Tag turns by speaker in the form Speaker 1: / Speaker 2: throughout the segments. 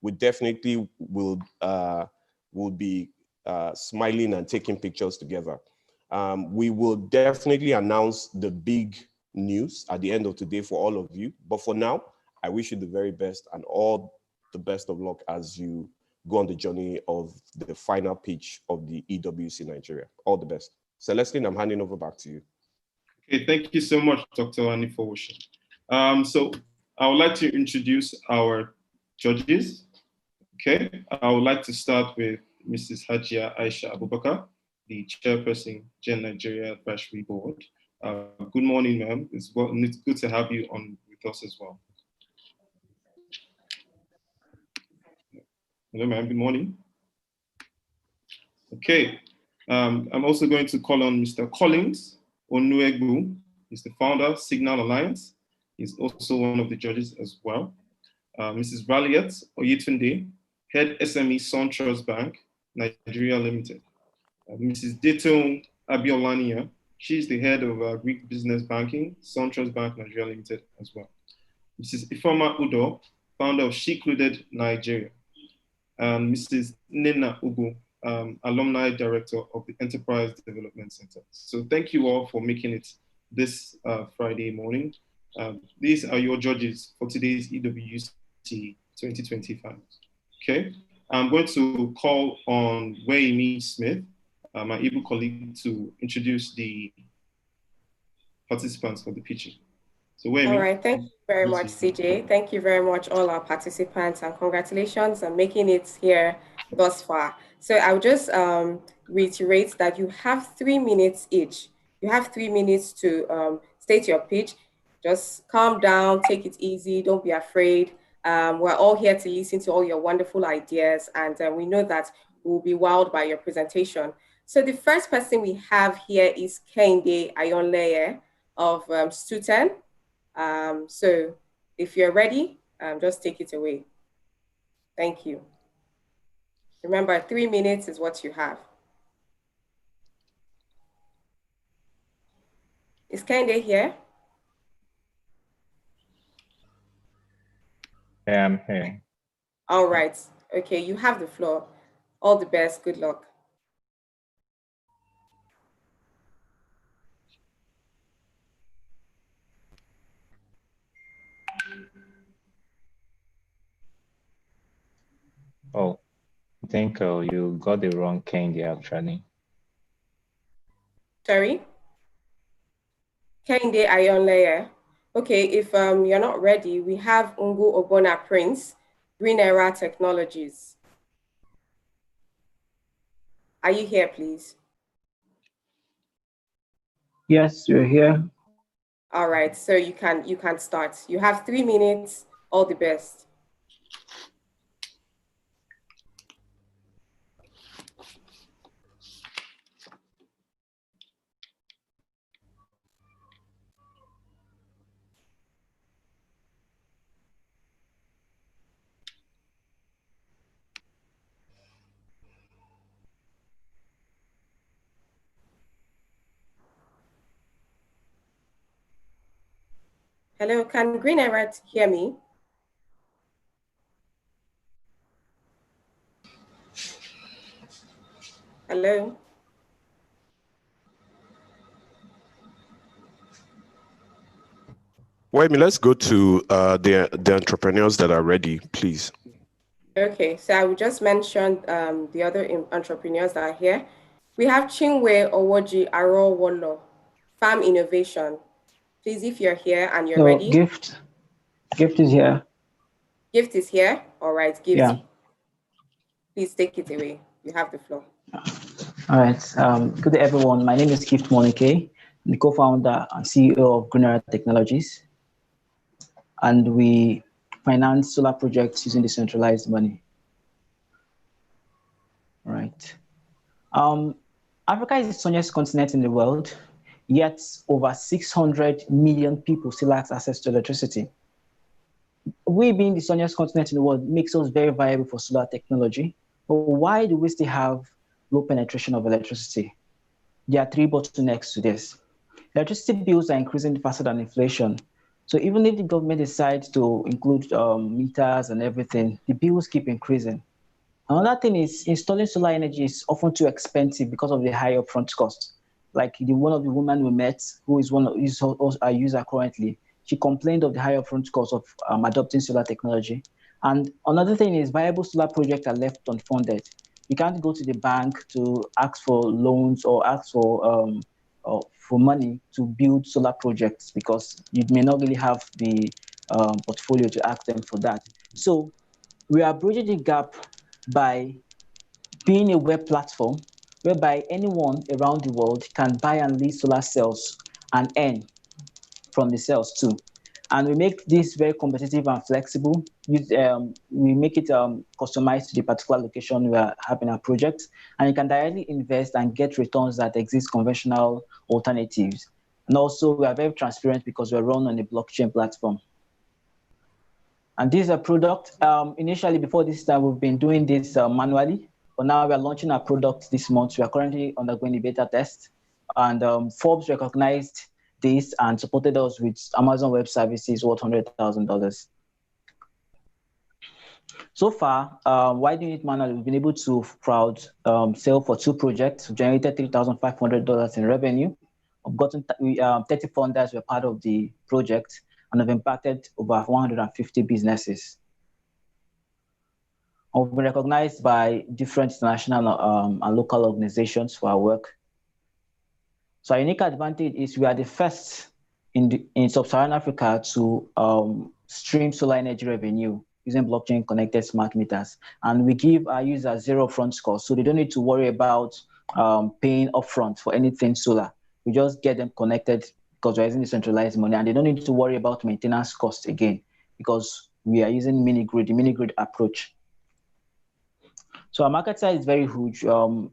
Speaker 1: we definitely will be smiling and taking pictures together. We will definitely announce the big news at the end of today for all of you. But for now, I wish you the very best and all the best of luck as you go on the journey of the final pitch of the EWC Nigeria. All the best. Celestine, I'm handing over back to you.
Speaker 2: Okay, thank you so much, Dr. Anifowose. So I would like to introduce our judges. Okay, I would like to start with Mrs. Hajia Aisha Abubakar, the chairperson, Gen Nigeria Advisory Board. Good morning, ma'am. It's good to have you on with us as well. Hello, ma'am. Good morning. Okay. I'm also going to call on Mr. Collins Onuegbu. He's the founder, Signal Alliance. He's also one of the judges as well. Mrs. Valiet Oyetunde, Head SME SunTrust Bank, Nigeria Limited. Mrs. Deton Abiolania, she's the head of Greek Business Banking, SunTrust Bank, Nigeria Limited as well. Mrs. Ifeoma Udo, founder of Shecluded Nigeria. And Mrs. Nena Ugu, alumni director of the Enterprise Development Center. So thank you all for making it this Friday morning. These are your judges for today's EWC 2025. Okay, I'm going to call on Wayne Smith, my able colleague, to introduce the participants for the pitching. So Wayne.
Speaker 3: All right, thank you very much, CJ. Thank you very much, all our participants, and congratulations on making it here thus far. So I'll just reiterate that you have 3 minutes each. You have 3 minutes to state your pitch. Just calm down, take it easy, don't be afraid. We're all here to listen to all your wonderful ideas, and we know that we'll be wowed by your presentation. So the first person we have here is Kehinde Ayonleye of Stuten. So if you're ready, just take it away. Thank you. Remember, 3 minutes is what you have. Is Kehinde here?
Speaker 4: I am here.
Speaker 3: All right. Okay, you have the floor. All the best. Good luck.
Speaker 4: Oh, I think you got the wrong candy actually.
Speaker 3: Sorry? Kehinde Ayonleye. Okay, if you're not ready, we have Ungu Ogbonna Prince, Green Era Technologies. Are you here, please?
Speaker 5: Yes, you're here.
Speaker 3: All right, so you can start. You have 3 minutes. All the best. Hello, can Green Era hear me? Hello?
Speaker 1: Wait, let's go to the entrepreneurs that are ready, please.
Speaker 3: Okay, so I will just mention the other entrepreneurs that are here. We have Chinwe Owoji Arowolo, Farm Innovation. Please, if you're here and you're ready.
Speaker 5: Gift is here.
Speaker 3: Gift is here. All right, Gift.
Speaker 5: Yeah.
Speaker 3: Please take it away. You have the floor.
Speaker 5: All right. Good day, everyone. My name is Gift Monike. I'm the co-founder and CEO of Green Era Technologies. And we finance solar projects using decentralized money. All right. Africa is the sunniest continent in the world, yet over 600 million people still lack access to electricity. We being the sunniest continent in the world makes us very viable for solar technology, but why do we still have low penetration of electricity? There are 3 bottlenecks to this. Electricity bills are increasing faster than inflation. So even if the government decides to include meters and everything, the bills keep increasing. Another thing is installing solar energy is often too expensive because of the high upfront cost. Like one of the women we met, who is a user currently, she complained of the high upfront cost of adopting solar technology. And another thing is viable solar projects are left unfunded. You can't go to the bank to ask for loans or ask for money to build solar projects because you may not really have the portfolio to ask them for that. So we are bridging the gap by being a web platform whereby anyone around the world can buy and lease solar cells and earn from the cells too. And we make this very competitive and flexible. We make it customized to the particular location we are having our project, and you can directly invest and get returns that exist conventional alternatives. And also, we are very transparent because we're run on a blockchain platform. And this is a product. Initially, before this time, we've been doing this manually, but now we are launching our product this month. We are currently undergoing the beta test, and Forbes recognized this and supported us with Amazon Web Services worth $100,000. So far, while doing it manually, we've been able to crowd sell for 2 projects, generated $3,500 in revenue. We've gotten 30 funders were part of the project and have impacted over 150 businesses. We've been recognized by different international and local organizations for our work. So our unique advantage is we are the first in sub-Saharan Africa to stream solar energy revenue using blockchain connected smart meters. And we give our users 0 upfront cost, so they don't need to worry about paying upfront for anything solar. We just get them connected because we're using decentralized money, and they don't need to worry about maintenance costs again because we are using the mini-grid approach. So our market size is very huge.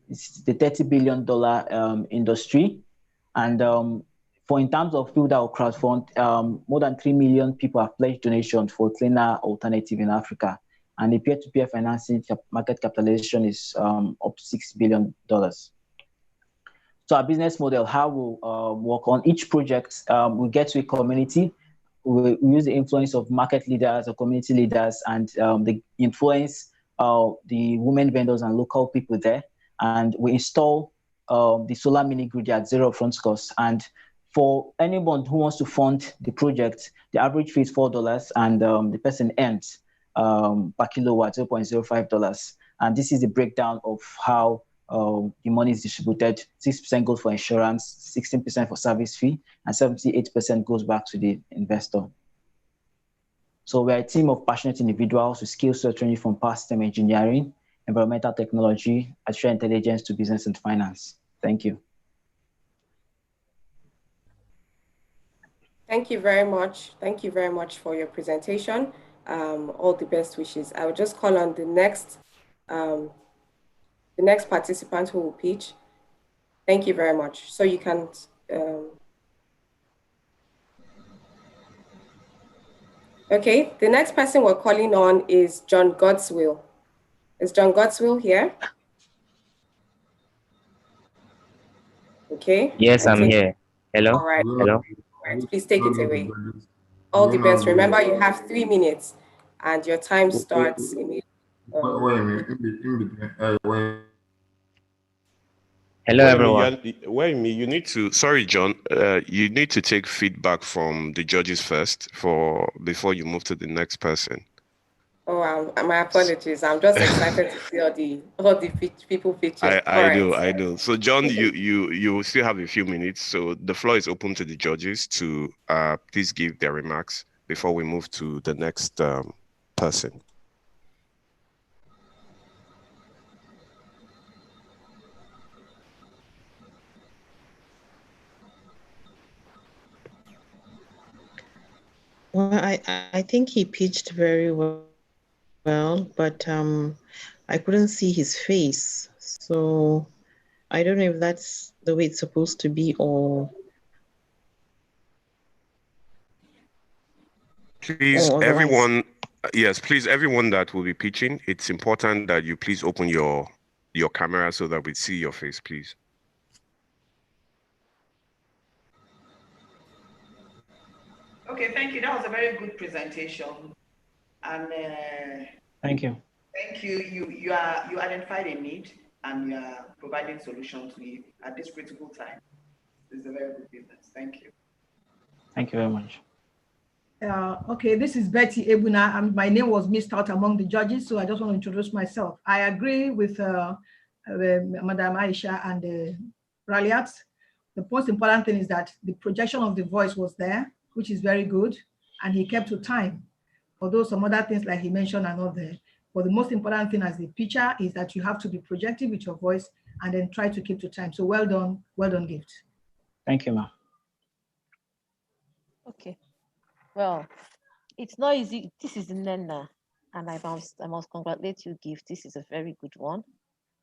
Speaker 5: It's the $30 billion industry. And for in terms of people that will crowdfund, more than 3 million people have pledged donations for cleaner alternative in Africa. And the peer-to-peer financing market capitalization is up to $6 billion. So our business model, how we'll work on each project, we get to a community. We use the influence of market leaders or community leaders and the influence the women vendors and local people there. And we install the solar mini grid at 0 upfront cost. And for anyone who wants to fund the project, the average fee is $4 and the person earns per kilowatt $0.05. And this is the breakdown of how the money is distributed. 6% goes for insurance, 16% for service fee, and 78% goes back to the investor. So we're a team of passionate individuals with skills ranging from power system engineering, environmental technology, artificial intelligence to business and finance. Thank you.
Speaker 3: Thank you very much. Thank you very much for your presentation. All the best wishes. I will just call on the next participant who will pitch. Thank you very much. So you can. Okay, the next person we're calling on is John Godswill. Is John Godswill here? Okay.
Speaker 6: Yes, I'm here. Hello?
Speaker 3: All right.
Speaker 6: Hello?
Speaker 3: All right, please take it away. All the best. Remember, you have 3 minutes and your time starts immediately.
Speaker 6: Hello, everyone.
Speaker 1: You need to, sorry, John, you need to take feedback from the judges first before you move to the next person.
Speaker 3: Oh, my apologies. I'm just excited to see all the people featured.
Speaker 1: I do. So, John, you still have a few minutes. So the floor is open to the judges to please give their remarks before we move to the next person.
Speaker 7: Well, I think he pitched very well, but I couldn't see his face. So I don't know if that's the way it's supposed to be or...
Speaker 1: Please, everyone, yes, please, everyone that will be pitching, it's important that you please open your camera so that we see your face, please.
Speaker 8: Okay, thank you. That was a very good presentation. And
Speaker 5: Thank you.
Speaker 8: thank you. You identified a need and you are providing solutions to it at this critical time. This is a very good business. Thank you.
Speaker 5: Thank you very much.
Speaker 9: Okay, this is Betty Ebuna, and my name was missed out among the judges, so I just want to introduce myself. I agree with Madam Aisha and Raliat. The most important thing is that the projection of the voice was there, which is very good, and he kept to time. Although some other things like he mentioned are not there. But the most important thing as the teacher is that you have to be projective with your voice and then try to keep to time. So well done, Gift.
Speaker 5: Thank you, ma'am.
Speaker 10: Okay. Well, it's not easy. This is Nena, and I must congratulate you, Gift. This is a very good one.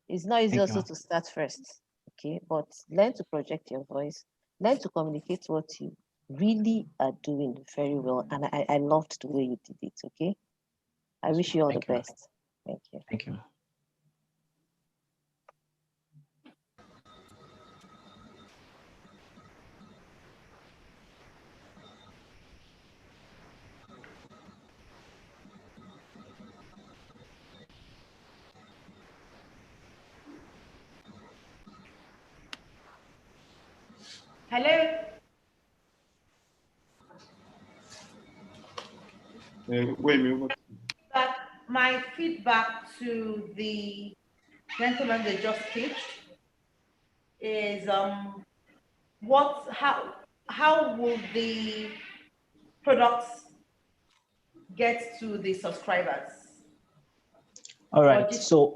Speaker 10: It's not easy also to start first, okay? But learn to project your voice, learn to communicate what you really are doing very well. And I loved the way you did it, okay? I wish you all the best. Thank you.
Speaker 5: Thank you.
Speaker 8: Hello.
Speaker 2: Wait a minute.
Speaker 8: But my feedback to the gentleman that just pitched is how will the products get to the subscribers?
Speaker 5: All right. So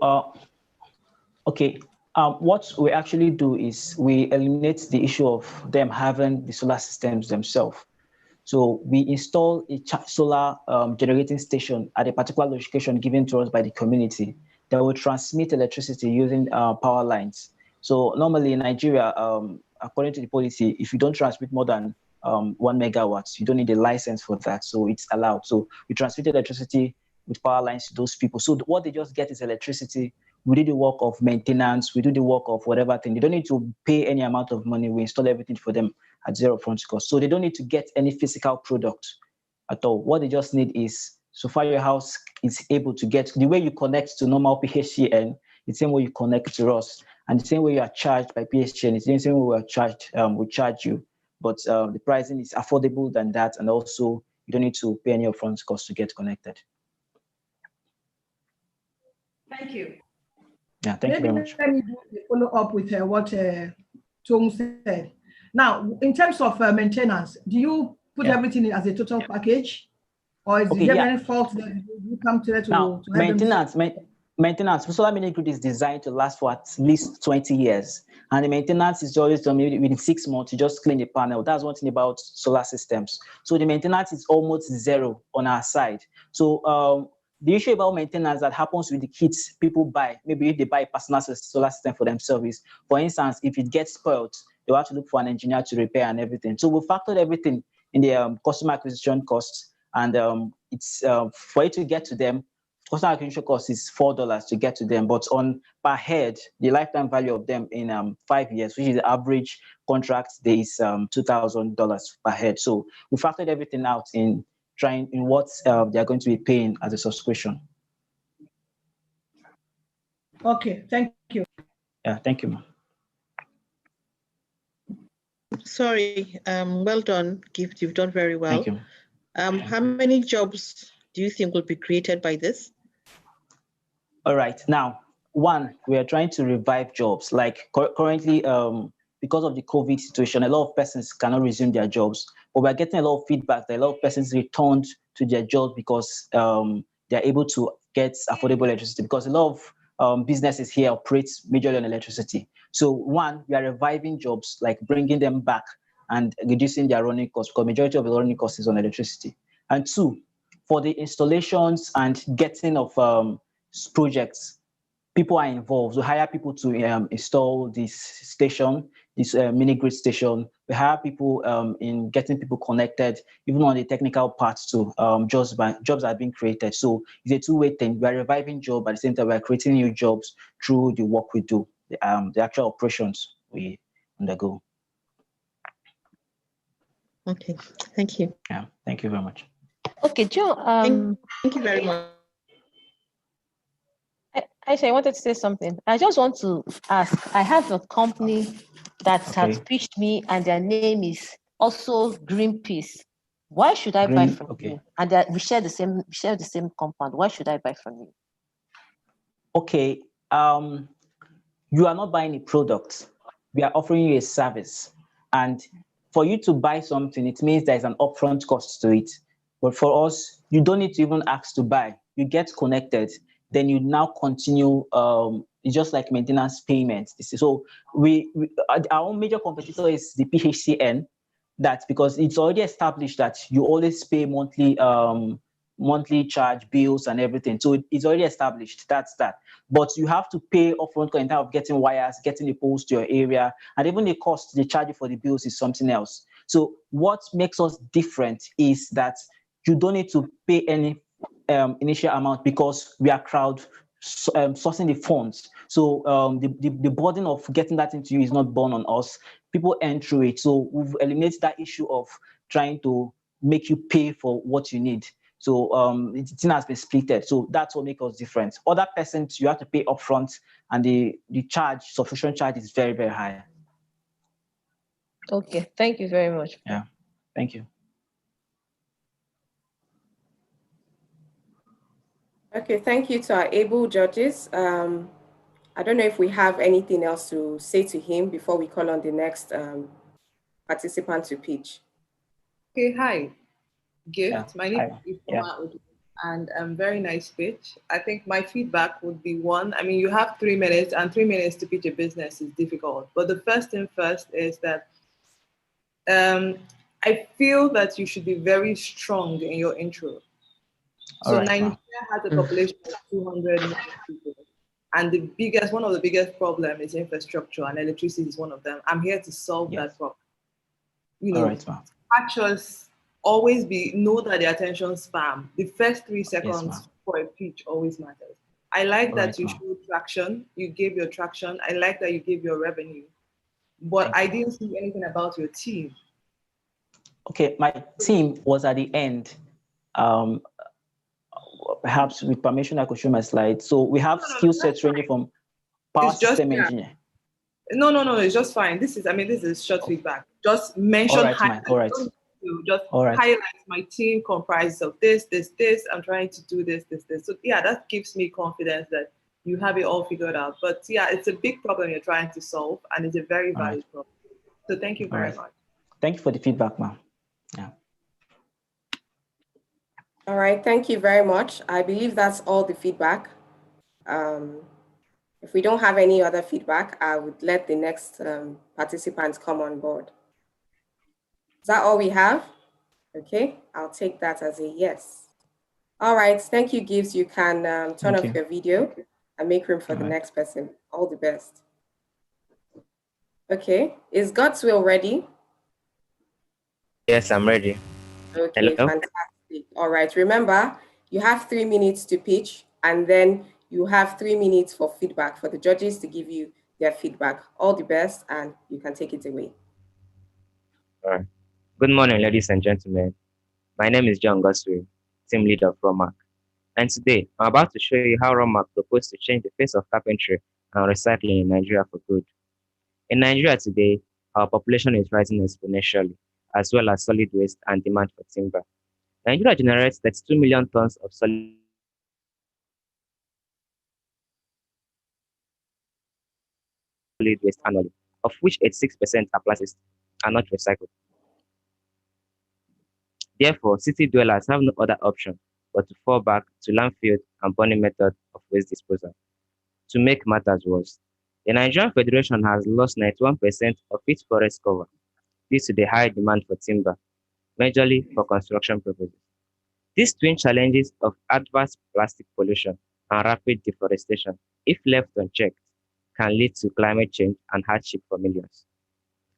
Speaker 5: okay. What we actually do is we eliminate the issue of them having the solar systems themselves. So we install a solar generating station at a particular location given to us by the community that will transmit electricity using power lines. So normally in Nigeria, according to the policy, if you don't transmit more than 1 megawatts, you don't need a license for that. So it's allowed. So we transmit electricity with power lines to those people. So what they just get is electricity. We do the work of maintenance. We do the work of whatever thing. They don't need to pay any amount of money. We install everything for them at zero upfront cost. So they don't need to get any physical product at all. What they just need is, so far your house is able to get, the way you connect to normal PHCN, the same way you connect to us, and the same way you are charged by PHCN, it's the same way we are charged, we charge you. But the pricing is affordable than that, and also you don't need to pay any upfront cost to get connected.
Speaker 8: Thank you.
Speaker 5: Yeah, thank you very much.
Speaker 9: Let me follow up with what Tom said. Now, in terms of maintenance, do you put everything in as a total package, or is there any fault that you come to that
Speaker 5: now,
Speaker 9: to
Speaker 5: maintenance, solar mini grid is designed to last for at least 20 years. And the maintenance is always done within 6 months. You just clean the panel. That's one thing about solar systems. So the maintenance is almost zero on our side. So the issue about maintenance that happens with the kits people buy, maybe if they buy a personal solar system for themselves, is, for instance, if it gets spoiled, they'll have to look for an engineer to repair and everything. So we factored everything in the customer acquisition costs. And it's for it to get to them, customer acquisition cost is $4 to get to them. But on per head, the lifetime value of them in 5 years, which is the average contract, there is $2,000 per head. So we factored everything out in what they are going to be paying as a subscription.
Speaker 9: Okay, thank you.
Speaker 5: Yeah, thank you, ma'am.
Speaker 7: Sorry, well done, Gift. You've done very well.
Speaker 5: Thank you.
Speaker 7: How many jobs do you think will be created by this?
Speaker 5: All right. Now, one, we are trying to revive jobs. Like currently, because of the COVID situation, a lot of persons cannot resume their jobs. But we're getting a lot of feedback that a lot of persons returned to their jobs because they're able to get affordable electricity, because a lot of businesses here operate majorly on electricity. So one, we are reviving jobs, like bringing them back and reducing their running costs, because majority of the running costs is on electricity. And two, for the installations and getting of projects, people are involved. We hire people to install this station, this mini grid station. We hire people in getting people connected, even on the technical parts too. Jobs are being created. So it's a two-way thing. We're reviving jobs, at the same time we're creating new jobs through the work we do, the actual operations we undergo.
Speaker 7: Okay, thank you.
Speaker 5: Yeah, thank you very much.
Speaker 10: Okay, Joe.
Speaker 7: Thank you very much.
Speaker 10: Aisha, I wanted to say something. I just want to ask. I have a company that has pitched me, and their name is also Greenpeace. Why should I buy from you? And we share the same compound. Why should I buy from you?
Speaker 5: Okay. You are not buying a product. We are offering you a service. And for you to buy something, it means there's an upfront cost to it. But for us, you don't need to even ask to buy. You get connected, then you now continue. It's just like maintenance payments. So our own major competitor is the PHCN. That's because it's already established that you always pay monthly charge, bills, and everything. So it's already established. That's that. But you have to pay upfront in terms of getting wires, getting the poles to your area, and even the cost they charge you for the bills is something else. So what makes us different is that you don't need to pay any initial amount because we are sourcing the funds. So the burden of getting that into you is not borne on us. People earn through it. So we've eliminated that issue of trying to make you pay for what you need. So it has been splitted. So that's what makes us different. Other persons, you have to pay upfront, and the subscription charge is very, very high.
Speaker 10: Okay, thank you very much.
Speaker 5: Yeah, thank you.
Speaker 3: Okay, thank you to our able judges. I don't know if we have anything else to say to him before we call on the next participant to pitch.
Speaker 11: Okay, hi. Gift. My name is Ifoma, and very nice pitch. I think my feedback would be one. I mean, you have 3 minutes, and 3 minutes to pitch a business is difficult. But the first thing first is that I feel that you should be very strong in your intro. So Nigeria has a population of 200 million people. And one of the biggest problems is infrastructure, and electricity is one of them. I'm here to solve that problem. You know, catchers always know that the attention spam. The first 3 seconds for a pitch always matters. I like that you showed traction. You gave your traction. I like that you gave your revenue. But I didn't see anything about your team.
Speaker 5: Okay, my team was at the end. Perhaps with permission, I could show my slide. So we have skill sets ranging from power system engineer.
Speaker 11: No, it's just fine. This is short feedback. Just mention highlights.
Speaker 5: All right.
Speaker 11: Just highlight my team comprises of this. I'm trying to do this. So yeah, that gives me confidence that you have it all figured out. But yeah, it's a big problem you're trying to solve, and it's a very valid problem. So thank you very much.
Speaker 5: Thank you for the feedback, ma'am. Yeah.
Speaker 3: All right, thank you very much. I believe that's all the feedback. If we don't have any other feedback, I would let the next participants come on board. Is that all we have? Okay, I'll take that as a yes. All right, thank you, Gibbs. You can turn off your video and make room for the next person. All the best. Okay, is Godswill ready?
Speaker 6: Yes, I'm ready.
Speaker 3: Okay,
Speaker 6: Hello?
Speaker 3: fantastic. All right, remember, you have 3 minutes to pitch, and then you have 3 minutes for feedback, for the judges to give you their feedback. All the best, and you can take it away.
Speaker 6: All right. Good morning, ladies and gentlemen. My name is John Godswill, team leader of ROMAC. And today, I'm about to show you how ROMAC proposed to change the face of carpentry and recycling in Nigeria for good. In Nigeria today, our population is rising exponentially, as well as solid waste and demand for timber. Nigeria generates 32 million tons of solid waste annually, of which 86% are plastics and not recycled. Therefore, city dwellers have no other option but to fall back to landfill and burning method of waste disposal. To make matters worse, the Nigerian Federation has lost 91% of its forest cover due to the high demand for timber, majorly for construction purposes. These twin challenges of adverse plastic pollution and rapid deforestation, if left unchecked, can lead to climate change and hardship for millions.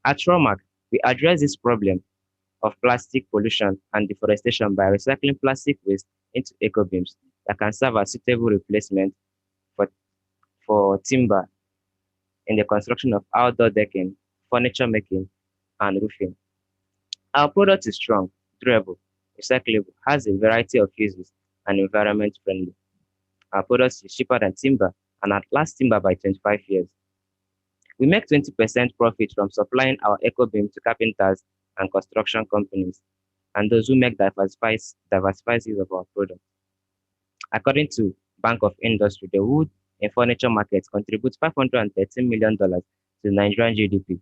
Speaker 6: At ROMAC, we address this problem of plastic pollution and deforestation by recycling plastic waste into eco-beams that can serve as suitable replacement for timber in the construction of outdoor decking, furniture making, and roofing. Our product is strong, durable, recyclable, has a variety of uses, and environment friendly. Our product is cheaper than timber and outlasts timber by 25 years. We make 20% profit from supplying our eco beam to carpenters and construction companies, and those who make diversified use of our product. According to Bank of Industry, the wood and furniture market contributes $513 million to the Nigerian GDP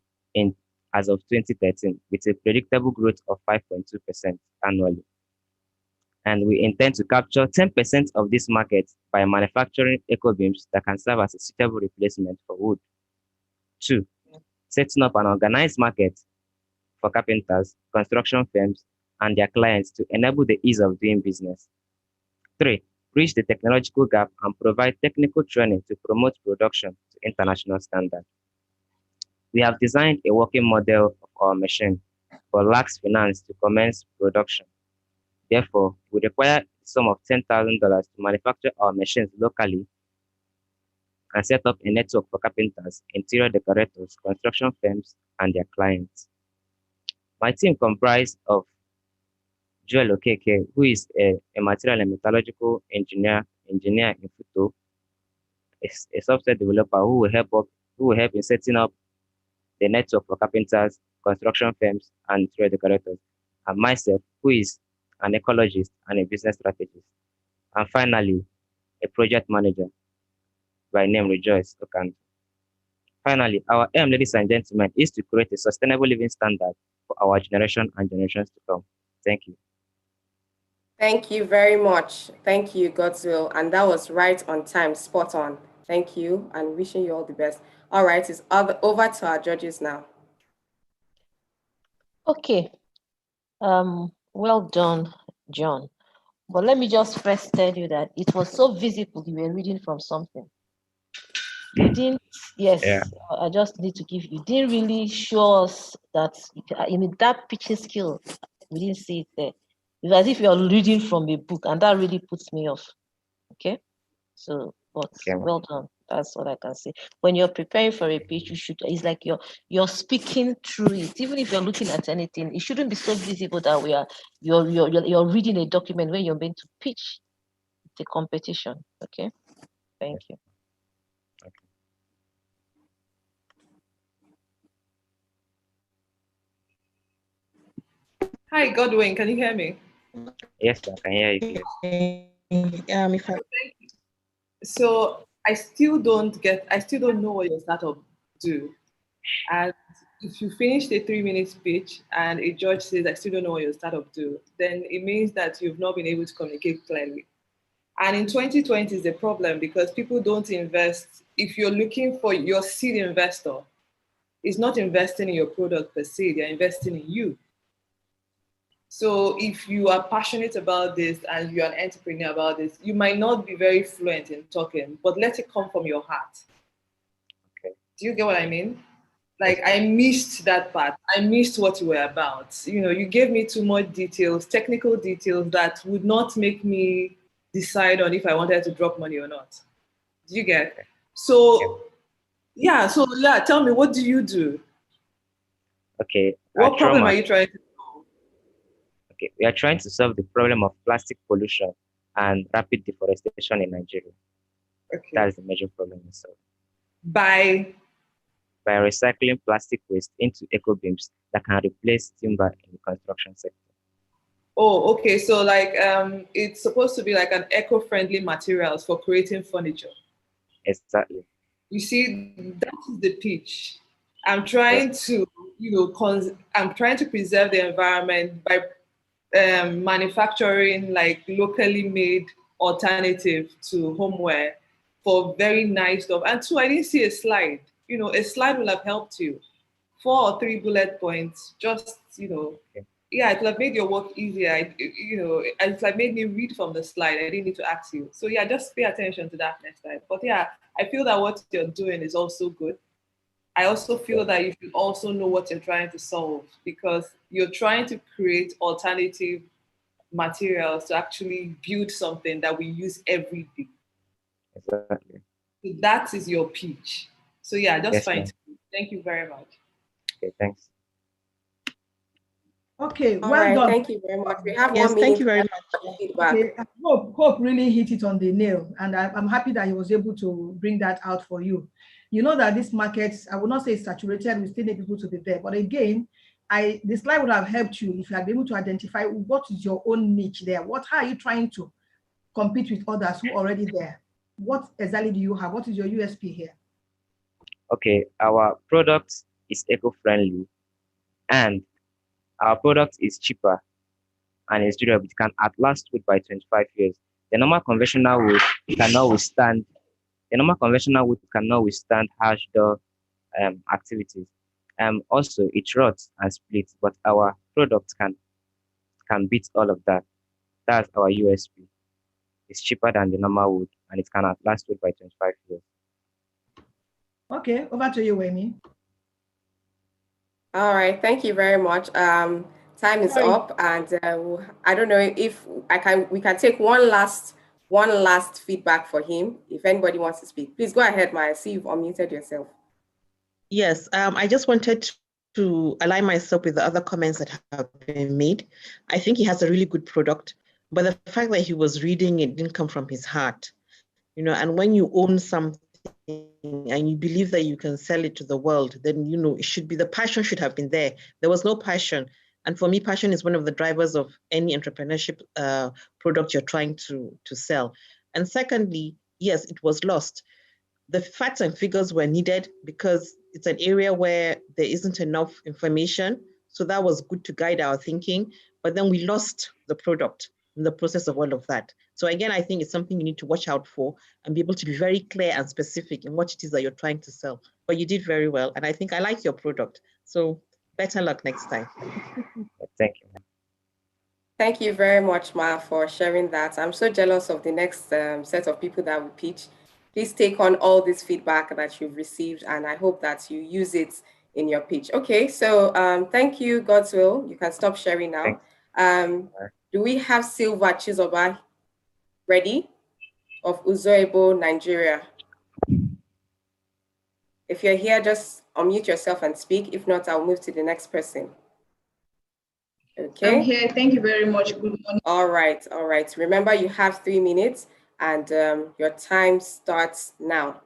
Speaker 6: as of 2013, with a predictable growth of 5.2% annually. And we intend to capture 10% of this market by manufacturing eco beams that can serve as a suitable replacement for wood. 2. Setting up an organized market for carpenters, construction firms, and their clients to enable the ease of doing business. 3. Bridge the technological gap and provide technical training to promote production to international standards. We have designed a working model of our machine but lacks finance to commence production. Therefore, we require a sum of $10,000 to manufacture our machines locally and set up a network for carpenters, interior decorators, construction firms, and their clients. My team comprised of Joel Okeke, who is a material and metallurgical engineer in Futo, a software developer who will help in setting up the network for carpenters, construction firms, and interior decorators, and myself, who is an ecologist and a business strategist. And finally, a project manager by name Rejoice Okan. Finally, our aim, ladies and gentlemen, is to create a sustainable living standard for our generation and generations to come. Thank you.
Speaker 3: Thank you very much. Thank you, Godswill. And that was right on time, spot on. Thank you, and wishing you all the best. All right, it's over to our judges now.
Speaker 10: Okay. Well done, John. But let me just first tell you that it was so visible you were reading from something. You didn't, yes, yeah. I just need to give you didn't really show us that, that pitching skill, we didn't see it there. It's as if you're reading from a book, and that really puts me off. Okay? So, but well done. That's what I can say. When you're preparing for a pitch, it's like you're speaking through it. Even if you're looking at anything, it shouldn't be so visible that you're reading a document when you're meant to pitch the competition. Okay? Thank you.
Speaker 11: Hi, Godwin, can you hear me?
Speaker 6: Yes, I can hear you.
Speaker 11: So I still don't know what your startup do. And if you finish the 3-minute speech and a judge says, I still don't know what your startup do, then it means that you've not been able to communicate clearly. And in 2020 is a problem because people don't invest. If you're looking for your seed investor, it's not investing in your product per se, they're investing in you. So if you are passionate about this and you're an entrepreneur about this, you might not be very fluent in talking, but let it come from your heart.
Speaker 6: Okay.
Speaker 11: Do you get what I mean? Like, I missed that part. I missed what you were about. You gave me too much details, technical details that would not make me decide on if I wanted to drop money or not. Do you get? Okay. So tell me, what do you do?
Speaker 6: Okay.
Speaker 11: What problem are you trying to?
Speaker 6: Okay, we are trying to solve the problem of plastic pollution and rapid deforestation in Nigeria. Okay. That is the major problem we solve.
Speaker 11: By
Speaker 6: recycling plastic waste into eco beams that can replace timber in the construction sector.
Speaker 11: Oh, okay. So like it's supposed to be like an eco-friendly materials for creating furniture.
Speaker 6: Exactly.
Speaker 11: You see, that is the pitch. I'm trying to, I'm trying to preserve the environment by manufacturing like locally made alternative to homeware for very nice stuff. And two, I didn't see a slide. A slide will have helped you. 4 or 3 bullet points, just, yeah, it will have made your work easier. It like made me read from the slide. I didn't need to ask you. So yeah, just pay attention to that next time. But yeah, I feel that what you're doing is also good. I also feel that you should also know what you're trying to solve because you're trying to create alternative materials to actually build something that we use every day.
Speaker 6: Exactly.
Speaker 11: So that is your pitch. So yeah, just fine. Thank you very much.
Speaker 6: Okay, thanks.
Speaker 9: Okay,
Speaker 3: All
Speaker 9: well
Speaker 3: right,
Speaker 9: done.
Speaker 3: thank you very much. We have
Speaker 7: Yes,
Speaker 3: 1 minute.
Speaker 7: thank you very much.
Speaker 3: Feedback.
Speaker 9: Okay, Hope really hit it on the nail, and I'm happy that he was able to bring that out for you. You know that this market, I would not say it's saturated, we still need people to be there. But again, this slide would have helped you if you had been able to identify what is your own niche there. How are you trying to compete with others who are already there? What exactly do you have? What is your USP here?
Speaker 6: Okay, our product is eco-friendly and our product is cheaper and it's durable. It can outlast wood by 25 years. The normal conventional wood cannot withstand harsh door activities. Also, it rots and splits, but our product can beat all of that. That's our USP. It's cheaper than the normal wood and it can outlast wood by 25 years.
Speaker 9: Okay, over to you, Wemi.
Speaker 3: All right, thank you very much. Time is up, and I don't know if we can take one last feedback for him. If anybody wants to speak, please go ahead, Maya. I see you've unmuted yourself.
Speaker 7: Yes, I just wanted to align myself with the other comments that have been made. I think he has a really good product, but the fact that he was reading it didn't come from his heart, and when you own something and you believe that you can sell it to the world, then, the passion should have been there. There was no passion. And for me, passion is one of the drivers of any entrepreneurship product you're trying to sell. And secondly, yes, it was lost. The facts and figures were needed because it's an area where there isn't enough information. So that was good to guide our thinking, but then we lost the product in the process of all of that. So again, I think it's something you need to watch out for and be able to be very clear and specific in what it is that you're trying to sell. But you did very well. And I think I like your product. So better luck next time.
Speaker 6: Thank you.
Speaker 3: Thank you very much, Ma, for sharing that. I'm so jealous of the next set of people that will pitch. Please take on all this feedback that you've received, and I hope that you use it in your pitch. Okay, so thank you, Godswill. You can stop sharing now. Do we have Silva Chizoba ready of Onuegbu, Nigeria? If you're here, just unmute yourself and speak. If not, I'll move to the next person. Okay.
Speaker 12: I'm here. Thank you very much. Good morning.
Speaker 3: All right. All right. Remember, you have 3 minutes and your time starts now.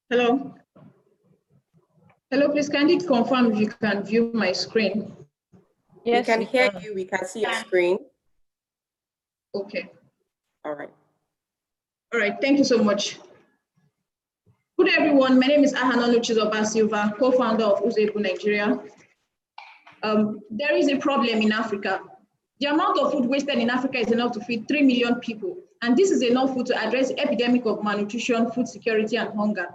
Speaker 12: Hello. Hello, please kindly confirm if you can view my screen.
Speaker 3: Yes, we can hear you. We can see your screen.
Speaker 12: Okay.
Speaker 3: All right.
Speaker 12: All right. Thank you so much. Good everyone. My name is Ahanonu Chizoba Silva, co-founder of Onuegbu, Nigeria. There is a problem in Africa. The amount of food wasted in Africa is enough to feed 3 million people. And this is enough food to address the epidemic of malnutrition, food security, and hunger.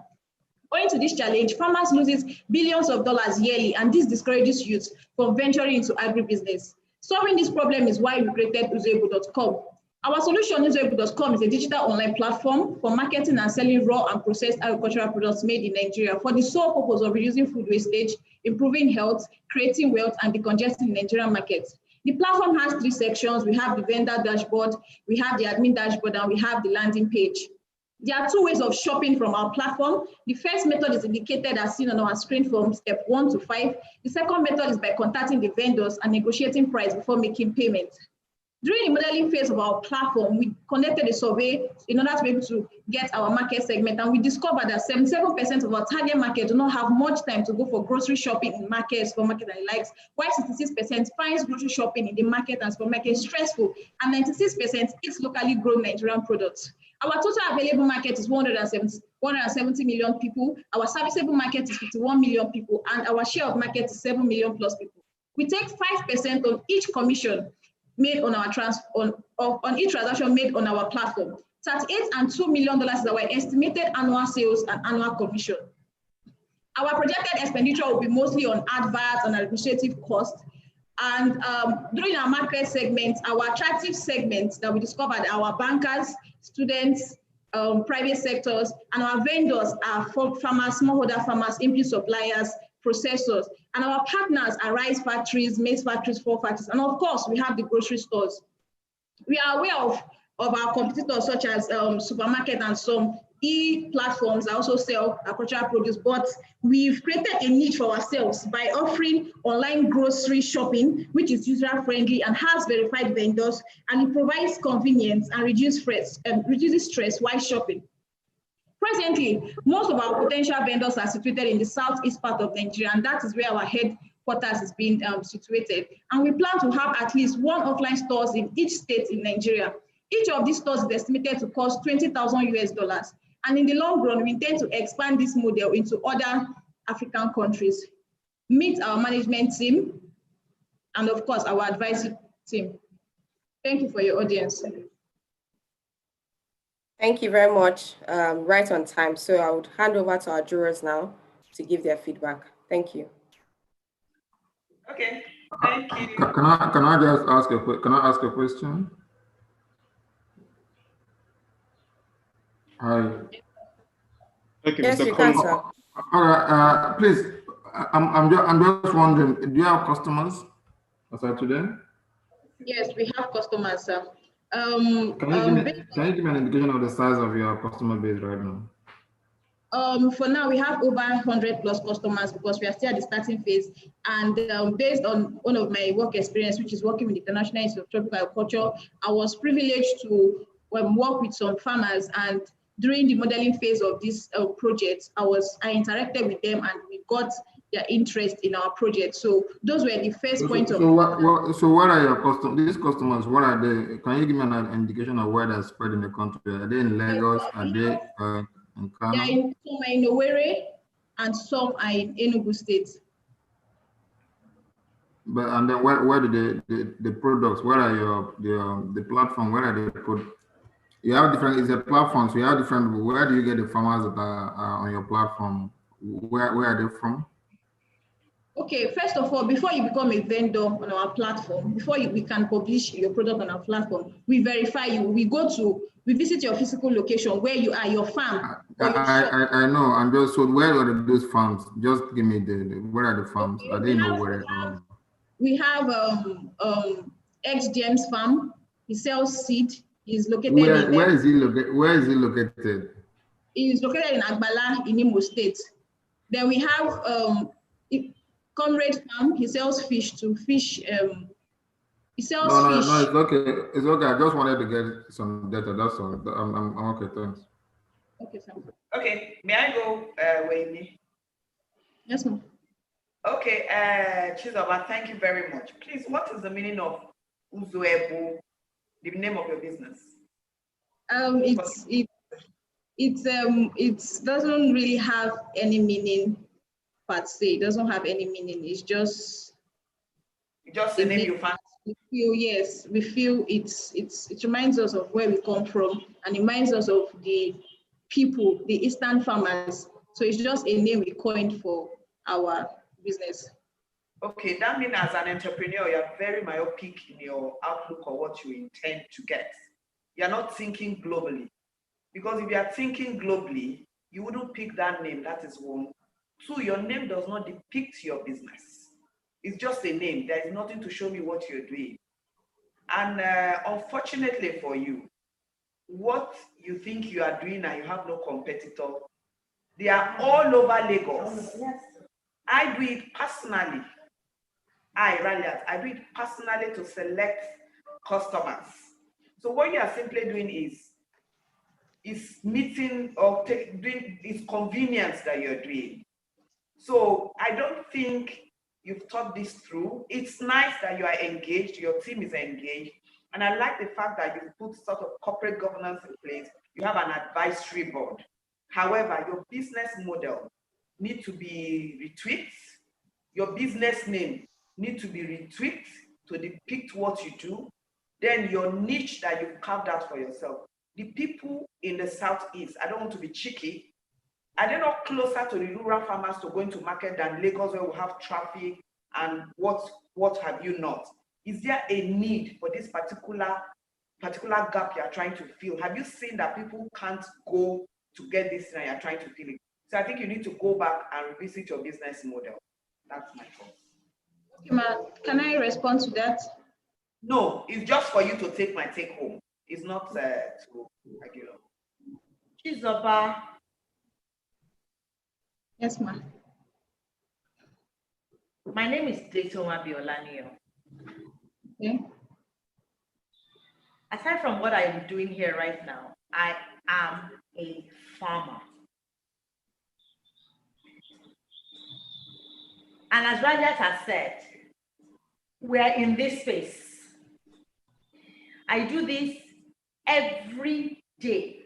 Speaker 12: Owing to this challenge, farmers lose billions of dollars yearly, and this discourages youth from venturing into agribusiness. Solving this problem is why we created Onuegbu.com. Our solution, Onuegbu.com, is a digital online platform for marketing and selling raw and processed agricultural products made in Nigeria for the sole purpose of reducing food wastage, improving health, creating wealth, and decongesting the Nigerian markets. The platform has 3 sections. We have the vendor dashboard, we have the admin dashboard, and we have the landing page. There are 2 ways of shopping from our platform. The first method is indicated as seen on our screen from step 1 to 5. The second method is by contacting the vendors and negotiating price before making payment. During the modeling phase of our platform, we conducted a survey in order to be able to get our market segment, and we discovered that 77% of our target market do not have much time to go for grocery shopping in markets, supermarket, and the likes, while 66% finds grocery shopping in the market and supermarket stressful, and 96% eats locally grown Nigerian products. Our total available market is 170 million people. Our serviceable market is 51 million people, and our share of market is 7 million plus people. We take 5% on each commission made on our on each transaction made on our platform. $38 and $2 million is our estimated annual sales and annual commission. Our projected expenditure will be mostly on adverts and administrative costs. And during our market segments, our attractive segments that we discovered, our bankers, students, private sectors, and our vendors are farmers, smallholder farmers, input suppliers, processors, and our partners are rice factories, maize factories, fall factories, and of course, we have the grocery stores. We are aware of our competitors such as supermarket and some e-platforms that also sell agricultural produce, but we've created a niche for ourselves by offering online grocery shopping, which is user-friendly and has verified vendors, and it provides convenience and reduces stress while shopping. Presently, most of our potential vendors are situated in the southeast part of Nigeria, and that is where our headquarters is being situated. And we plan to have at least one offline stores in each state in Nigeria. Each of these stores is estimated to cost $20,000. And in the long run, we intend to expand this model into other African countries, meet our management team, and of course, our advisory team. Thank you for your audience.
Speaker 3: Thank you very much. Right on time. So I would hand over to our jurors now to give their feedback. Thank you.
Speaker 8: Okay, thank you.
Speaker 13: Can I just ask a question? Hi.
Speaker 2: Okay,
Speaker 3: yes,
Speaker 2: Mr.
Speaker 3: you can, sir.
Speaker 13: All right, please. I'm just wondering. Do you have customers aside today?
Speaker 12: Yes, we have customers, sir.
Speaker 13: Can you give me an indication of the size of your customer base right now?
Speaker 12: For now, we have over 100 plus customers because we are still at the starting phase. And based on one of my work experience, which is working with the International Institute of Tropical Agriculture, I was privileged to work with some farmers. And during the modeling phase of this project, I interacted with them and we got their interest in our project. So those were the first point of.
Speaker 13: So what are your customers? These customers, what are they? Can you give me an indication of where they're spread in the country? Are they in Lagos? Are they in Kano?
Speaker 12: Some are in Owerri and some are in Enugu State.
Speaker 13: But and then where do the products? Where are the platform? Where are the products? You have different. It's a platform, so you have different. Where do you get the farmers that are on your platform? Where are they from?
Speaker 12: Okay, first of all, before you become a vendor on our platform, before we can publish your product on our platform, we verify you. We visit your physical location where you are, your farm.
Speaker 13: I know. I'm just so where are those farms? Just give me where are the farms? Okay, are they nowhere?
Speaker 12: We have XGM's farm. He sells seed. He's located
Speaker 13: where is he located? Where is he located?
Speaker 12: He's located in Agbala in Imo State. Then we have Comrade Farm. He sells fish to fish. He sells fish.
Speaker 13: No, it's okay. It's okay. I just wanted to get some data. That's all. I'm okay. Thanks.
Speaker 12: Okay, sir.
Speaker 8: Okay, may I go, Wayne?
Speaker 12: Yes, ma'am.
Speaker 8: Okay, Chizoba, thank you very much. Please, what is the meaning of Onuegbu, the name of your business?
Speaker 12: It doesn't really have any meaning per se. It doesn't have any meaning. It's just
Speaker 8: the name you found.
Speaker 12: We feel it reminds us of where we come from and it reminds us of the people, the Eastern farmers. So it's just a name we coined for our business.
Speaker 8: Okay, that means as an entrepreneur, you're very myopic in your outlook or what you intend to get. You're not thinking globally. Because if you are thinking globally, you wouldn't pick that name. That is one. Two, your name does not depict your business. It's just a name. There is nothing to show me what you're doing. And unfortunately for you, what you think you are doing and you have no competitor, they are all over Lagos. Yes. I do it personally. I do it personally to select customers. So what you are simply doing is meeting or doing this convenience that you're doing. So I don't think you've thought this through. It's nice that you are engaged, your team is engaged, and I like the fact that you've put sort of corporate governance in place. You have an advisory board. However, your business model needs to be retweaked. Your business name needs to be retweaked to depict what you do. Then your niche that you've carved out for yourself. The people in the Southeast, I don't want to be cheeky, are they not closer to the rural farmers to going to market than Lagos where we have traffic and what have you not? Is there a need for this particular gap you're trying to fill? Have you seen that people can't go to get this and you're trying to fill it? So I think you need to go back and revisit your business model. That's my thought.
Speaker 12: Okay, ma, can I respond to that?
Speaker 8: No, it's just for you to take my take home. It's not to argue. Chizoba.
Speaker 12: Yes, ma'am.
Speaker 8: My name is Dayton Wabiolanio.
Speaker 12: Okay.
Speaker 8: Aside from what I'm doing here right now, I am a farmer. And as Rajat has said, we're in this space. I do this every day.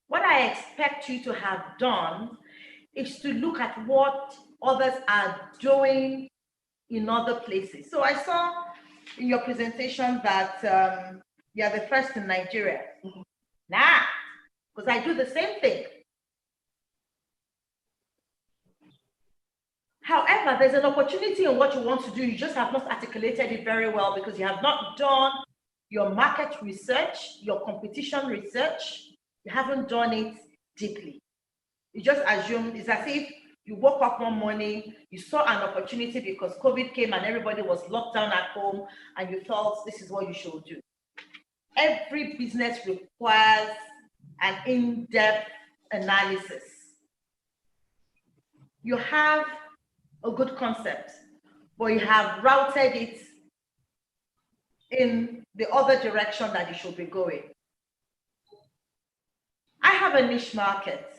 Speaker 8: What I expect you to have done is to look at what others are doing in other places. So I saw in your presentation that you're the first in Nigeria. Nah, because I do the same thing. However, there's an opportunity in what you want to do. You just have not articulated it very well because you have not done your market research, your competition research. You haven't done it deeply. You just assume it's as if you woke up one morning, you saw an opportunity because COVID came and everybody was locked down at home, and you thought this is what you should do. Every business requires an in-depth analysis. You have a good concept, but you have routed it in the other direction that you should be going. I have a niche market,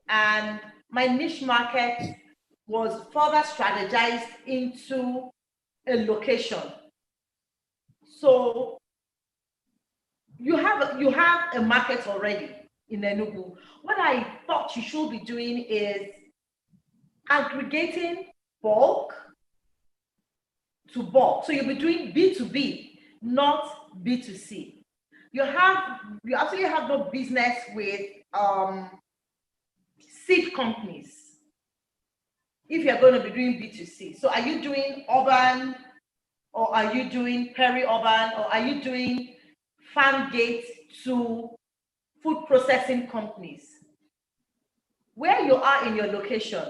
Speaker 8: and my niche market was further strategized into a location. So you have a market already in Enugu. What I thought you should be doing is aggregating bulk to bulk. So you'll be doing B2B, not B2C. You actually have no business with seed companies if you're going to be doing B2C. So are you doing urban, or are you doing peri-urban, or are you doing farm gate to food processing companies? Where you are in your location,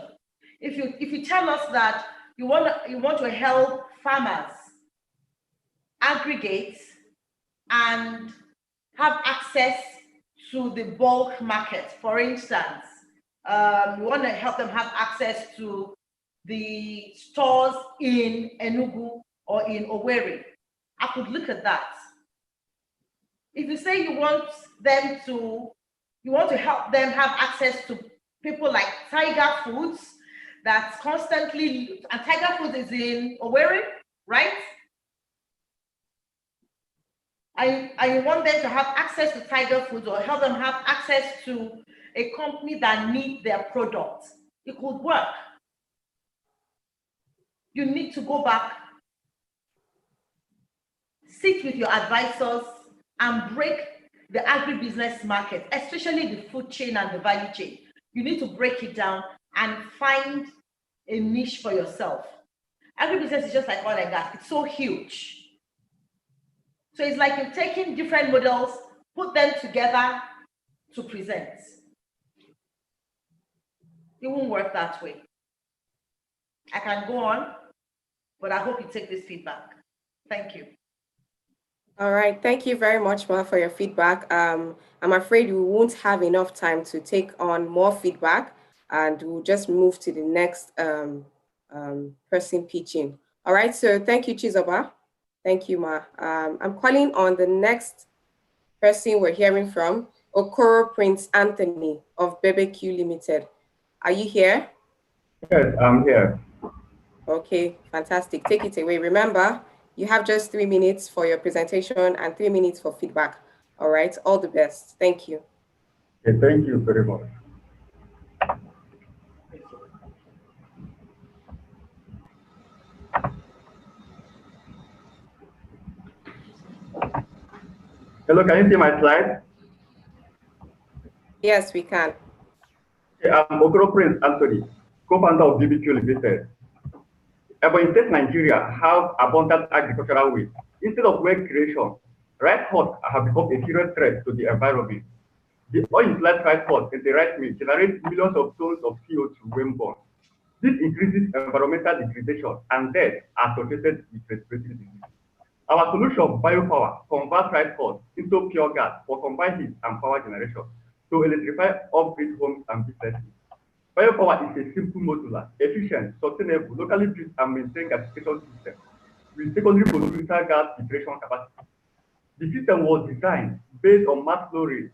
Speaker 8: if you tell us that you want to help farmers aggregate and have access to the bulk market, for instance, we want to help them have access to the stores in Enugu or in Owerri, I could look at that. If you say you want to help them have access to people like Tiger Foods, that's constantly, and Tiger Foods is in Owerri, right? And you want them to have access to Tiger Foods, or help them have access to a company that needs their product. It could work. You need to go back, sit with your advisors, and break the agribusiness market, especially the food chain and the value chain. You need to break it down and find a niche for yourself. Agribusiness is just like oil and gas. It's so huge. So it's like you're taking different models, put them together to present. It won't work that way. I can go on, but I hope you take this feedback. Thank you.
Speaker 3: All right, thank you very much, Ma, for your feedback. I'm afraid we won't have enough time to take on more feedback, and we'll just move to the next person pitching. All right, so thank you, Chizoba. Thank you, Ma. I'm calling on the next person we're hearing from, Okoro Prince Anthony of BBQ Limited. Are you here?
Speaker 14: Yes, I'm here.
Speaker 3: Okay, fantastic. Take it away. Remember, you have just 3 minutes for your presentation and 3 minutes for feedback. All right, all the best. Thank you.
Speaker 14: Okay, thank you very much. Hello, can you see my slide?
Speaker 3: Yes, we can.
Speaker 14: Okay, I'm Okoro Prince Anthony, co-founder of BBQ Limited. Ebonyi State, Nigeria have abundant agricultural waste. Instead of wealth creation, rice huts have become a serious threat to the environment. The unutilized rice huts in the rice mill generate millions of tons of CO2 when born. This increases environmental degradation and death associated with respiratory disease. Our solution, biopower, converts rice husk into pure gas for combined heat and power generation to electrify off-grid homes and businesses. Biopower is a simple, modular, efficient, sustainable, locally built and maintained gasification system with secondary producer gas filtration capacity. The system was designed based on mass flow rate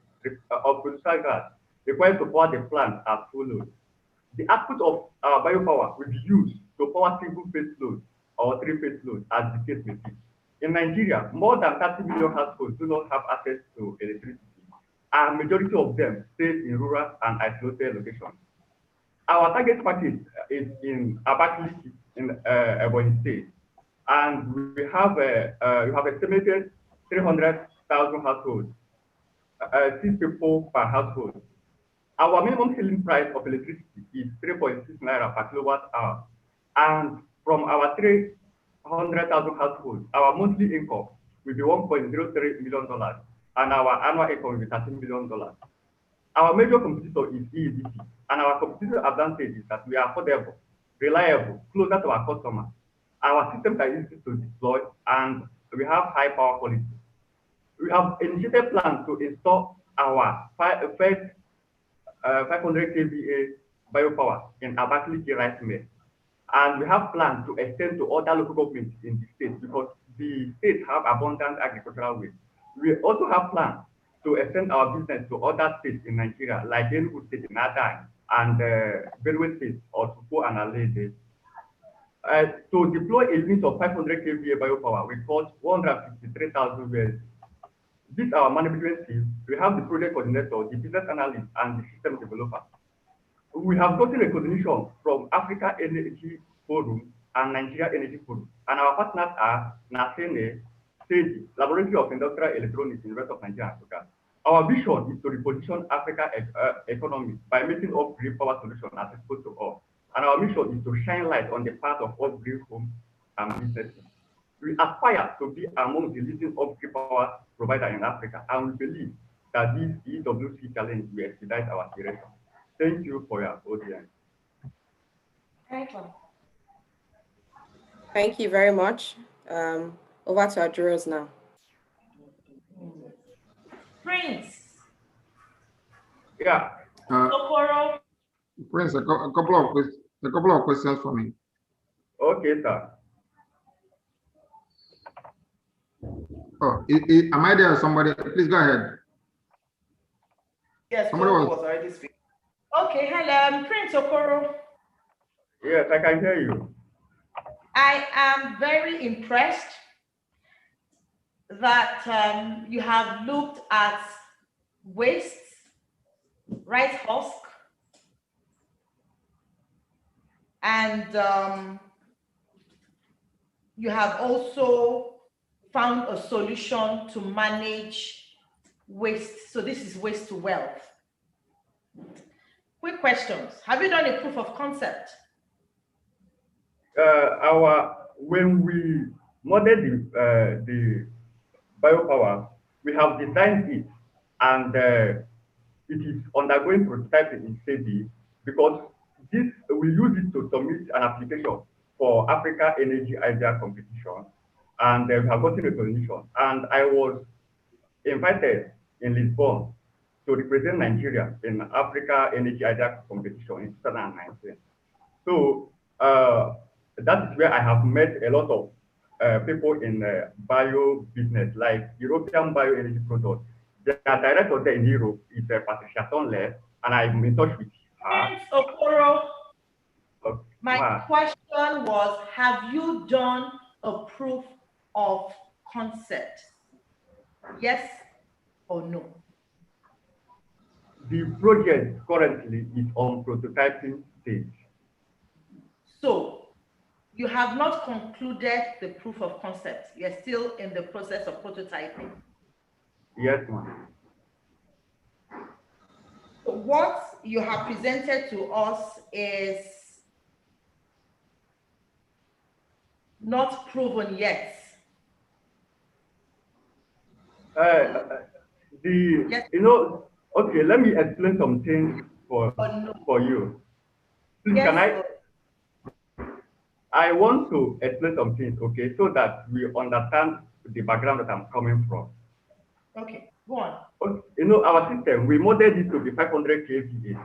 Speaker 14: of producer gas required to power the plant at full load. The output of our biopower will be used to power single-phase load or three-phase load, as the case may be. In Nigeria, more than 30 million households do not have access to electricity, and majority of them stay in rural and isolated locations. Our target market is in Abakaliki in Ebonyi State, and we have estimated 300,000 households, 6 people per household. Our minimum selling price of electricity is 3.6 naira per kilowatt hour, and from our 300,000 households, our monthly income will be $1.03 million, and our annual income will be $13 million. Our major competitor is EWC, and our competitive advantage is that we are affordable, reliable, closer to our customers. Our systems are easy to deploy, and we have high power quality. We have initiated plans to install our first 500 kVA biopower in Abakaliki rice mill, and we have plans to extend to other local governments in the state because the states have abundant agricultural waste. We also have plans to extend our business to other states in Nigeria, like Enugu State in Adai and Benue State or Supo and Alede. To deploy a unit of 500 kVA biopower, we cost 153,000 USD. This our management team. We have the project coordinator, the business analyst, and the system developer. We have gotten recognition from Africa Energy Forum and Nigeria Energy Forum, and our partners are NASENE, SEDI, Laboratory of Industrial Electronics in the rest of Nigeria and Africa. Our vision is to reposition Africa economy by making off-grid power solutions accessible to all. And our mission is to shine light on the path of off-grid homes and businesses. We aspire to be among the leading off-grid power providers in Africa, and we believe that this EWC challenge will expedite our direction. Thank you for your audience.
Speaker 3: Thank you very much. Over to our jurors now.
Speaker 15: Prince.
Speaker 13: Yeah.
Speaker 15: Okoro.
Speaker 13: Prince, a couple of questions for me.
Speaker 14: Okay, sir.
Speaker 13: Oh, am I there? Somebody, please go ahead.
Speaker 8: Yes,
Speaker 13: somebody
Speaker 8: was already speaking.
Speaker 15: Okay, hello, Prince Okoro.
Speaker 14: Yes, I can hear you.
Speaker 15: I am very impressed that you have looked at waste, rice husk, and you have also found a solution to manage waste. So this is waste to wealth. Quick questions. Have you done a proof of concept?
Speaker 14: When we modeled the biopower, we have designed it, and it is undergoing prototyping in SEDI because this we use it to submit an application for Africa Energy Idea competition, and we have gotten recognition. And I was invited in Lisbon to represent Nigeria in Africa Energy Idea competition in 2019. So that is where I have met a lot of people in bio business, like European Bioenergy Products. The director there in Europe is Patricia Tonle, and I'm in touch with her.
Speaker 15: Prince Okoro, my question was, have you done a proof of concept? Yes or no?
Speaker 14: The project currently is on prototyping stage.
Speaker 15: So you have not concluded the proof of concept. You're still in the process of prototyping.
Speaker 14: Yes, ma'am.
Speaker 15: So what you have presented to us is not proven yet.
Speaker 14: Yes. You know, okay, let me explain some things for you. Please,
Speaker 15: yes,
Speaker 14: I want to explain some things, okay, so that we understand the background that I'm coming from.
Speaker 15: Okay, go on.
Speaker 14: You know, our system, we modeled it to be 500 kVA,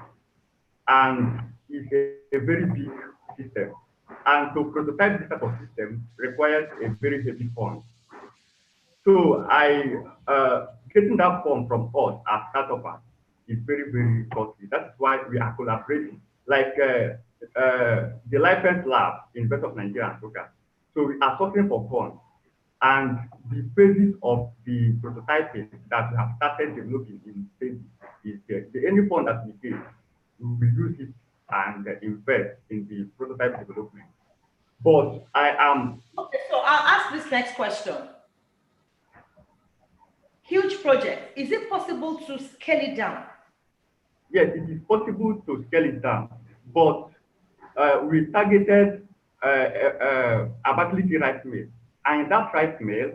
Speaker 14: and it's a very big system. And to prototype this type of system requires a very heavy fund. So getting that fund from us as startups is very, very costly. That's why we are collaborating. Like the Life Lab in West of Nigeria and Africa. So we are sourcing for funds. And the basis of the prototyping that we have started developing in stages is any fund that we get, we will use it and invest in the prototype development. But I am...
Speaker 15: Okay, so I'll ask this next question. Huge project, is it possible to scale it down?
Speaker 14: Yes, it is possible to scale it down, but we targeted Abakaliki rice mill, and in that rice mill,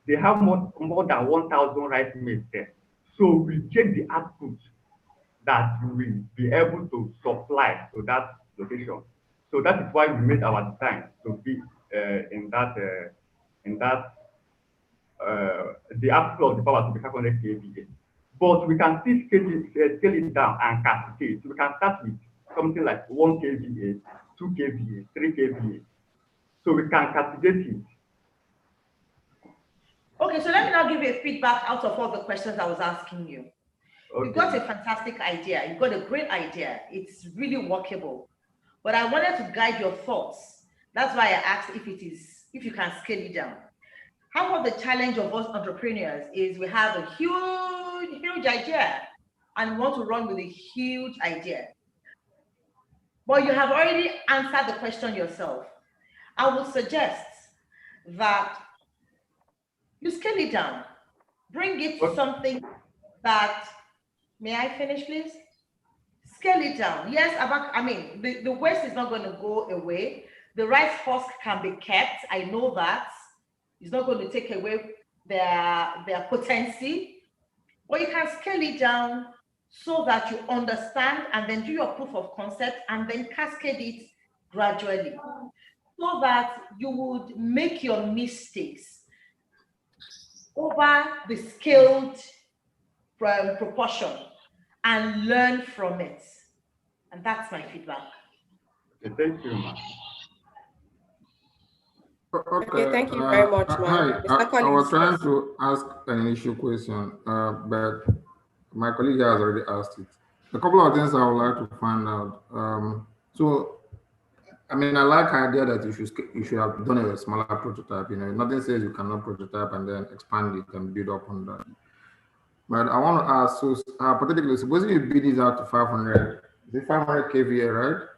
Speaker 14: they have more than 1,000 rice mills there. So we check the output that we will be able to supply to that location. So that is why we made our design to be the output of the power to be 500 kVA. But we can still scale it down and cascade. So we can start with something like 1 kVA, 2 kVA, 3 kVA. So we can cascade it.
Speaker 15: Okay, so let me now give you a feedback out of all the questions I was asking you. Okay. You've got a fantastic idea. You've got a great idea. It's really workable. But I wanted to guide your thoughts. That's why I asked if you can scale it down. Half of the challenge of us entrepreneurs is we have a huge idea and we want to run with a huge idea. But you have already answered the question yourself. I would suggest that you scale it down. Bring it to something that, may I finish, please? Scale it down. Yes, I mean, the waste is not going to go away. The rice husk can be kept. I know that. It's not going to take away their potency. But you can scale it down so that you understand and then do your proof of concept and then cascade it gradually so that you would make your mistakes over the scaled proportion and learn from it. And that's my feedback.
Speaker 14: Okay, thank you, ma'am.
Speaker 3: Okay, thank you very much, ma'am.
Speaker 13: Hi, I was trying to ask an initial question, but my colleague has already asked it. A couple of things I would like to find out. So, I mean, I like the idea that you should have done a smaller prototype. You know, nothing says you cannot prototype and then expand it and build up on that. But I want to ask, so particularly, supposing you build this out to 500, is it 500 kVA, right?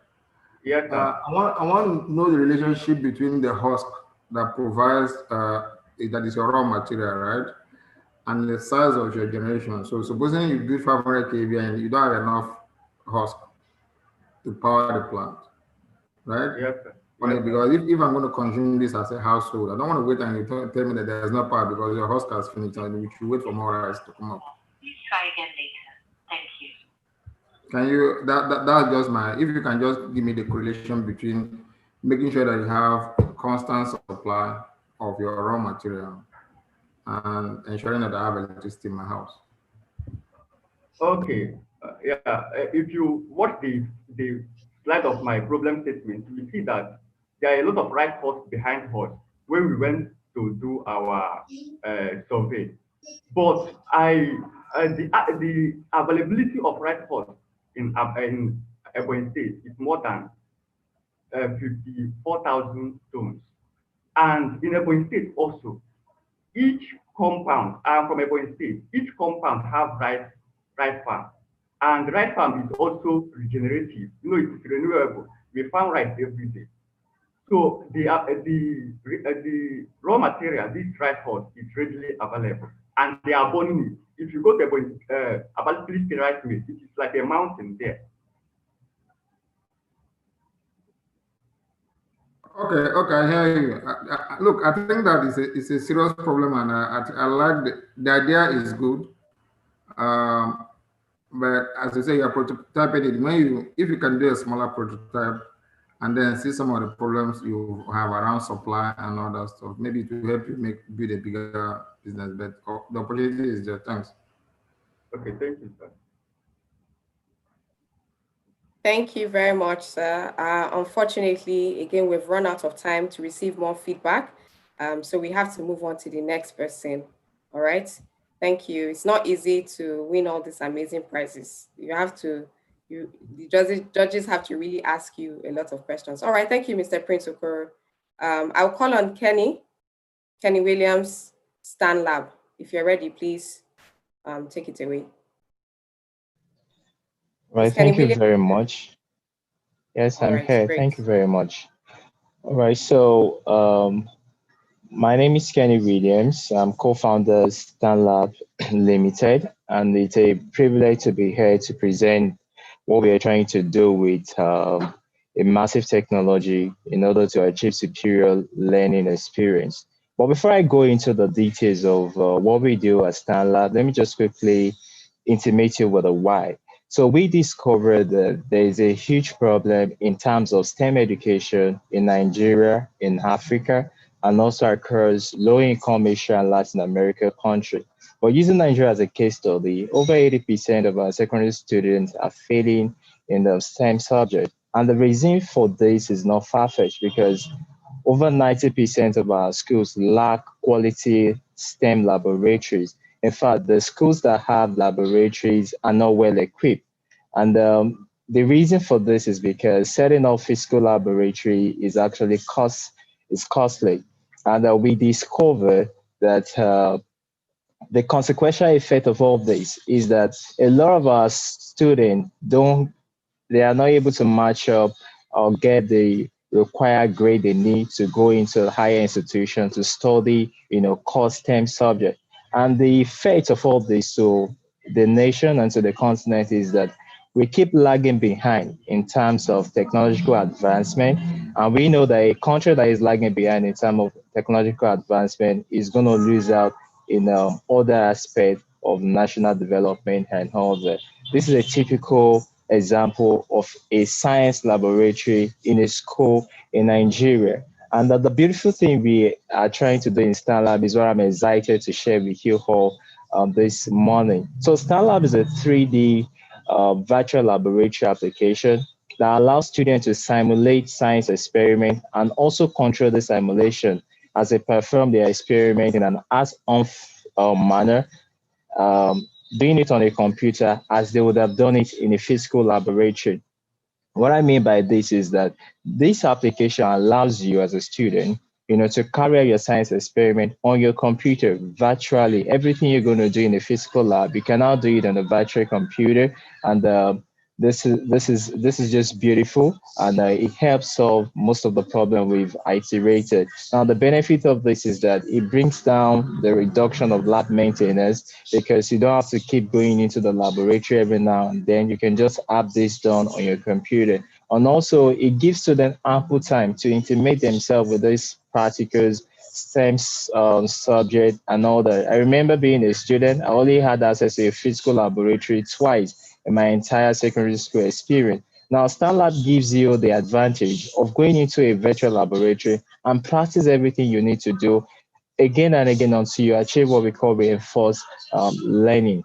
Speaker 14: Yeah.
Speaker 13: I want to know the relationship between the husk that provides that is your raw material, right, and the size of your generation. So supposing you build 500 kVA and you don't have enough husk to power the plant, right?
Speaker 14: Yes, sir. Yes,
Speaker 13: because if I'm going to consume this as a household, I don't want to wait and you tell me that there's no power because your husk has finished and we should wait for more rice to come up.
Speaker 16: Please try again later. Thank you.
Speaker 13: Can you, that's just if you can just give me the correlation between making sure that you have constant supply of your raw material and ensuring that I have electricity in my house.
Speaker 14: Okay. If you watch the slide of my problem statement, you will see that there are a lot of rice husks behind us when we went to do our survey. But the availability of rice husks in Ebonyi State is more than 54,000 tons. And in Ebonyi State also, each compound, from Ebonyi State, each compound have rice farm. And rice farm is also regenerative. You know, it is renewable. We farm rice every day. So the raw material, this rice husk, is readily available. And they are burning it. If you go to Abakaliki rice mill, it is like a mountain there.
Speaker 13: Okay, I hear you. Look, I think that is a serious problem, and I like the idea is good. But as I say, you're prototyping it. If you can do a smaller prototype, and then see some of the problems you have around supply and all that stuff. Maybe to help you build a bigger business, but the opportunity is there. Thanks.
Speaker 14: Okay, thank you, sir.
Speaker 3: Thank you very much, sir. Unfortunately, again, we've run out of time to receive more feedback. So we have to move on to the next person. All right. Thank you. It's not easy to win all these amazing prizes. You have to, the judges have to really ask you a lot of questions. All right. Thank you, Mr. Prince Okoro. I'll call on Kenny Williams, Stan Lab. If you're ready, please take it away.
Speaker 4: Right, thank you very much. Yes, I'm here.
Speaker 3: Great.
Speaker 4: Thank you very much. All right, so my name is Kenny Williams. I'm co-founder of StanLab Limited, and it's a privilege to be here to present what we are trying to do with a massive technology in order to achieve superior learning experience. But before I go into the details of what we do at StanLab, let me just quickly intimate you with a why. So we discovered that there is a huge problem in terms of STEM education in Nigeria, in Africa, and also across low-income Asia and Latin America countries. But using Nigeria as a case study, over 80% of our secondary students are failing in the STEM subject. And the reason for this is not far-fetched because over 90% of our schools lack quality STEM laboratories. In fact, the schools that have laboratories are not well equipped. And the reason for this is because setting up physical laboratory is actually costly. And we discovered that the consequential effect of all this is that a lot of our students they are not able to match up or get the required grade they need to go into a higher institution to study, core STEM subject. And the effect of all this to the nation and to the continent is that we keep lagging behind in terms of technological advancement. And we know that a country that is lagging behind in terms of technological advancement is going to lose out in other aspects of national development and all that. This is a typical example of a science laboratory in a school in Nigeria. And the beautiful thing we are trying to do in StanLab is what I'm excited to share with you all this morning. So StanLab is a 3D virtual laboratory application that allows students to simulate science experiment and also control the simulation as they perform their experiment in an hands-on manner, doing it on a computer as they would have done it in a physical laboratory. What I mean by this is that this application allows you as a student, to carry out your science experiment on your computer virtually. Everything you're going to do in a physical lab, you can now do it on a virtual computer, and this is just beautiful, and it helps solve most of the problem we've iterated. Now, the benefit of this is that it brings down the reduction of lab maintenance because you don't have to keep going into the laboratory every now and then. You can just have this done on your computer. And also, it gives students ample time to intimate themselves with these particles, STEM subject, and all that. I remember being a student, I only had access to a physical laboratory twice in my entire secondary school experience. Now, StanLab gives you the advantage of going into a virtual laboratory and practice everything you need to do again and again until you achieve what we call reinforced learning.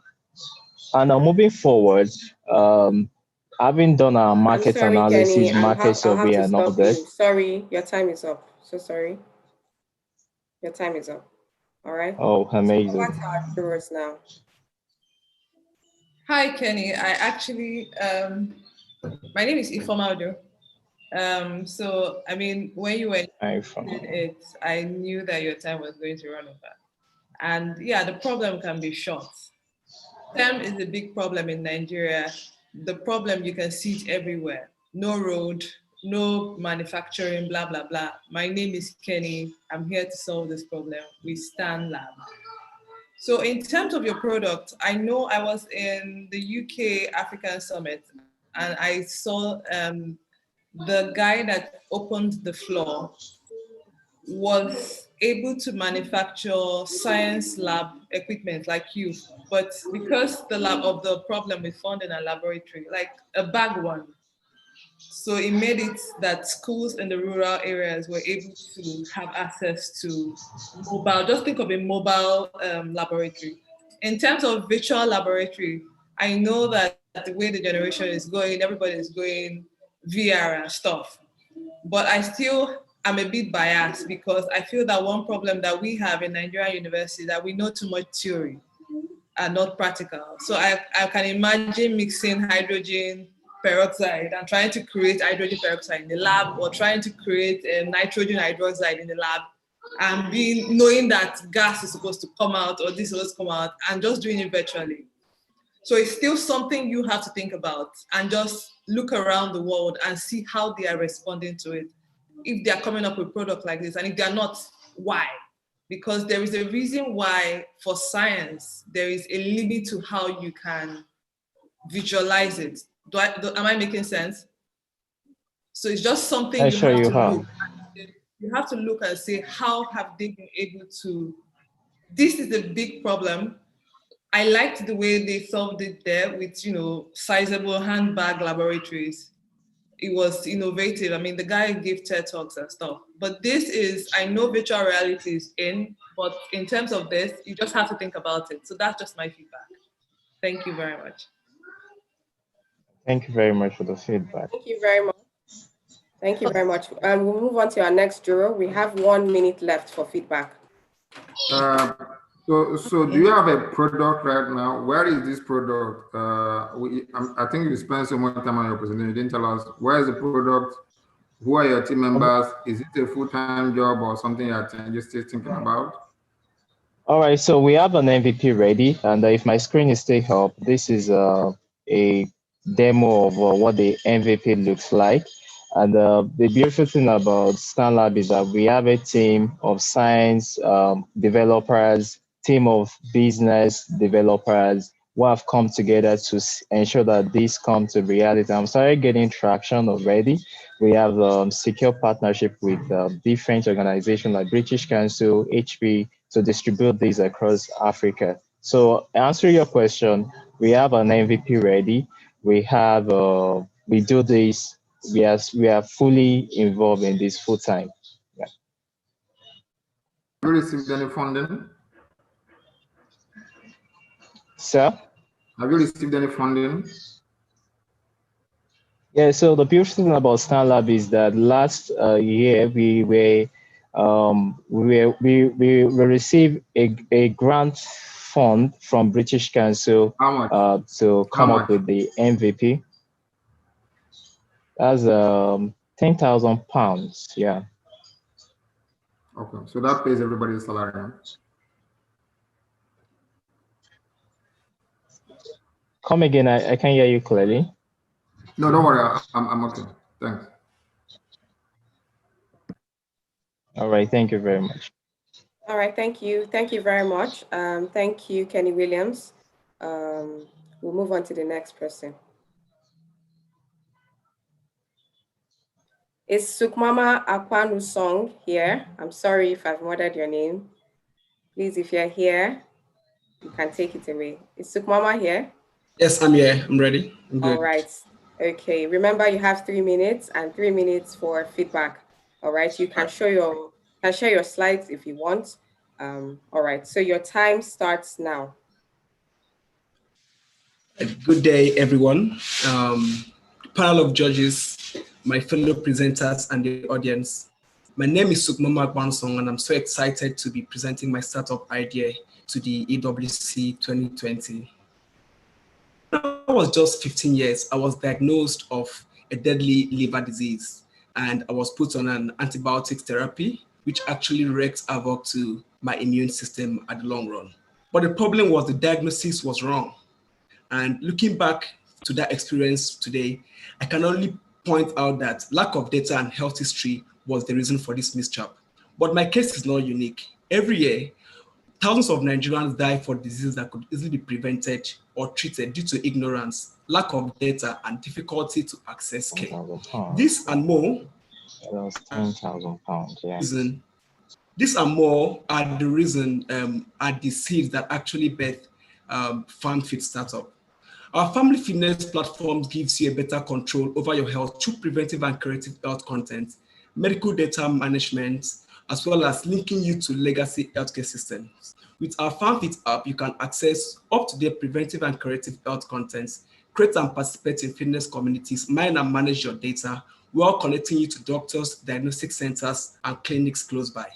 Speaker 4: And now moving forward, having done our market analysis,
Speaker 3: Kenny,
Speaker 4: market survey, and all that.
Speaker 3: Sorry, your time is up. So sorry. Your time is up. All right.
Speaker 4: Oh, amazing.
Speaker 3: So what's our viewers now?
Speaker 11: Hi, Kenny. I actually, my name is Ifeoma Odo. So, I mean, when you were it, I knew that your time was going to run over. And yeah, the problem can be short. STEM is a big problem in Nigeria. The problem, you can see it everywhere. No road, no manufacturing, blah, blah, blah. My name is Kenny. I'm here to solve this problem. We StanLab. So in terms of your product, I know I was in the UK African Summit and I saw the guy that opened the floor was able to manufacture science lab equipment like you, but because the problem with funding a laboratory, like a bag one, So it made it that schools in the rural areas were able to have access to mobile, just think of a mobile laboratory. In terms of virtual laboratory, I know that the way the generation is going, everybody is going VR and stuff. But I still am a bit biased because I feel that one problem that we have in Nigerian university that we know too much theory and not practical. So I can imagine mixing hydrogen peroxide and trying to create hydrogen peroxide in the lab, or trying to create nitrogen hydroxide in the lab, and knowing that gas is supposed to come out or this is supposed to come out, and just doing it virtually. So it's still something you have to think about and just look around the world and see how they are responding to it. If they are coming up with a product like this, and if they are not, why? Because there is a reason why for science, there is a limit to how you can visualize it. Am I making sense? So it's just something you have to look and say, how have they been able to, this is a big problem. I liked the way they solved it there with, sizable handbag laboratories. It was innovative. I mean, the guy gave TED Talks and stuff. But this is, I know virtual reality is in, but in terms of this, you just have to think about it. So that's just my feedback. Thank you very much.
Speaker 4: Thank you very much for the feedback.
Speaker 3: Thank you very much. Thank you very much. We'll move on to our next juror. We have 1 minute left for feedback.
Speaker 13: So do you have a product right now? Where is this product? I think you spent so much time on your presentation. You didn't tell us where is the product? Who are your team members? Is it a full-time job or something you're just thinking about?
Speaker 4: All right, so we have an MVP ready, and if my screen is still up, this is a demo of what the MVP looks like. And the beautiful thing about StanLab is that we have a team of science developers, team of business developers who have come together to ensure that this comes to reality. I'm sorry, getting traction already. We have secure partnership with different organizations like British Council, HP, to distribute these across Africa. So answer your question, we have an MVP ready. We have, we do this, we are fully involved in this full time. Yeah.
Speaker 13: Have you received any funding?
Speaker 4: Sir?
Speaker 13: Have you received any funding?
Speaker 4: Yeah, so the beautiful thing about StanLab is that last year we received a grant fund from British Council to come up with the MVP. That's £10,000. Yeah.
Speaker 13: Okay, so that pays everybody's salary.
Speaker 4: Come again, I can't hear you clearly.
Speaker 13: No, don't worry, I'm okay. Thanks.
Speaker 4: All right, thank you very much.
Speaker 3: All right, thank you. Thank you very much. Thank you, Kenny Williams. We'll move on to the next person. Is Sukmama Akwanusong here? I'm sorry if I've murdered your name. Please, if you're here, you can take it away. Is Sukmama here?
Speaker 17: Yes, I'm here. I'm ready. I'm good.
Speaker 3: All right. Okay. Remember, you have 3 minutes and 3 minutes for feedback. All right. You can share your slides if you want. All right. So your time starts now.
Speaker 17: Good day, everyone. Panel of judges, my fellow presenters, and the audience. My name is Sukmama Akwanusong, and I'm so excited to be presenting my startup idea to the EWC 2020. When I was just 15 years, I was diagnosed of a deadly liver disease, and I was put on an antibiotic therapy, which actually wreaked havoc to my immune system at the long run. But the problem was the diagnosis was wrong. And looking back to that experience today, I can only point out that lack of data and health history was the reason for this mishap. But my case is not unique. Every year, thousands of Nigerians die for diseases that could easily be prevented or treated due to ignorance, lack of data, and difficulty to access care. This and more.
Speaker 4: £10,000, yeah.
Speaker 17: This and more are the reason, are the seeds that actually birth FarmFit startup. Our family fitness platform gives you a better control over your health through preventive and curative health content, medical data management, as well as linking you to legacy healthcare systems. With our FarmFit app, you can access up-to-date preventive and curative health contents, create and participate in fitness communities, mine and manage your data, while connecting you to doctors, diagnostic centers, and clinics close by.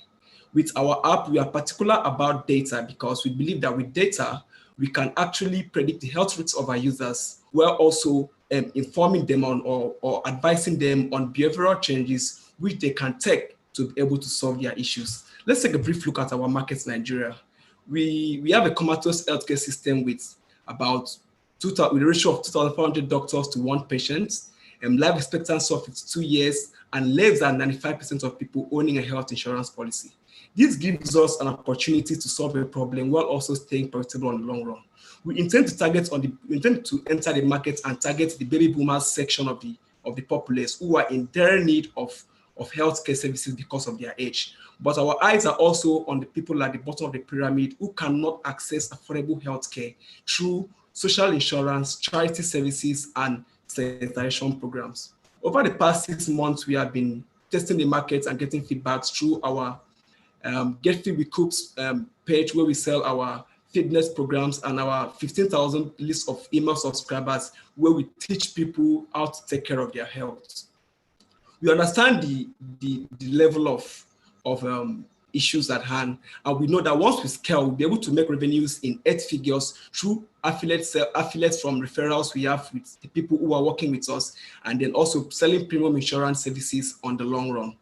Speaker 17: With our app, we are particular about data because we believe that with data, we can actually predict the health risks of our users, while also informing them on or advising them on behavioral changes which they can take to be able to solve their issues. Let's take a brief look at our markets in Nigeria. We have a comatose healthcare system with about with a ratio of 2,400 doctors to 1 patient, life expectancy of 52 years, and less than 95% of people owning a health insurance policy. This gives us an opportunity to solve a problem while also staying profitable on the long run. We intend to enter the market and target the baby boomers section of the populace who are in dire need of healthcare services because of their age. But our eyes are also on the people at the bottom of the pyramid who cannot access affordable healthcare through social insurance, charity services, and sanitation programs. Over the past 6 months, we have been testing the market and getting feedback through our Get Fit with Coops page, where we sell our fitness programs, and our 15,000 list of email subscribers, where we teach people how to take care of their health. We understand the level of issues at hand, and we know that once we scale, we'll be able to make revenues in 8 figures through affiliates from referrals we have with the people who are working with us, and then also selling premium insurance services on the long run.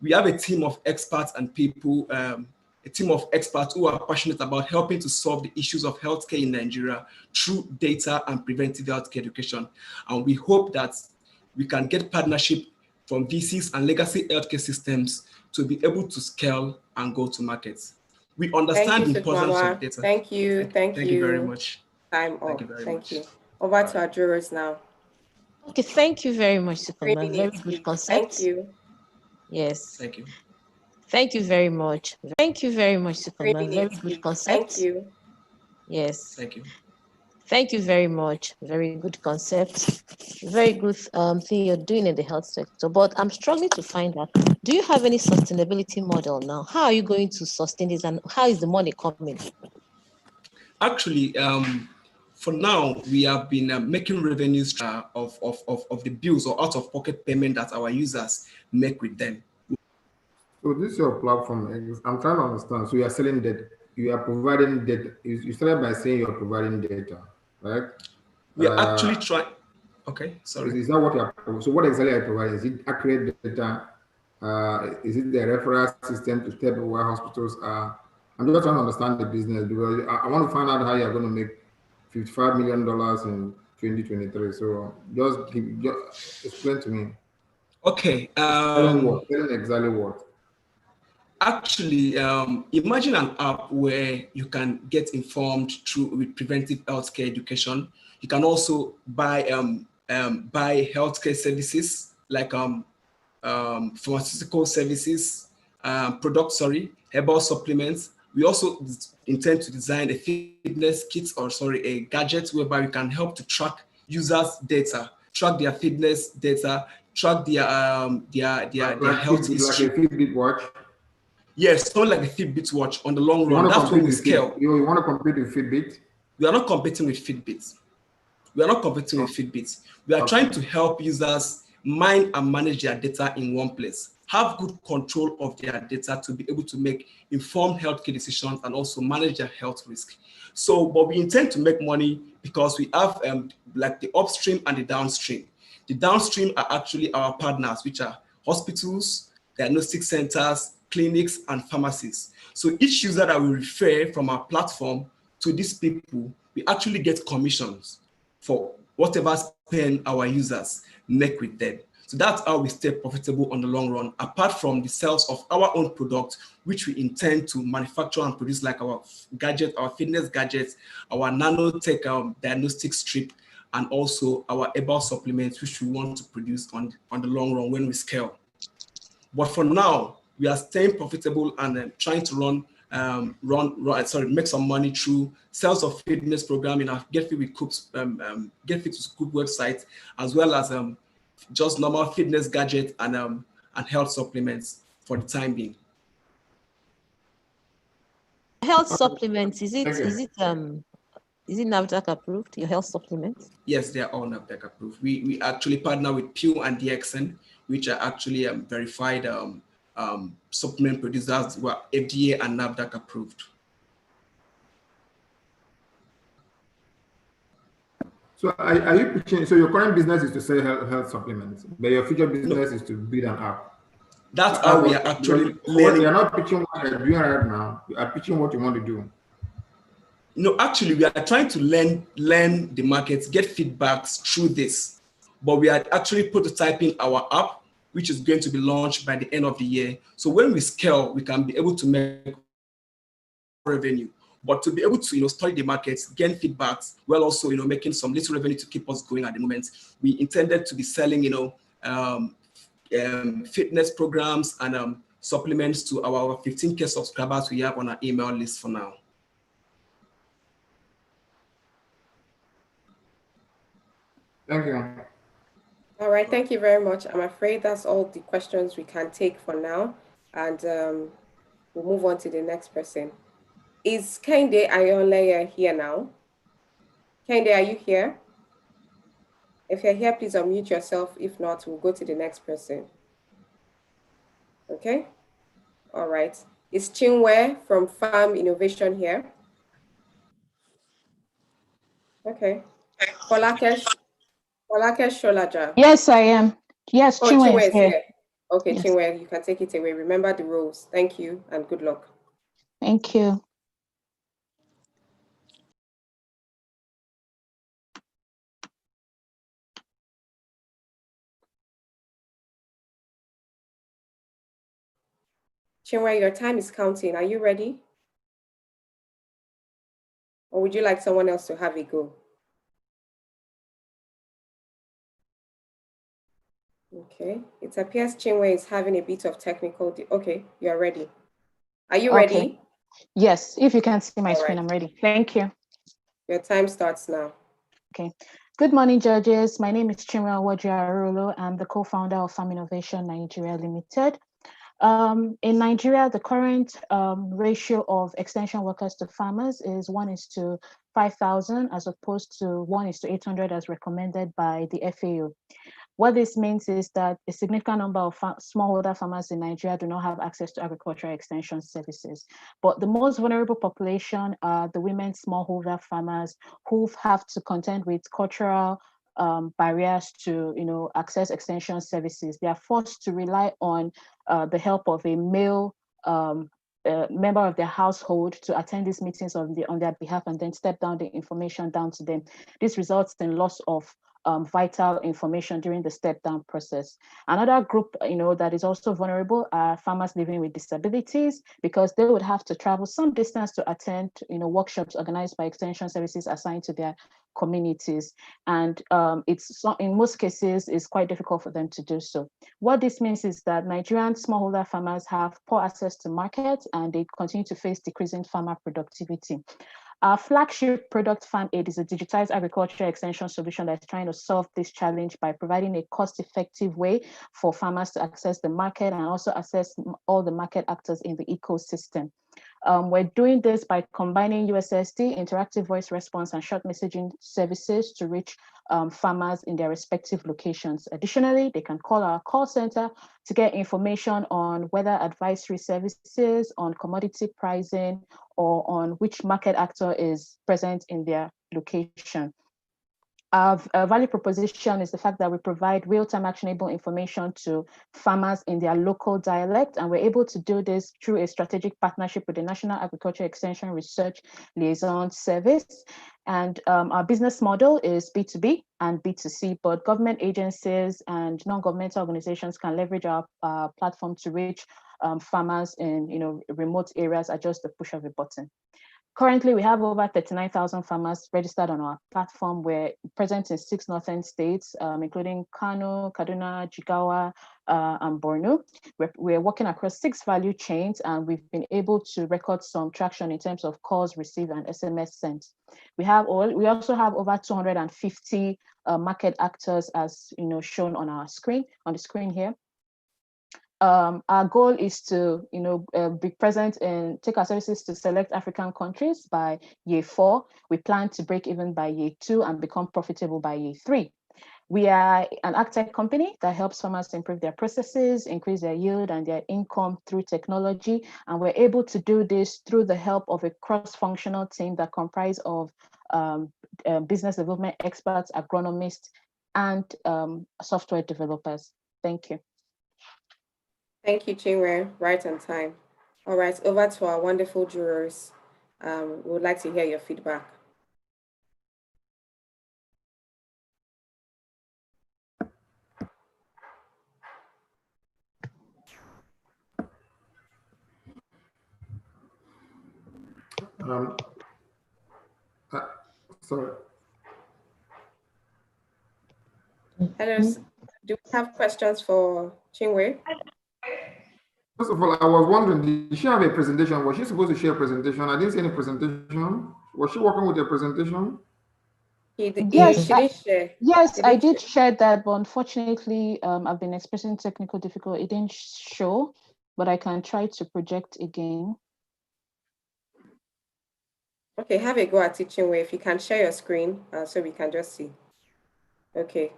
Speaker 17: We have a team of experts and people, a team of experts who are passionate about helping to solve the issues of healthcare in Nigeria through data and preventive healthcare education. And we hope that we can get partnership from VCs and legacy healthcare systems to be able to scale and go to markets. We understand the importance of data.
Speaker 3: Thank you. Thank you
Speaker 17: very much.
Speaker 3: Time off.
Speaker 17: Thank you very much.
Speaker 3: You. Over to our jurors now.
Speaker 10: Okay, thank you very much, Sukuma. Very good concept.
Speaker 3: Thank you.
Speaker 10: Yes.
Speaker 17: Thank you.
Speaker 10: Thank you very much. Thank you very much, Sukuma. Very good concept.
Speaker 3: Thank you.
Speaker 10: Yes.
Speaker 17: Thank you.
Speaker 10: Thank you very much. Very good concept. Very good thing you're doing in the health sector. But I'm struggling to find out, do you have any sustainability model now? How are you going to sustain this, and how is the money coming?
Speaker 17: Actually, for now, we have been making revenues of the bills or out-of-pocket payment that our users make with them.
Speaker 13: So this is your platform. I'm trying to understand. So you are selling data. You are providing data. You started by saying you are providing data, right?
Speaker 17: We are actually trying. Okay, sorry.
Speaker 13: Is that what you are? So what exactly are you providing? Is it accurate data? Is it the referral system to tell where hospitals are? I'm just trying to understand the business, because I want to find out how you are going to make $55 million in 2023. So just explain to me.
Speaker 17: Okay.
Speaker 13: Telling exactly what?
Speaker 17: Actually, imagine an app where you can get informed with preventive healthcare education. You can also buy healthcare services like pharmaceutical services, herbal supplements. We also intend to design a fitness kit, a gadget whereby we can help to track users' data, track their fitness data, track their health history.
Speaker 13: Like a Fitbit watch.
Speaker 17: Yes, not like a Fitbit watch on the long run. That's when we scale.
Speaker 13: You want to compete with Fitbit?
Speaker 17: We are not competing with Fitbit. We are not competing with Fitbit. We are trying to help users mine and manage their data in one place, have good control of their data to be able to make informed healthcare decisions and also manage their health risk. So, but we intend to make money because we have like the upstream and the downstream. The downstream are actually our partners, which are hospitals, diagnostic centers, clinics, and pharmacies. So each user that we refer from our platform to these people, we actually get commissions for whatever spend our users make with them. So that's how we stay profitable on the long run, apart from the sales of our own product, which we intend to manufacture and produce, like our gadget, our fitness gadgets, our nanotech diagnostic strip, and also our herbal supplements, which we want to produce on the long run when we scale. But for now, we are staying profitable and trying to run make some money through sales of fitness program in our Get Fit with Coop's Get Fit with Coop website, as well as just normal fitness gadgets and health supplements for the time being.
Speaker 10: Health supplements, is it NAFDAC approved, your health supplements?
Speaker 17: Yes, they are all NAFDAC approved. We actually partner with Pew and DXN, which are actually verified supplement producers who are FDA and NAFDAC approved.
Speaker 13: So are you pitching, so your current business is to sell health supplements, but your future business is to build an app?
Speaker 17: That's how we are actually learning.
Speaker 13: You're not pitching what you're doing right now, you are pitching what you want to do.
Speaker 17: No, actually, we are trying to learn the markets, get feedbacks through this, but we are actually prototyping our app, which is going to be launched by the end of the year. So when we scale, we can be able to make revenue. But to be able to study the markets, gain feedbacks, while also making some little revenue to keep us going at the moment, we intended to be selling fitness programs and supplements to our 15K subscribers we have on our email list for now.
Speaker 13: Thank you.
Speaker 3: All right, thank you very much. I'm afraid that's all the questions we can take for now, and we'll move on to the next person. Is Kende Ayonleye here now? Kende, are you here? If you're here, please unmute yourself. If not, we'll go to the next person. Okay? All right. Is Chinwe from Farm Innovation here? Okay. Folakesh Sholaja.
Speaker 18: Yes, I am. Yes, Chinwe is here.
Speaker 3: Okay,
Speaker 18: yes.
Speaker 3: Chinwe, you can take it away. Remember the rules. Thank you and good luck.
Speaker 18: Thank you.
Speaker 3: Chinwe, your time is counting. Are you ready? Or would you like someone else to have a go? Okay, it appears Chinwe is having a bit of technical. Okay, you're ready. Are you ready?
Speaker 18: Yes, if you can see my screen, I'm ready. Thank you.
Speaker 3: Your time starts now.
Speaker 18: Okay. Good morning, judges. My name is Chichi Eriobu. I'm the co-founder of Farm Innovation Nigeria Limited. In Nigeria, the current ratio of extension workers to farmers is 1:5,000 as opposed to 1:800 as recommended by the FAO. What this means is that a significant number of smallholder farmers in Nigeria do not have access to agricultural extension services. But the most vulnerable population are the women smallholder farmers who have to contend with cultural barriers to access extension services. They are forced to rely on the help of a male member of their household to attend these meetings on their behalf and then step down the information down to them. This results in loss of vital information during the step down process. Another group, that is also vulnerable are farmers living with disabilities, because they would have to travel some distance to attend, workshops organized by extension services assigned to their communities. And in most cases, it's quite difficult for them to do so. What this means is that Nigerian smallholder farmers have poor access to markets and they continue to face decreasing farmer productivity. Our flagship product, Farm Aid, is a digitized agricultural extension solution that's trying to solve this challenge by providing a cost-effective way for farmers to access the market and also access all the market actors in the ecosystem. We're doing this by combining USSD, interactive voice response, and short messaging services to reach farmers in their respective locations. Additionally, they can call our call center to get information on weather advisory services, on commodity pricing, or on which market actor is present in their location. Our value proposition is the fact that we provide real-time actionable information to farmers in their local dialect, and we're able to do this through a strategic partnership with the National Agriculture Extension Research Liaison Service. And our business model is B2B and B2C, but government agencies and non-governmental organizations can leverage our platform to reach farmers in remote areas at just the push of a button. Currently, we have over 39,000 farmers registered on our platform. We're present in 6 northern states, including Kano, Kaduna, Jigawa, and Borno. We're working across 6 value chains, and we've been able to record some traction in terms of calls received and SMS sent. We also have over 250 market actors, as shown on the screen here. Our goal is to, be present and take our services to select African countries by year 4. We plan to break even by year 2 and become profitable by year 3. We are an agtech company that helps farmers improve their processes, increase their yield and their income through technology. And we're able to do this through the help of a cross-functional team that comprise of business development experts, agronomists, and software developers. Thank you.
Speaker 3: Thank you, Chinwe. Right on time. All right, over to our wonderful jurors. We would like to hear your feedback.
Speaker 13: Sorry.
Speaker 3: Hello, do we have questions for Chinwe?
Speaker 13: First of all, I was wondering, did she have a presentation? Was she supposed to share a presentation? I didn't see any presentation. Was she working with a presentation?
Speaker 18: Yes, I did share that, but unfortunately, I've been experiencing technical difficulty. It didn't show, but I can try to project again.
Speaker 3: Okay, have a go at it, Chinwe. If you can share your screen so we can just see. Okay.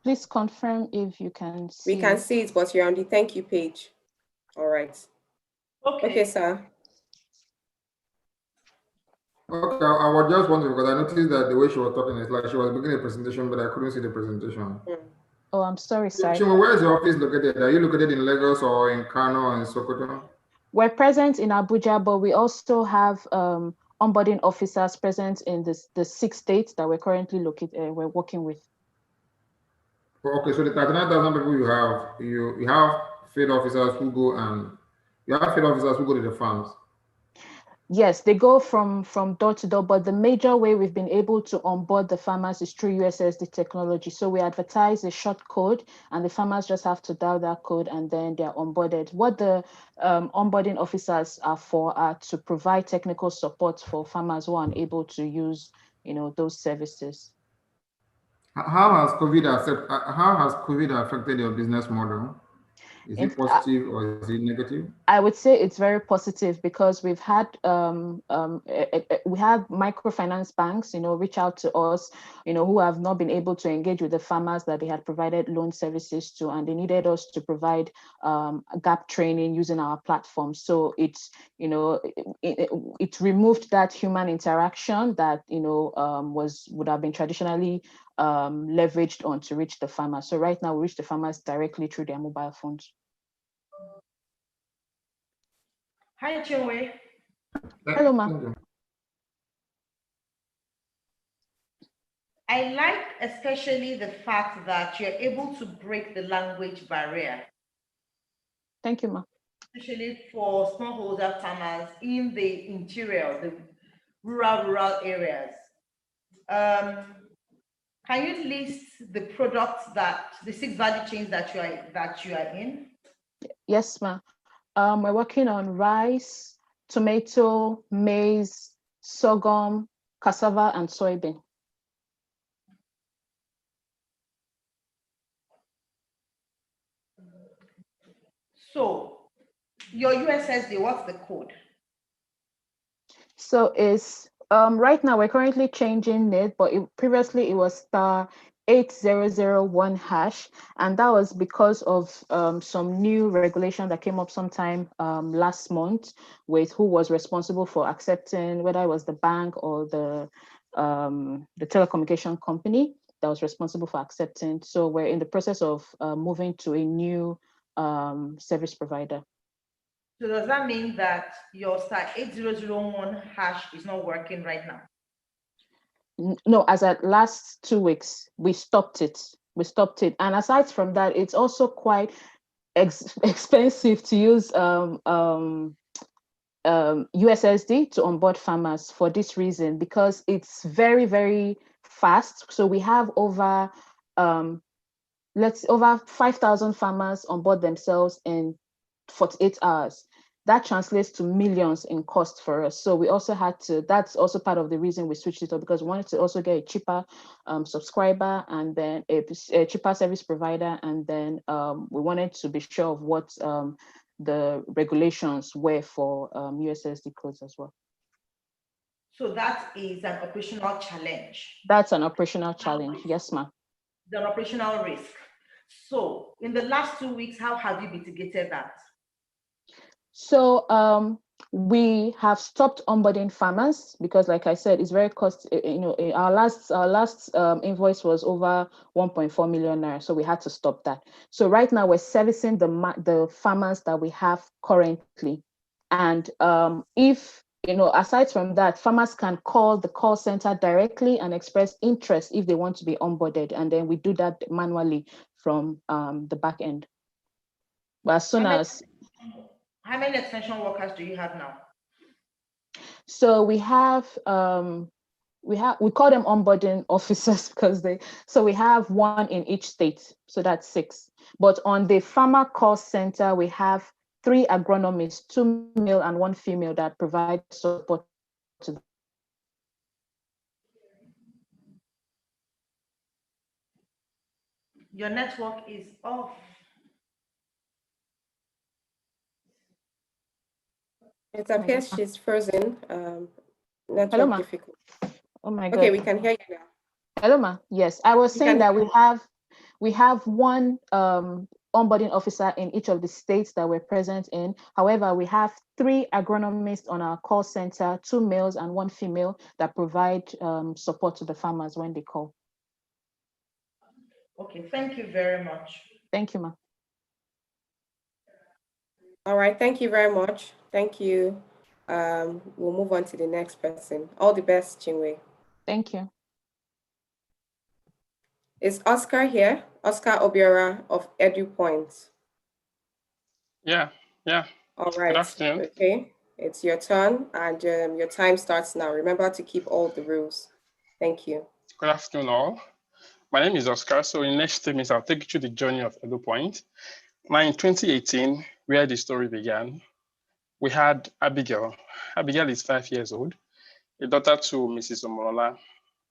Speaker 18: Please confirm if you can see.
Speaker 3: We can see it, but you're on the thank you page. All right. Okay, sir.
Speaker 13: Okay, I was just wondering because I noticed that the way she was talking is like she was beginning a presentation, but I couldn't see the presentation.
Speaker 18: Oh, I'm sorry, sir.
Speaker 13: Where is your office located? Are you located in Lagos or in Kano or in Sokoto?
Speaker 18: We're present in Abuja, but we also have onboarding officers present in the 6 states that we're currently we're working with.
Speaker 13: Okay, so the 39,000 people you have field officers who go to the farms.
Speaker 18: Yes, they go from door to door, but the major way we've been able to onboard the farmers is through USSD technology. So we advertise a short code and the farmers just have to dial that code and then they're onboarded. What the onboarding officers are for are to provide technical support for farmers who are unable to use, those services.
Speaker 13: How has COVID affected your business model? Is it positive or is it negative?
Speaker 18: I would say it's very positive because we've had we have microfinance banks, reach out to us, who have not been able to engage with the farmers that they had provided loan services to, and they needed us to provide gap training using our platform. So it's, it removed that human interaction that would have been traditionally leveraged on to reach the farmers. So right now we reach the farmers directly through their mobile phones.
Speaker 15: Hi, Chinwe.
Speaker 18: Hello, ma.
Speaker 15: I like especially the fact that you're able to break the language barrier.
Speaker 18: Thank you, ma.
Speaker 15: Especially for smallholder farmers in the interior, the rural areas. Can you list the products the 6 value chains that you are in?
Speaker 18: Yes, ma. We're working on rice, tomato, maize, sorghum, cassava, and soybean.
Speaker 15: So your USSD, what's the code?
Speaker 18: So it's right now we're currently changing it, but previously it was *8001#, and that was because of some new regulation that came up sometime last month with who was responsible for accepting, whether it was the bank or the telecommunication company that was responsible for accepting. So we're in the process of moving to a new service provider.
Speaker 15: So does that mean that your *8001# is not working right now?
Speaker 18: No, as at last 2 weeks, we stopped it. And aside from that, it's also quite expensive to use USSD to onboard farmers for this reason, because it's very, very fast. So we have over over 5,000 farmers onboard themselves in 48 hours. That translates to millions in cost for us. So we also had to, that's also part of the reason we switched it up, because we wanted to also get a cheaper subscriber and then a cheaper service provider. And then we wanted to be sure of what the regulations were for USSD codes as well.
Speaker 15: So that is an operational challenge.
Speaker 18: That's an operational challenge, yes, ma'am.
Speaker 15: The operational risk. So in the last 2 weeks, how have you mitigated that?
Speaker 18: So we have stopped onboarding farmers because, like I said, it's very cost. Our last invoice was over 1.4 million naira, so we had to stop that. So right now we're servicing the farmers that we have currently, and if aside from that, farmers can call the call center directly and express interest if they want to be onboarded, and then we do that manually from the back end. But as soon as
Speaker 15: how many extension workers do you have now?
Speaker 18: So we have we call them onboarding officers because we have 1 in each state, so that's 6. But on the farmer call center, we have 3 agronomists, 2 male and 1 female, that provide support to them.
Speaker 15: Your network is off.
Speaker 3: It appears she's frozen. Network
Speaker 18: Hello, ma.
Speaker 3: difficult.
Speaker 18: Oh my God.
Speaker 3: Okay, we can hear you now.
Speaker 18: Hello, ma. Yes, I was saying that we have 1 onboarding officer in each of the states that we're present in. However, we have 3 agronomists on our call center, 2 males and 1 female, that provide support to the farmers when they call.
Speaker 15: Okay, thank you very much.
Speaker 18: Thank you, ma.
Speaker 3: All right, thank you very much. Thank you. We'll move on to the next person. All the best, Chinwe.
Speaker 18: Thank you.
Speaker 3: Is Oscar here? Oscar Obiora of EduPoint.
Speaker 19: Yeah.
Speaker 3: All right.
Speaker 19: Good afternoon.
Speaker 3: Okay, it's your turn, and your time starts now. Remember to keep all the rules. Thank you.
Speaker 19: Good afternoon, all. My name is Oscar. So in the next 2 minutes, I'll take you through the journey of EduPoint. Now, in 2018, where the story began, we had Abigail. Abigail is 5 years old, a daughter to Mrs. Omolola.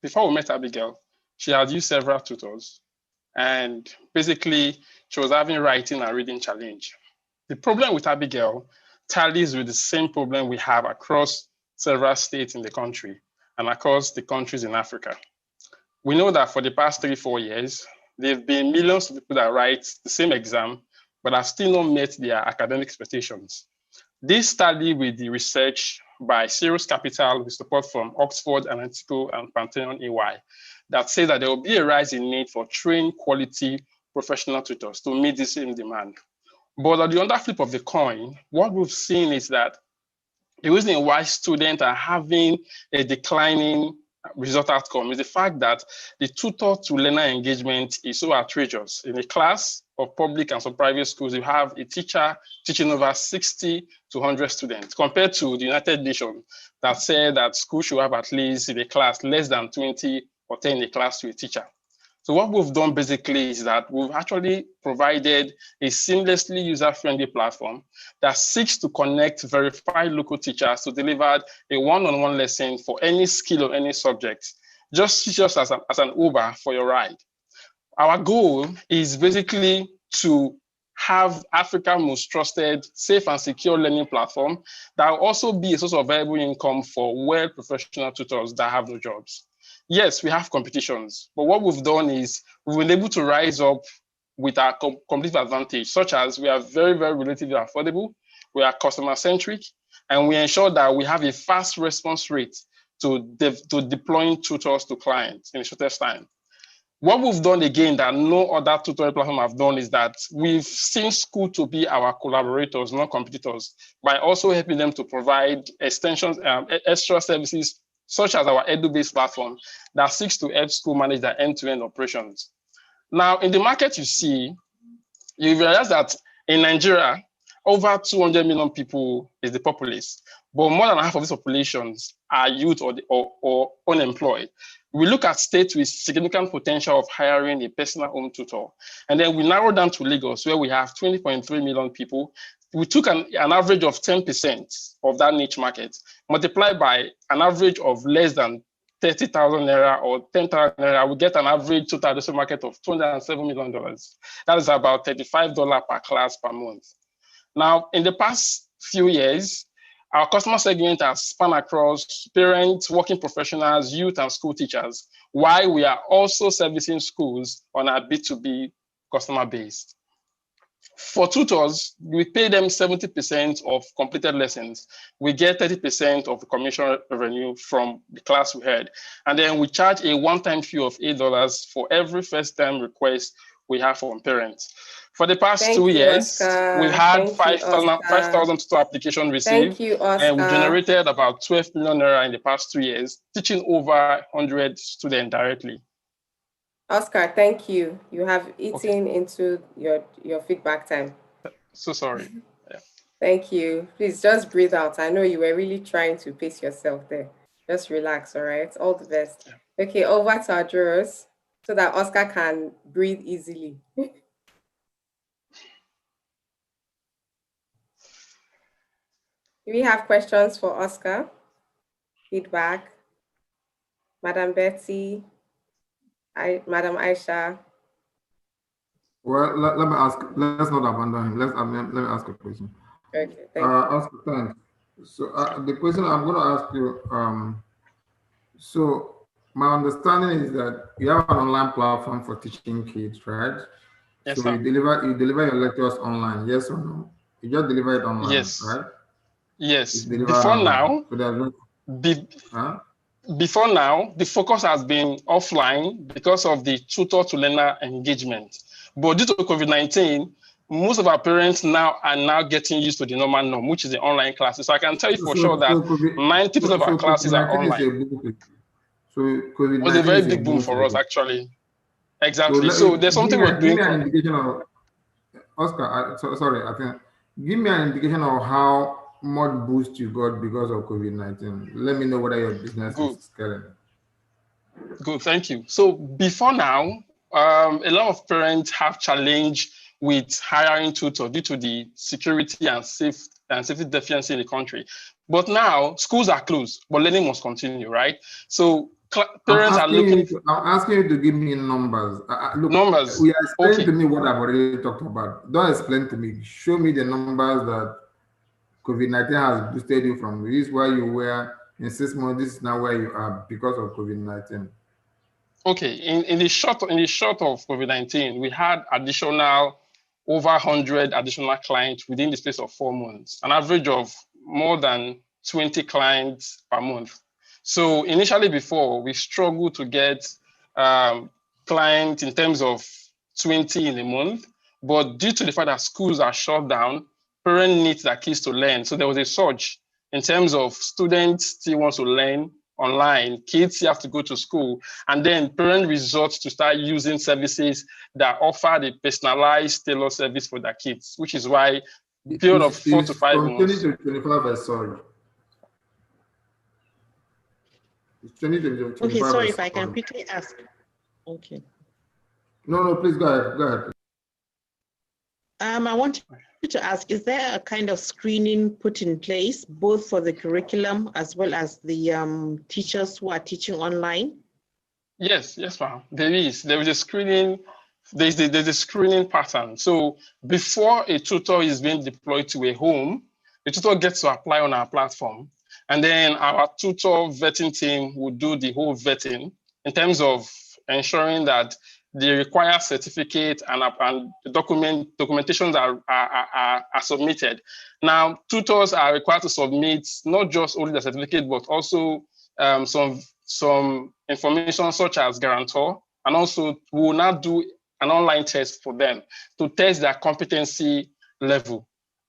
Speaker 19: Before we met Abigail, she had used several tutors, and basically, she was having writing and reading challenge. The problem with Abigail tallies with the same problem we have across several states in the country and across the countries in Africa. We know that for the past 3-4 years, there have been millions of people that write the same exam, but have still not met their academic expectations. This tally with the research by Sirius Capital with support from Oxford Analytical and Pantheon EY that says that there will be a rise in need for trained quality professional tutors to meet this same demand. But on the other flip of the coin, what we've seen is that the reason why students are having a declining result outcome is the fact that the tutor to learner engagement is so outrageous. In a class of public and some private schools, you have a teacher teaching over 60 to 100 students, compared to the United Nations that said that schools should have at least in a class less than 20 or 10 in a class to a teacher. So what we've done basically is that we've actually provided a seamlessly user-friendly platform that seeks to connect verified local teachers to deliver a one-on-one lesson for any skill or any subject, just as an Uber for your ride. Our goal is basically to have Africa's most trusted, safe and secure learning platform that will also be a source of valuable income for well-professional tutors that have no jobs. Yes, we have competitions, but what we've done is we've been able to rise up with our complete advantage, such as we are very, very relatively affordable, we are customer-centric, and we ensure that we have a fast response rate to deploying tutors to clients in the shortest time. What we've done again that no other tutorial platform have done is that we've seen school to be our collaborators, not competitors, by also helping them to provide extensions, extra services, such as our Edu-based platform that seeks to help school manage their end-to-end operations. Now, in the market you see, you realize that in Nigeria, over 200 million people is the populace, but more than half of these populations are youth or unemployed. We look at states with significant potential of hiring a personal home tutor. And then we narrow down to Lagos, where we have 20.3 million people. We took an average of 10% of that niche market, multiplied by an average of less than 30,000 naira or 10,000 naira, we get an average total addressable market of $207 million. That is about $35 per class per month. Now, in the past few years, our customer segment has spanned across parents, working professionals, youth, and school teachers, while we are also servicing schools on our B2B customer base. For tutors, we pay them 70% of completed lessons. We get 30% of the commission revenue from the class we had. And then we charge a one-time fee of $8 for every first-time request we have from parents. For the past 2 years, we had 5,000 tutor applications received. And we generated about 12 million naira in the past 2 years, teaching over 100 students directly.
Speaker 3: Oscar, thank you. You have eaten into your feedback time.
Speaker 19: So sorry. Yeah.
Speaker 3: Thank you. Please just breathe out. I know you were really trying to pace yourself there. Just relax, all right? All the best. Yeah. Okay, over to our jurors so that Oscar can breathe easily. Do we have questions for Oscar? Feedback? Madam Betty? Madam Aisha.
Speaker 13: Well, let me ask. Let's not abandon him. Let me ask a question.
Speaker 3: Okay. Thank you.
Speaker 13: Oscar, thanks. So the question I'm going to ask you. So my understanding is that you have an online platform for teaching kids, right?
Speaker 19: Yes,
Speaker 13: so
Speaker 19: sir.
Speaker 13: you deliver your lectures online, yes or no? You just deliver it online,
Speaker 19: yes.
Speaker 13: Right?
Speaker 19: Yes. Before now.
Speaker 13: So there's no,
Speaker 19: Before now, the focus has been offline because of the tutor-to-learner engagement. But due to COVID-19, most of our parents now are getting used to the normal norm, which is the online classes. So I can tell you for sure that 90% of our classes are online.
Speaker 13: So COVID-19
Speaker 19: was a very big boom for us, actually. Exactly. So there's something we're doing.
Speaker 13: Give me an indication of, Oscar, sorry, I think, give me an indication of how much boost you got because of COVID-19. Let me know whether your business is scaling.
Speaker 19: Good, thank you. So before now, a lot of parents have challenge with hiring tutors due to the security and safety deficiency in the country. But now schools are closed, but learning must continue, right? So parents are looking.
Speaker 13: I'm asking you to give me numbers. Look,
Speaker 19: numbers.
Speaker 13: We are explaining to me what I've already talked about. Don't explain to me. Show me the numbers that COVID-19 has boosted you from. This is where you were in 6 months. This is now where you are because of COVID-19.
Speaker 19: Okay, in the short of COVID-19, we had additional over 100 additional clients within the space of 4 months, an average of more than 20 clients per month. So initially before, we struggled to get clients in terms of 20 in a month, but due to the fact that schools are shut down, parents need their kids to learn. So there was a surge in terms of students still want to learn online, kids still have to go to school, and then parents resort to start using services that offer the personalized tailored service for their kids, which is why the period of 4 to 5 months.
Speaker 13: 20 to 25 is sorry. It's 20 to 25.
Speaker 7: Okay, sorry if I can quickly ask. Okay.
Speaker 13: No, please go ahead.
Speaker 7: I want to ask, is there a kind of screening put in place, both for the curriculum as well as the teachers who are teaching online?
Speaker 19: Yes, ma'am. There is a screening. There's a screening pattern. So before a tutor is being deployed to a home, the tutor gets to apply on our platform. And then our tutor vetting team will do the whole vetting in terms of ensuring that the required certificate and the documentations are submitted. Now, tutors are required to submit not just only the certificate, but also some information such as guarantor, and also we will now do an online test for them to test their competency level.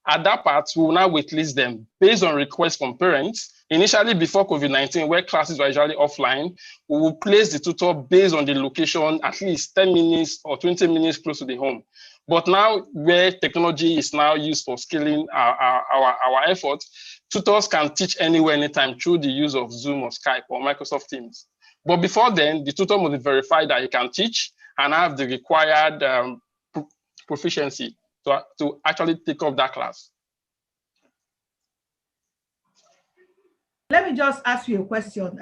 Speaker 19: At that part, we will now waitlist them based on requests from parents. Initially, before COVID-19, where classes were usually offline, we will place the tutor based on the location, at least 10 minutes or 20 minutes close to the home. But now where technology is now used for scaling our efforts, tutors can teach anywhere, anytime through the use of Zoom or Skype or Microsoft Teams. But before then, the tutor must verify that he can teach and have the required proficiency to actually take up that class.
Speaker 9: Let me just ask you a question,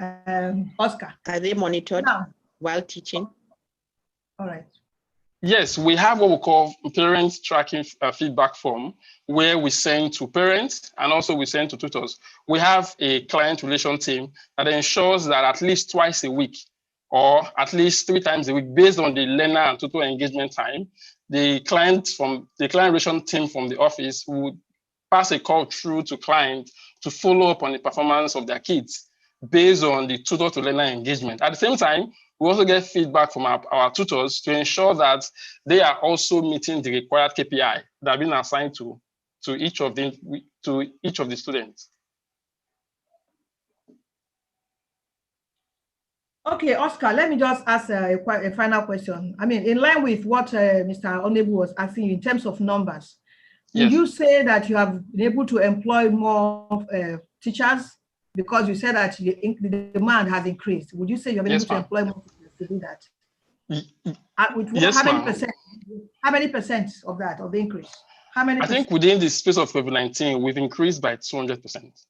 Speaker 9: Oscar.
Speaker 7: Are they monitored while teaching?
Speaker 9: All right.
Speaker 19: Yes, we have what we call parent tracking feedback form, where we send to parents and also we send to tutors. We have a client relation team that ensures that at least twice a week or at least 3 times a week, based on the learner and tutor engagement time, the client relation team from the office would pass a call through to client to follow up on the performance of their kids based on the tutor to learner engagement. At the same time, we also get feedback from our tutors to ensure that they are also meeting the required KPI that have been assigned to each of the students.
Speaker 9: Okay, Oscar, let me just ask a final question. I mean, in line with what Mr. Onuegbu was asking you in terms of numbers, would you say that you have been able to employ more teachers? Because you said that the demand has increased. Would you say you've been able to employ more teachers to do that? How many percent of that, of the increase? How many percent?
Speaker 19: I think within the space of COVID-19, we've increased by 200%.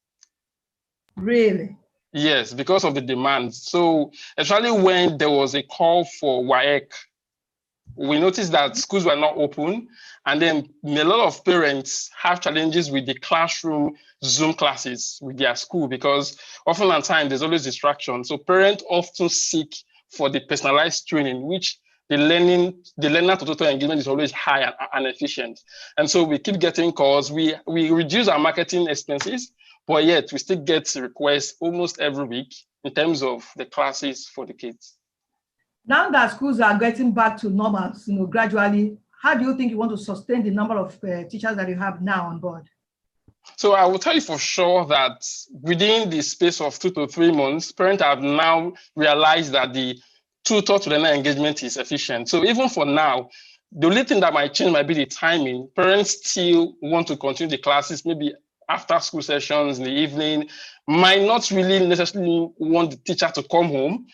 Speaker 9: Really?
Speaker 19: Yes, because of the demand. So especially when there was a call for WAEC, we noticed that schools were not open, and then a lot of parents have challenges with the classroom Zoom classes with their school, because often at times there's always distraction. So parents often seek for the personalized training, which the learner to tutor engagement is always high and efficient. And so we keep getting calls. We reduce our marketing expenses, but yet we still get requests almost every week in terms of the classes for the kids.
Speaker 9: Now that schools are getting back to normal, gradually, how do you think you want to sustain the number of teachers that you have now on board?
Speaker 19: So I will tell you for sure that within the space of 2 to 3 months, parents have now realized that the tutor to learner engagement is efficient. So even for now, the only thing that might change might be the timing. Parents still want to continue the classes, maybe after school sessions in the evening, might not really necessarily want the teacher to come home.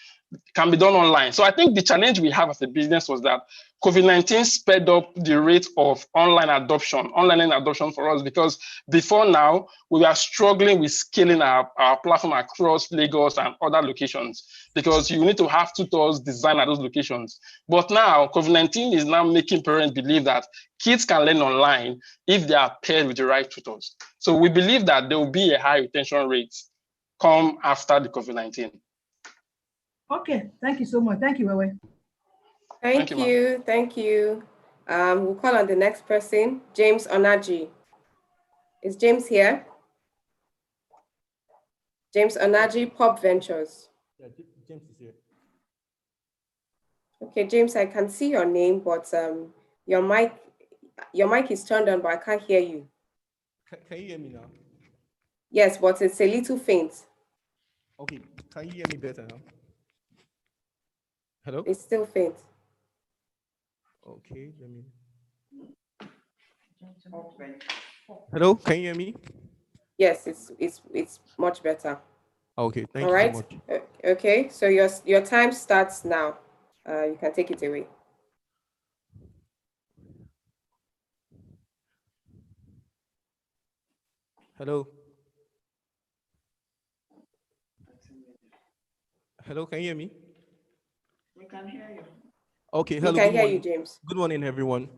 Speaker 19: Can be done online. So I think the challenge we have as a business was that COVID-19 sped up the rate of online learning adoption for us, because before now, we were struggling with scaling our platform across Lagos and other locations, because you need to have tutors designed at those locations. But now, COVID-19 is now making parents believe that kids can learn online if they are paired with the right tutors. So we believe that there will be a high retention rate come after the COVID-19.
Speaker 9: Okay, thank you so much. Thank you, Wewe.
Speaker 3: Thank you. We'll call on the next person, James Onaji. Is James here? James Onaji, Pop Ventures.
Speaker 20: Yeah, James is here.
Speaker 3: Okay, James, I can see your name, but your mic is turned on, but I can't hear you.
Speaker 20: Can you hear me now?
Speaker 3: Yes, but it's a little faint.
Speaker 20: Okay, can you hear me better now? Hello?
Speaker 3: It's still faint.
Speaker 20: Okay, let me. Hello, can you hear me?
Speaker 3: Yes, it's much better.
Speaker 20: Okay, thank
Speaker 3: you so much. Okay, so your time starts now. You can take it away.
Speaker 20: Hello. Hello, can you hear me?
Speaker 8: We can hear you.
Speaker 20: Okay, hello.
Speaker 3: We can hear you, James.
Speaker 20: Good morning, everyone.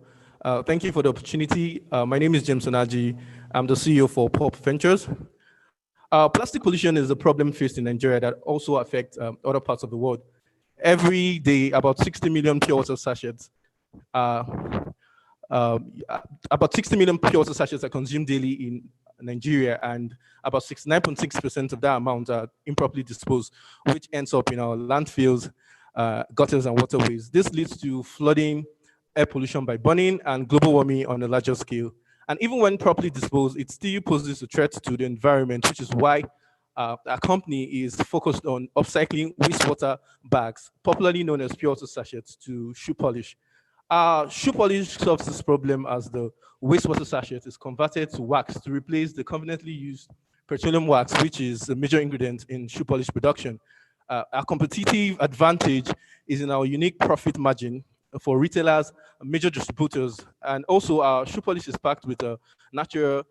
Speaker 20: Thank you for the opportunity. My name is James Onaji. I'm the CEO for Pop Ventures. Plastic pollution is a problem faced in Nigeria that also affects other parts of the world. Every day, about 60 million pure water sachets are consumed daily in Nigeria, and about 69.6% of that amount are improperly disposed, which ends up in our landfills, gutters, and waterways. This leads to flooding, air pollution by burning, and global warming on a larger scale. And even when properly disposed, it still poses a threat to the environment, which is why our company is focused on upcycling wastewater bags, popularly known as pure water sachets, to shoe polish. Shoe polish solves this problem as the wastewater sachet is converted to wax to replace the conveniently used petroleum wax, which is a major ingredient in shoe polish production. Our competitive advantage is in our unique profit margin for retailers, major distributors, and also our shoe polish is packed with a natural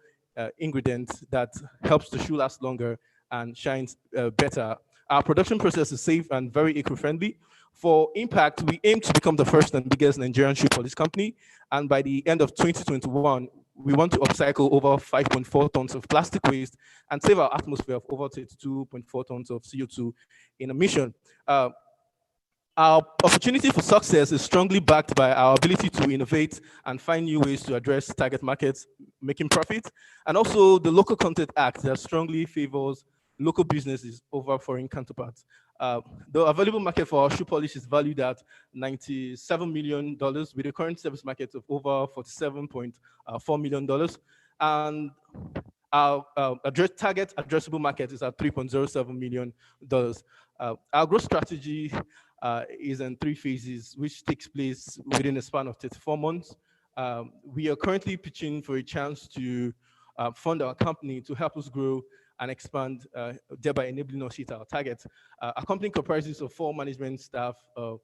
Speaker 20: ingredient that helps the shoe last longer and shines better. Our production process is safe and very eco-friendly. For impact, we aim to become the first and biggest Nigerian shoe polish company, and by the end of 2021, we want to upcycle over 5.4 tons of plastic waste and save our atmosphere of over 32.4 tons of CO2 in emission. Our opportunity for success is strongly backed by our ability to innovate and find new ways to address target markets, making profit, and also the Local Content Act that strongly favors local businesses over foreign counterparts. The available market for our shoe polish is valued at $97 million with a current service market of over $47.4 million. And our target addressable market is at $3.07 million. Our growth strategy is in 3 phases, which takes place within a span of 34 months. We are currently pitching for a chance to fund our company to help us grow and expand, thereby enabling us to hit our targets. Our company comprises of 4 management staff, a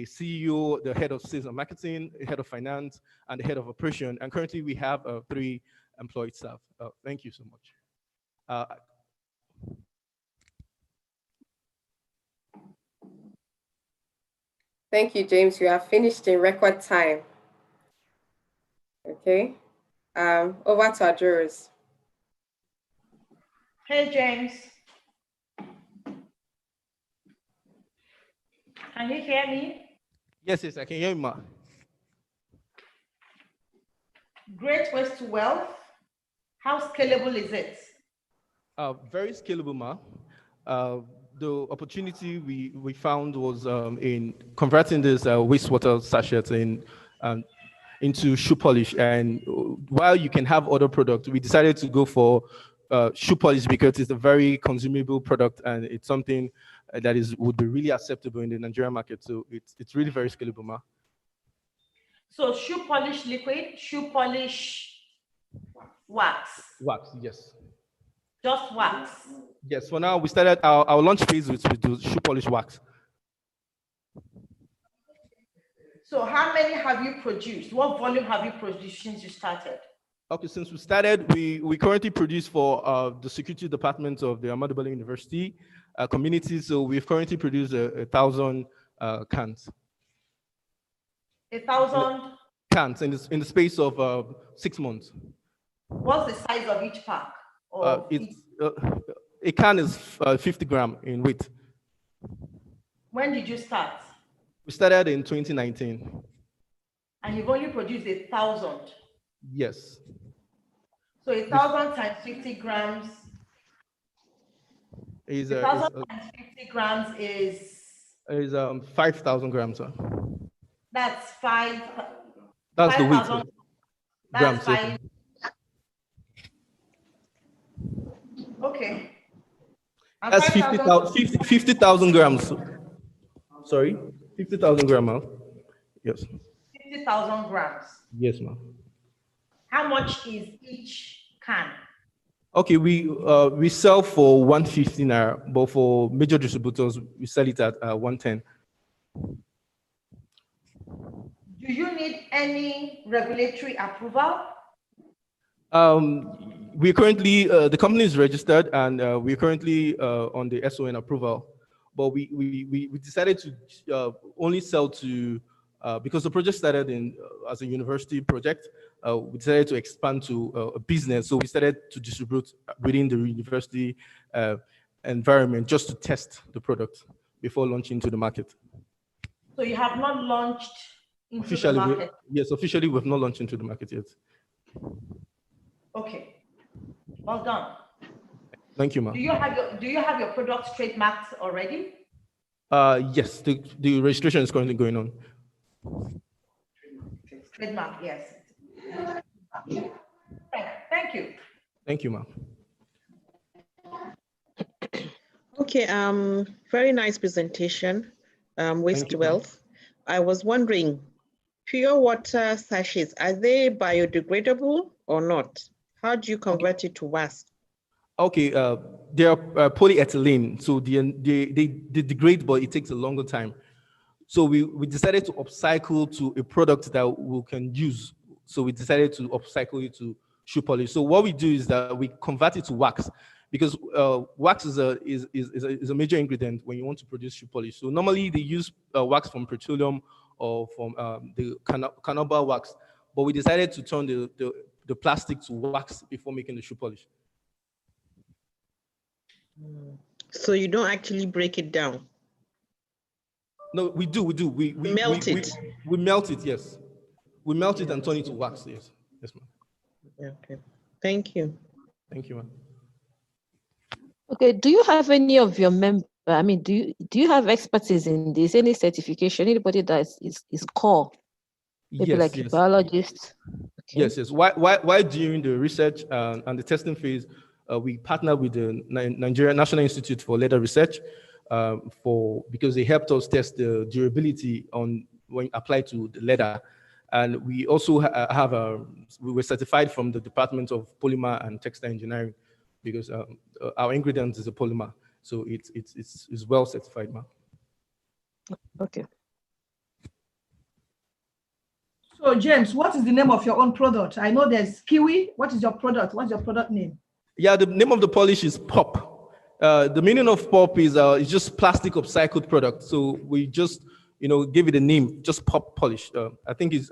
Speaker 20: CEO, the head of sales and marketing, a head of finance, and the head of operation. And currently we have 3 employed staff. Thank you so much.
Speaker 3: Thank you, James. You have finished in record time. Okay. Over to our jurors.
Speaker 15: Hey, James. Can you hear me?
Speaker 20: Yes, I can hear you, ma.
Speaker 15: Great waste to wealth. How scalable is it?
Speaker 20: Very scalable, ma. The opportunity we found was in converting this wastewater sachet into shoe polish. And while you can have other products, we decided to go for shoe polish because it's a very consumable product and it's something that would be really acceptable in the Nigerian market. So it's really very scalable, ma.
Speaker 15: So shoe polish liquid, shoe polish wax.
Speaker 20: Wax, yes.
Speaker 15: Just wax.
Speaker 20: Yes, for now we started our launch phase with the shoe polish wax.
Speaker 15: So how many have you produced? What volume have you produced since you started?
Speaker 20: Okay, since we started, we currently produce for the security department of the Ahmadu Bello University community. So we've currently produced 1,000 cans.
Speaker 15: 1,000
Speaker 20: cans in the space of 6 months.
Speaker 15: What's the size of each pack?
Speaker 20: A can is 50 grams in weight.
Speaker 15: When did you start?
Speaker 20: We started in 2019.
Speaker 15: And you've only produced 1,000?
Speaker 20: Yes.
Speaker 15: So 1,000 times 50 grams. 1,000 times 50 grams is
Speaker 20: 5,000 grams, sir.
Speaker 15: That's 5.
Speaker 20: That's 5, the weight.
Speaker 15: 000, that's grams. 5. Okay. And
Speaker 20: that's 50,000 grams. Sorry, 50,000 grams. Yes.
Speaker 15: 50,000 grams.
Speaker 20: Yes, ma'am.
Speaker 15: How much is each can?
Speaker 20: Okay, we sell for 150 naira, but for major distributors we sell it at 110.
Speaker 15: Do you need any regulatory approval?
Speaker 20: We currently the company is registered and we're currently on the SON approval, but we decided to only sell to because the project started as a university project. We decided to expand to a business, so we started to distribute within the university environment just to test the product before launching to the market.
Speaker 15: So you have not launched into
Speaker 20: officially,
Speaker 15: the market?
Speaker 20: Yes, officially we've not launched into the market yet.
Speaker 15: Okay, well done.
Speaker 20: Thank you, ma'am.
Speaker 15: Do you have your products trademarked already?
Speaker 20: Yes, the registration is currently going on.
Speaker 15: Trademark, yes. Thank you.
Speaker 20: Thank you, ma'am.
Speaker 7: Okay, very nice presentation, waste to wealth. I was wondering, pure water sachets, are they biodegradable or not? How do you convert it to wax?
Speaker 20: Okay, they are polyethylene, so they degrade, but it takes a longer time. So we decided to upcycle to a product that we can use. So we decided to upcycle it to shoe polish. So what we do is that we convert it to wax, because wax is a major ingredient when you want to produce shoe polish. So normally they use wax from petroleum or from the carnauba wax, but we decided to turn the plastic to wax before making the shoe polish.
Speaker 7: So you don't actually break it down?
Speaker 20: No, we do. We
Speaker 7: melt it.
Speaker 20: We melt it, yes. We melt it and turn it to wax, yes. Yes, ma'am.
Speaker 7: Okay. Thank you.
Speaker 20: Thank you, ma'am.
Speaker 10: Okay, do you have any of your members, do you have expertise in this, any certification, anybody that is core? Maybe like a biologist? Okay.
Speaker 20: Yes. Why during the research and the testing phase, we partnered with the Nigeria National Institute for Leather Research because they helped us test the durability on when applied to the leather. And we also we were certified from the Department of Polymer and Textile Engineering, because our ingredient is a polymer. So it's well certified, ma'am.
Speaker 10: Okay.
Speaker 9: So James, what is the name of your own product? I know there's Kiwi. What is your product? What's your product name?
Speaker 20: Yeah, the name of the polish is POP. The meaning of POP is it's just plastic upcycled product. So we just give it a name, just POP polish. I think it's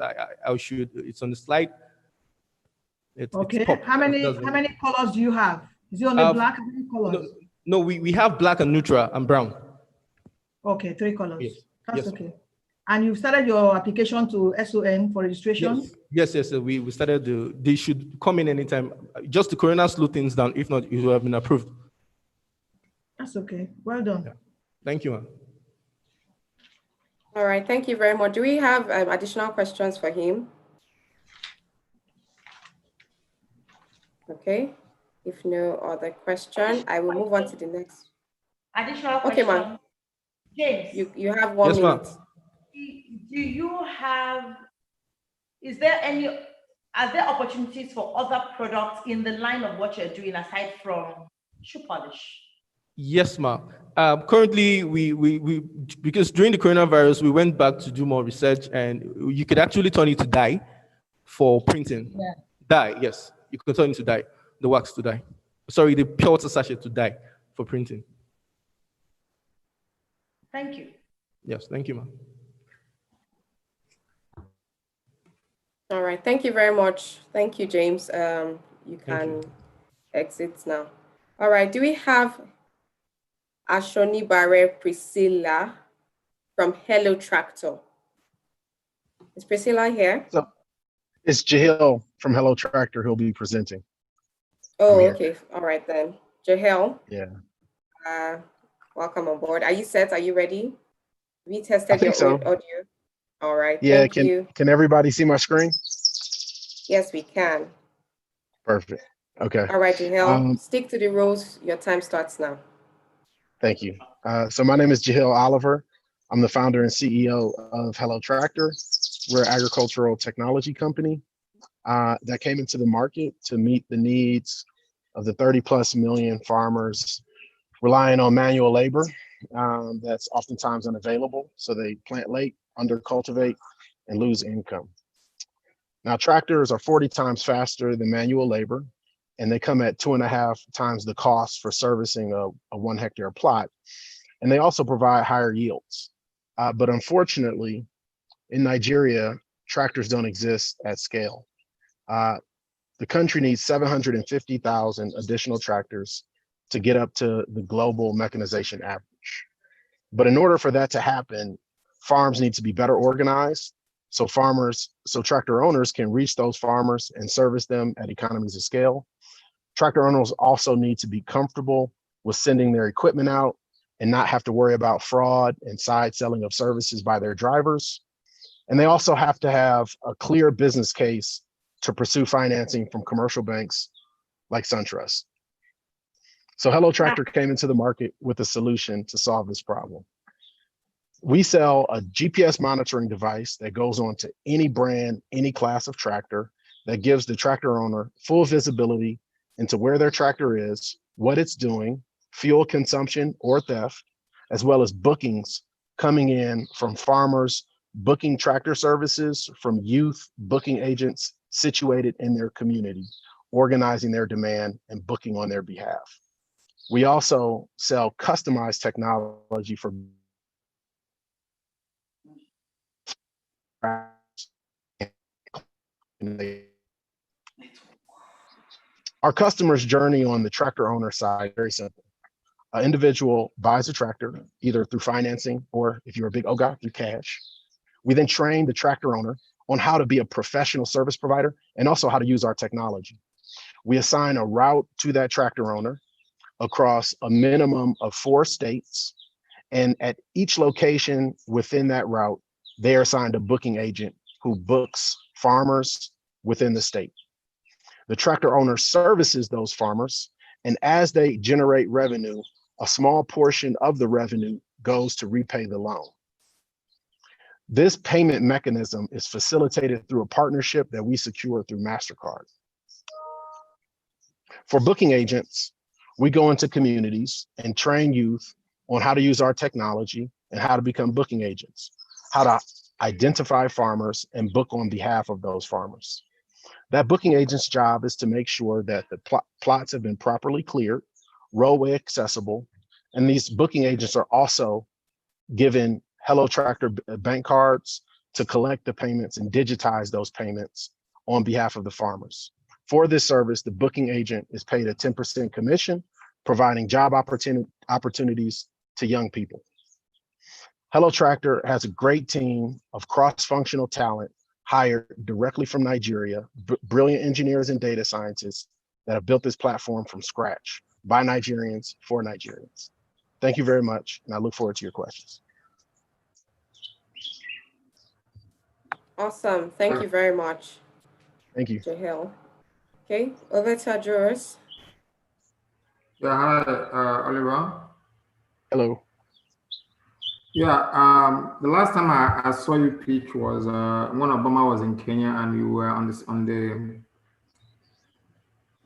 Speaker 20: on the slide.
Speaker 9: Okay.
Speaker 20: It's POP.
Speaker 9: How many colors do you have? Is it only black? How many colors?
Speaker 20: No, we have black and neutral and brown.
Speaker 9: Okay, 3 colors.
Speaker 20: Yes.
Speaker 9: That's
Speaker 20: yes.
Speaker 9: okay. And you've started your application to SON for registration?
Speaker 20: Yes. We started. They should come in anytime. Just the coroner slow things down. If not, it will have been approved.
Speaker 9: That's okay. Well done.
Speaker 20: Yeah. Thank you, ma'am.
Speaker 3: All right. Thank you very much. Do we have additional questions for him? Okay. If no other question, I will move on to the next.
Speaker 15: Additional question.
Speaker 3: Okay, ma'am.
Speaker 15: James.
Speaker 3: You have 1 minute.
Speaker 15: Do you have, are there opportunities for other products in the line of what you're doing aside from shoe polish?
Speaker 20: Yes, ma'am. Currently, we because during the coronavirus, we went back to do more research, and you could actually turn it to dye for printing.
Speaker 15: Yeah.
Speaker 20: Dye, yes. You could turn it to dye, the wax to dye. Sorry, the pure water sachet to dye for printing.
Speaker 15: Thank you.
Speaker 20: Yes, thank you, ma'am.
Speaker 3: All right. Thank you very much. Thank you, James. You can exit now. All right. Do we have Ashoni Bare Priscilla from Hello Tractor? Is Priscilla here?
Speaker 21: So it's Jahil from Hello Tractor who'll be presenting.
Speaker 3: Oh, okay. All right then. Jahil.
Speaker 21: Yeah.
Speaker 3: Welcome on board. Are you set? Are you ready? We tested your audio. All right.
Speaker 21: Yeah.
Speaker 3: Thank you.
Speaker 21: Can everybody see my screen?
Speaker 3: Yes, we can.
Speaker 21: Perfect. Okay.
Speaker 3: All right, Jahil. Stick to the rules. Your time starts now.
Speaker 21: Thank you. So my name is Jahil Oliver. I'm the founder and CEO of Hello Tractor. We're an agricultural technology company that came into the market to meet the needs of the 30+ million farmers relying on manual labor that's oftentimes unavailable. So they plant late, undercultivate, and lose income. Now, tractors are 40 times faster than manual labor, and they come at 2.5 times the cost for servicing a 1 hectare plot. And they also provide higher yields. But unfortunately, in Nigeria, tractors don't exist at scale. The country needs 750,000 additional tractors to get up to the global mechanization average. But in order for that to happen, farms need to be better organized so tractor owners can reach those farmers and service them at economies of scale. Tractor owners also need to be comfortable with sending their equipment out and not have to worry about fraud and side selling of services by their drivers. And they also have to have a clear business case to pursue financing from commercial banks like SunTrust. So Hello Tractor came into the market with a solution to solve this problem. We sell a GPS monitoring device that goes on to any brand, any class of tractor, that gives the tractor owner full visibility into where their tractor is, what it's doing, fuel consumption or theft, as well as bookings coming in from farmers booking tractor services, from youth booking agents situated in their community, organizing their demand and booking on their behalf. We also sell customized technology for our customers' journey on the tractor owner side, very simple. An individual buys a tractor, either through financing or, if you're a big OGA, through cash. We then train the tractor owner on how to be a professional service provider and also how to use our technology. We assign a route to that tractor owner across a minimum of 4 states. And at each location within that route, they are assigned a booking agent who books farmers within the state. The tractor owner services those farmers, and as they generate revenue, a small portion of the revenue goes to repay the loan. This payment mechanism is facilitated through a partnership that we secure through MasterCard. For booking agents, we go into communities and train youth on how to use our technology and how to become booking agents, how to identify farmers and book on behalf of those farmers. That booking agent's job is to make sure that the plots have been properly cleared, roadway accessible, and these booking agents are also given Hello Tractor bank cards to collect the payments and digitize those payments on behalf of the farmers. For this service, the booking agent is paid a 10% commission, providing job opportunities to young people. Hello Tractor has a great team of cross-functional talent hired directly from Nigeria, brilliant engineers and data scientists that have built this platform from scratch by Nigerians for Nigerians. Thank you very much, and I look forward to your questions.
Speaker 3: Awesome. Thank you very much.
Speaker 21: Thank you.
Speaker 3: Jahil. Okay, over to Juris.
Speaker 13: Yeah, hi, Oliver.
Speaker 21: Hello.
Speaker 13: Yeah, the last time I saw you pitch was when Obama was in Kenya, and you were on the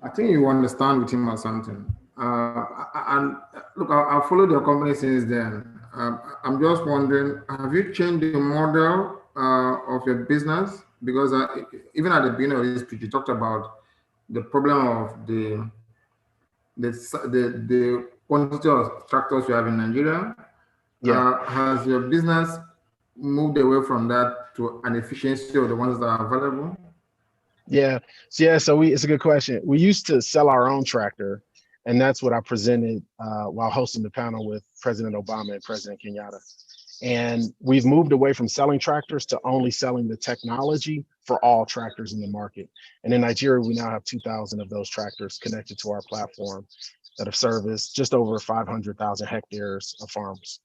Speaker 13: I think you were on the stand with him or something. And look, I've followed your company since then. I'm just wondering, have you changed the model of your business? Because even at the beginning of this pitch, you talked about the problem of the quantity of tractors you have in Nigeria.
Speaker 21: Yeah.
Speaker 13: Has your business moved away from that to an efficiency of the ones that are available?
Speaker 21: Yeah, so it's a good question. We used to sell our own tractor, and that's what I presented while hosting the panel with President Obama and President Kenyatta. And we've moved away from selling tractors to only selling the technology for all tractors in the market. And in Nigeria, we now have 2,000 of those tractors connected to our platform that have serviced just over 500,000 hectares of farms.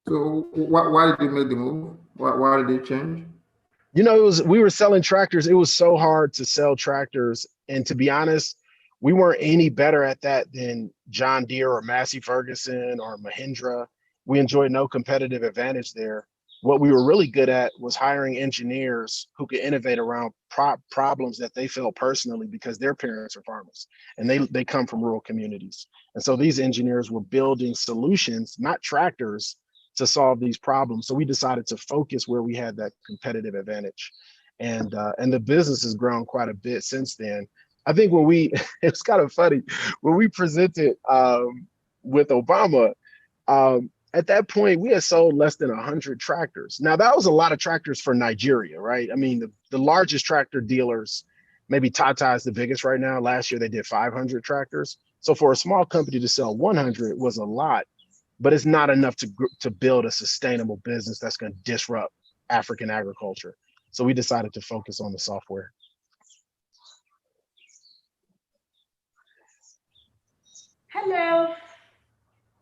Speaker 13: So why did you make the move? Why did it change?
Speaker 21: You know, we were selling tractors. It was so hard to sell tractors. And to be honest, we weren't any better at that than John Deere or Massey Ferguson or Mahindra. We enjoyed no competitive advantage there. What we were really good at was hiring engineers who could innovate around problems that they felt personally because their parents are farmers and they come from rural communities. And so these engineers were building solutions, not tractors, to solve these problems. So we decided to focus where we had that competitive advantage. And the business has grown quite a bit since then. I think when it's kind of funny, when we presented with Obama, at that point, we had sold less than 100 tractors. Now, that was a lot of tractors for Nigeria, right? I mean, the largest tractor dealers, maybe Tata is the biggest right now. Last year, they did 500 tractors. So for a small company to sell 100 was a lot, but it's not enough to build a sustainable business that's going to disrupt African agriculture. So we decided to focus on the software.
Speaker 15: Hello.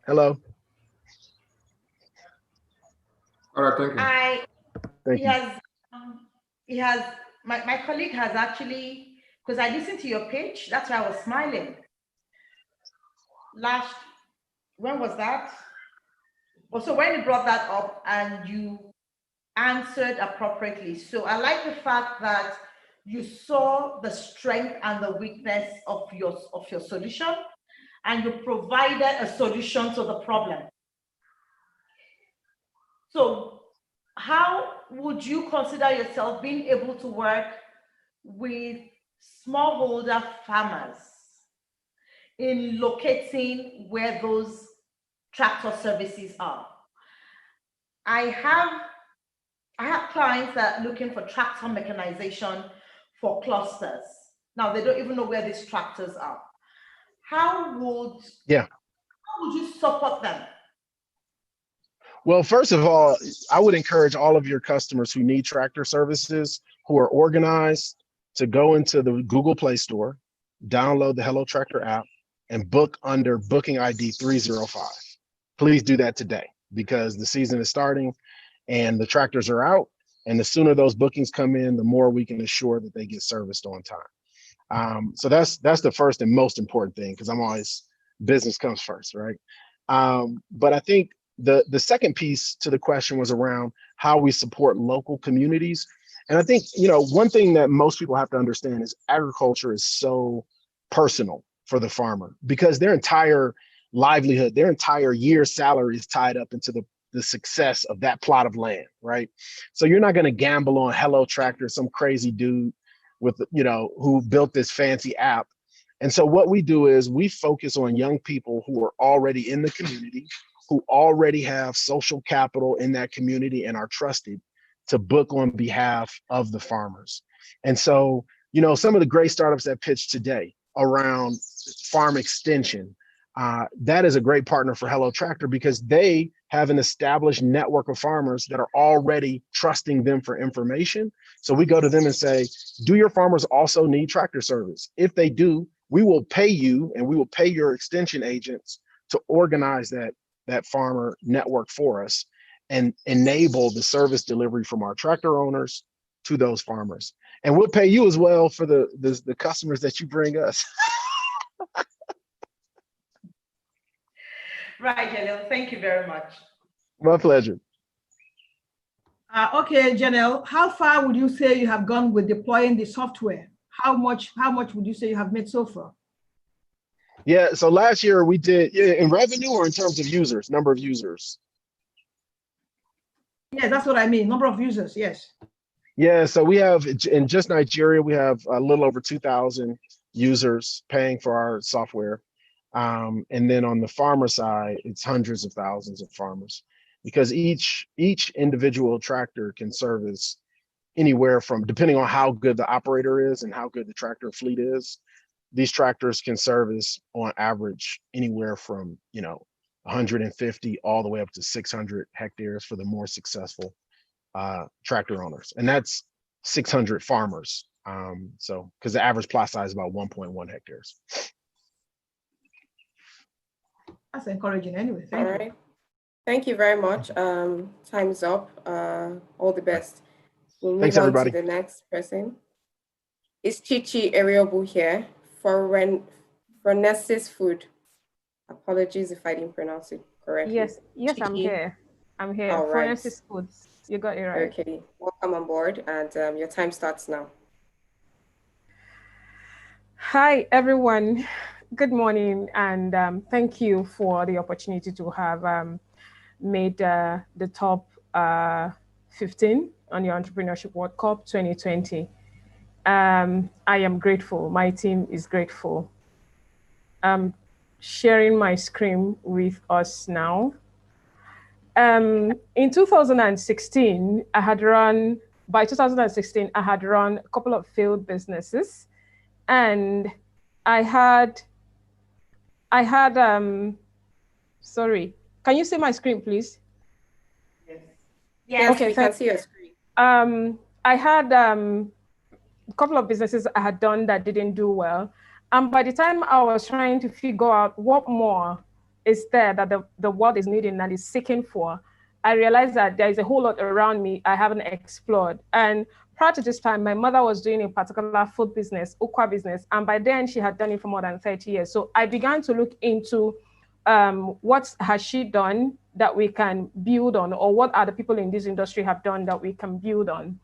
Speaker 21: Hello.
Speaker 13: All right, thank you.
Speaker 15: My colleague has actually, because I listened to your pitch, that's why I was smiling. When was that? Also, when you brought that up and you answered appropriately. So I like the fact that you saw the strength and the weakness of your solution, and you provided a solution to the problem. So how would you consider yourself being able to work with smallholder farmers in locating where those tractor services are? I have clients that are looking for tractor mechanization for clusters. Now they don't even know where these tractors are. How would you support them?
Speaker 21: Well, first of all, I would encourage all of your customers who need tractor services, who are organized, to go into the Google Play Store, download the Hello Tractor app, and book under booking ID 305. Please do that today, because the season is starting and the tractors are out. And the sooner those bookings come in, the more we can assure that they get serviced on time. So that's the first and most important thing, because I'm always, business comes first, right? But I think the second piece to the question was around how we support local communities. And I think, one thing that most people have to understand is agriculture is so personal for the farmer, because their entire livelihood, their entire year's salary is tied up into the success of that plot of land, right? So you're not going to gamble on Hello Tractor, some crazy dude with, who built this fancy app. And so what we do is we focus on young people who are already in the community, who already have social capital in that community and are trusted to book on behalf of the farmers. And so, some of the great startups that pitched today around farm extension, that is a great partner for Hello Tractor, because they have an established network of farmers that are already trusting them for information. So we go to them and say, do your farmers also need tractor service? If they do, we will pay you, and we will pay your extension agents to organize that farmer network for us and enable the service delivery from our tractor owners to those farmers. And we'll pay you as well for the customers that you bring us.
Speaker 15: Right, Janelle, thank you very much.
Speaker 21: My pleasure.
Speaker 9: Okay, Janelle, how far would you say you have gone with deploying the software? How much would you say you have made so far?
Speaker 21: Yeah, so last year we did, in revenue or in terms of users, number of users?
Speaker 9: Yeah, that's what I mean, number of users, yes.
Speaker 21: Yeah, so we have, in just Nigeria, we have a little over 2,000 users paying for our software. And then on the farmer side, it's hundreds of thousands of farmers, because each individual tractor can service anywhere from, depending on how good the operator is and how good the tractor fleet is, these tractors can service on average anywhere from 150 all the way up to 600 hectares for the more successful tractor owners, and that's 600 farmers. So because the average plot size is about 1.1 hectares.
Speaker 9: That's encouraging anyway. Thank you.
Speaker 3: Right. Thank you very much. Time's up. All the best. We'll move on to the next person. Is Chichi Eriobu here for Renes's Food? Apologies if I didn't pronounce it correctly.
Speaker 1: Yes,
Speaker 3: Chichi.
Speaker 1: I'm here. I'm here.
Speaker 3: All right.
Speaker 1: Renes's Foods. You got it right.
Speaker 3: Okay. Welcome on board, and your time starts now.
Speaker 1: Hi, everyone. Good morning, and thank you for the opportunity to have made the top 15 on the Entrepreneurship World Cup 2020. I am grateful. My team is grateful. Sharing my screen with us now. In 2016, by 2016, I had run a couple of failed businesses, and I had, sorry, can you see my screen, please?
Speaker 3: Yes,
Speaker 1: okay,
Speaker 3: we can see your screen.
Speaker 1: I had a couple of businesses I had done that didn't do well. And by the time I was trying to figure out what more is there that the world is needing and is seeking for, I realized that there is a whole lot around me I haven't explored. And prior to this time, my mother was doing a particular food business, ukwa business. And by then she had done it for more than 30 years. So I began to look into what has she done that we can build on, or what other people in this industry have done that we can build on.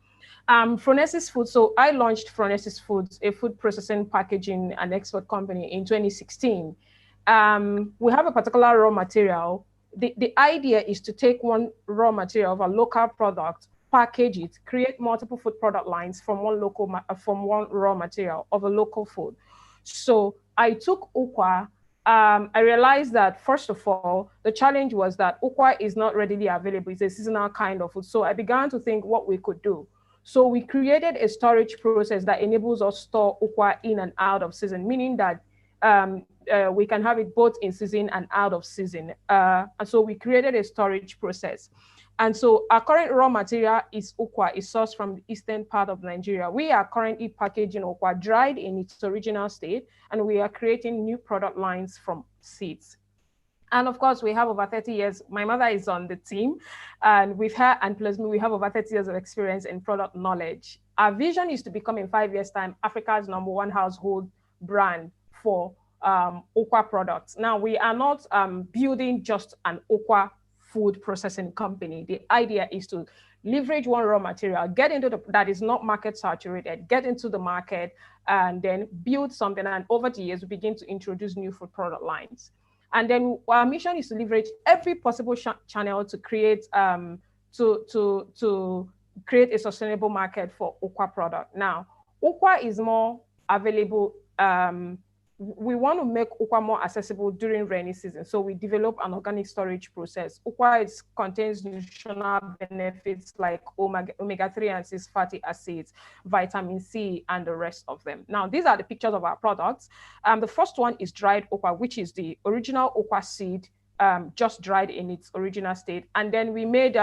Speaker 1: Phronesis Foods, so I launched Phronesis Foods, a food processing, packaging, and export company in 2016. We have a particular raw material. The idea is to take one raw material of a local product, package it, create multiple food product lines from one raw material of a local food. So I took ukwa. I realized that, first of all, the challenge was that ukwa is not readily available. It's a seasonal kind of food. So I began to think what we could do. So we created a storage process that enables us to store ukwa in and out of season, meaning that we can have it both in season and out of season. And so we created a storage process. And so our current raw material is ukwa, is sourced from the eastern part of Nigeria. We are currently packaging ukwa dried in its original state, and we are creating new product lines from seeds. And of course, we have over 30 years. My mother is on the team, and with her and plus me, we have over 30 years of experience in product knowledge. Our vision is to become, in 5 years' time, Africa's #1 household brand for ukwa products. Now, we are not building just an ukwa food processing company. The idea is to leverage one raw material, get into that is not market saturated, get into the market, and then build something. And over the years, we begin to introduce new food product lines. And then our mission is to leverage every possible channel to create to create a sustainable market for ukwa product. Now, ukwa is more available. We want to make ukwa more accessible during rainy season. So we develop an organic storage process. Ukwa contains nutritional benefits like omega-3 and 6 fatty acids, vitamin C, and the rest of them. Now, these are the pictures of our products. The first one is dried ukwa, which is the original ukwa seed, just dried in its original state. And then we made,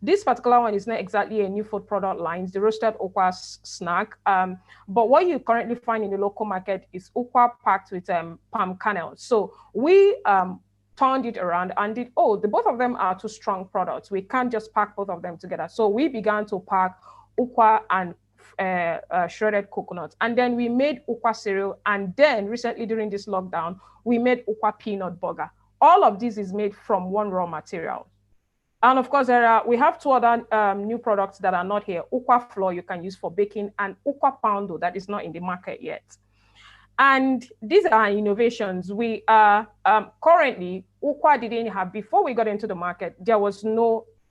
Speaker 1: this particular one is not exactly a new food product line, it's the roasted ukwa snack. But what you currently find in the local market is ukwa packed with palm kernel. So we turned it around and did, the both of them are two strong products. We can't just pack both of them together. So we began to pack ukwa and shredded coconut. And then we made ukwa cereal. And then recently during this lockdown, we made ukwa peanut burger. All of this is made from one raw material. And of course, we have two other new products that are not here. Ukwa flour you can use for baking, and ukwa poundo that is not in the market yet. And these are innovations. We are currently, ukwa didn't have, before we got into the market, there was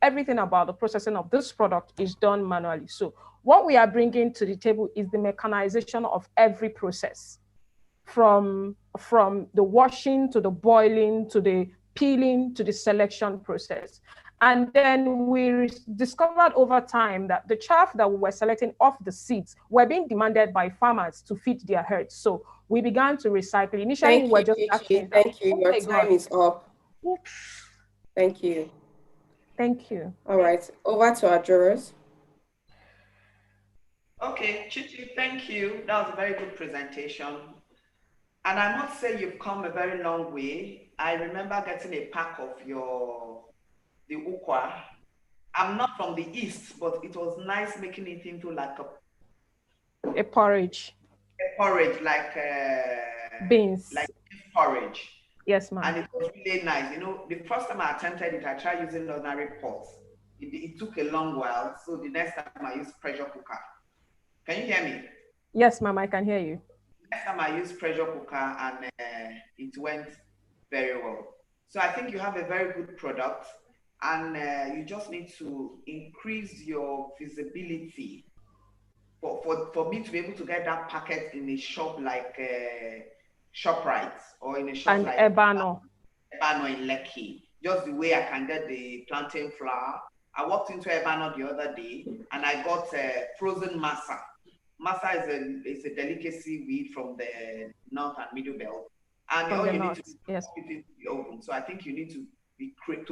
Speaker 1: everything about the processing of this product is done manually. So what we are bringing to the table is the mechanization of every process. From the washing to the boiling to the peeling to the selection process. And then we discovered over time that the chaff that we were selecting off the seeds were being demanded by farmers to feed their herds. So we began to recycle. Initially, we were just asking.
Speaker 3: Thank you. Your time is up.
Speaker 1: Oops.
Speaker 3: Thank you.
Speaker 1: Thank you.
Speaker 3: All right, over to our jurors.
Speaker 8: Okay, Chichi, thank you. That was a very good presentation. And I must say you've come a very long way. I remember getting a pack of the ukwa. I'm not from the East, but it was nice making it into like
Speaker 1: a porridge.
Speaker 8: A porridge, like
Speaker 1: beans.
Speaker 8: Like porridge.
Speaker 1: Yes, ma'am.
Speaker 8: And it was really nice. You know, the first time I attempted it, I tried using ordinary pots. It took a long while. So the next time I used pressure cooker. Can you hear me?
Speaker 1: Yes, ma'am, I can hear you.
Speaker 8: Next time I used pressure cooker and it went very well. So I think you have a very good product, and you just need to increase your visibility for me to be able to get that packet in a shop like ShopRite or in a shop like
Speaker 1: Ebano
Speaker 8: in Lekki. Just the way I can get the plantain flour. I walked into Ebano the other day and I got frozen masa. Masa is a delicacy weed from the north and middle belt, and all you need to do is put it in the oven. So I think you need to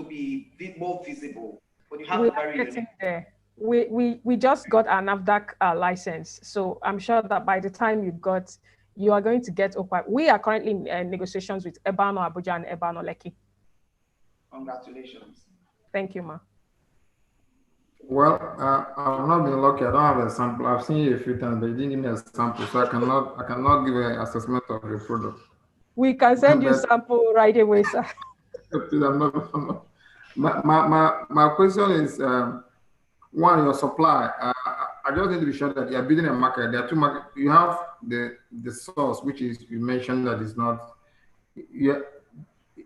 Speaker 8: be more visible. But you have a very unique.
Speaker 1: There. We just got our NAFDAC license, so I'm sure that by the time you are going to get okwa. We are currently in negotiations with Ebano Abuja and Ebano Lekki.
Speaker 8: Congratulations.
Speaker 1: Thank you, ma.
Speaker 13: Well, I've not been lucky. I don't have a sample. I've seen you a few times, but you didn't give me a sample, so I cannot give an assessment of the product.
Speaker 1: We can send you sample right away, sir.
Speaker 13: I'm My question is, one, your supply. I just need to be sure that you are building a market. There are two markets. You have the source, which is, you mentioned that it's not,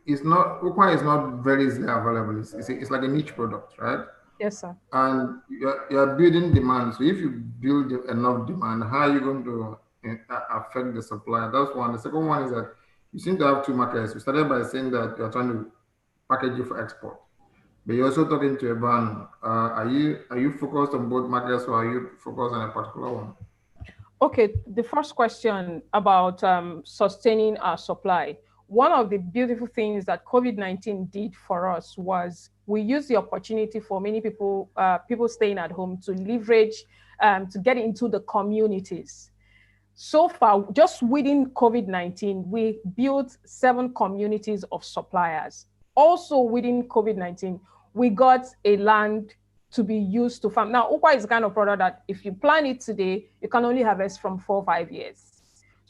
Speaker 13: ukwa is not very easily available. It's like a niche product, right?
Speaker 1: Yes, sir.
Speaker 13: And you're building demand. So if you build enough demand, how are you going to affect the supply? That's one. The second one is that you seem to have two markets. You started by saying that you're trying to package it for export, but you're also talking to a brand. Are you focused on both markets, or are you focused on a particular one?
Speaker 1: Okay, the first question about sustaining our supply. One of the beautiful things that COVID-19 did for us was we used the opportunity for many people, people staying at home, to leverage, to get into the communities. So far, just within COVID-19, we built 7 communities of suppliers. Also within COVID-19, we got a land to be used to farm. Now, ukwa is the kind of product that if you plant it today, you can only harvest from 4 or 5 years.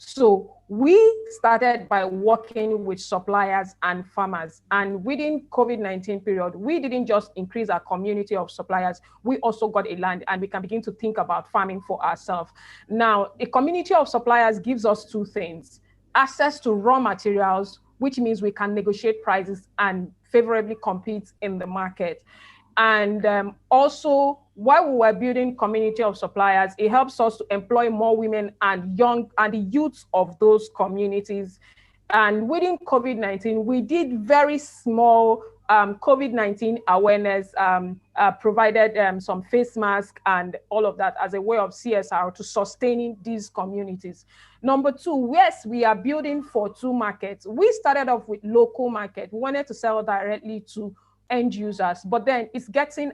Speaker 1: So we started by working with suppliers and farmers. And within COVID-19 period, we didn't just increase our community of suppliers, we also got a land, and we can begin to think about farming for ourselves. Now, a community of suppliers gives us 2 things: access to raw materials, which means we can negotiate prices and favorably compete in the market. And also, while we were building community of suppliers, it helps us to employ more women and the youths of those communities. And within COVID-19, we did very small COVID-19 awareness, provided some face masks and all of that as a way of CSR to sustaining these communities. Number 2, yes, we are building for 2 markets. We started off with local market. We wanted to sell directly to end users, but then it's getting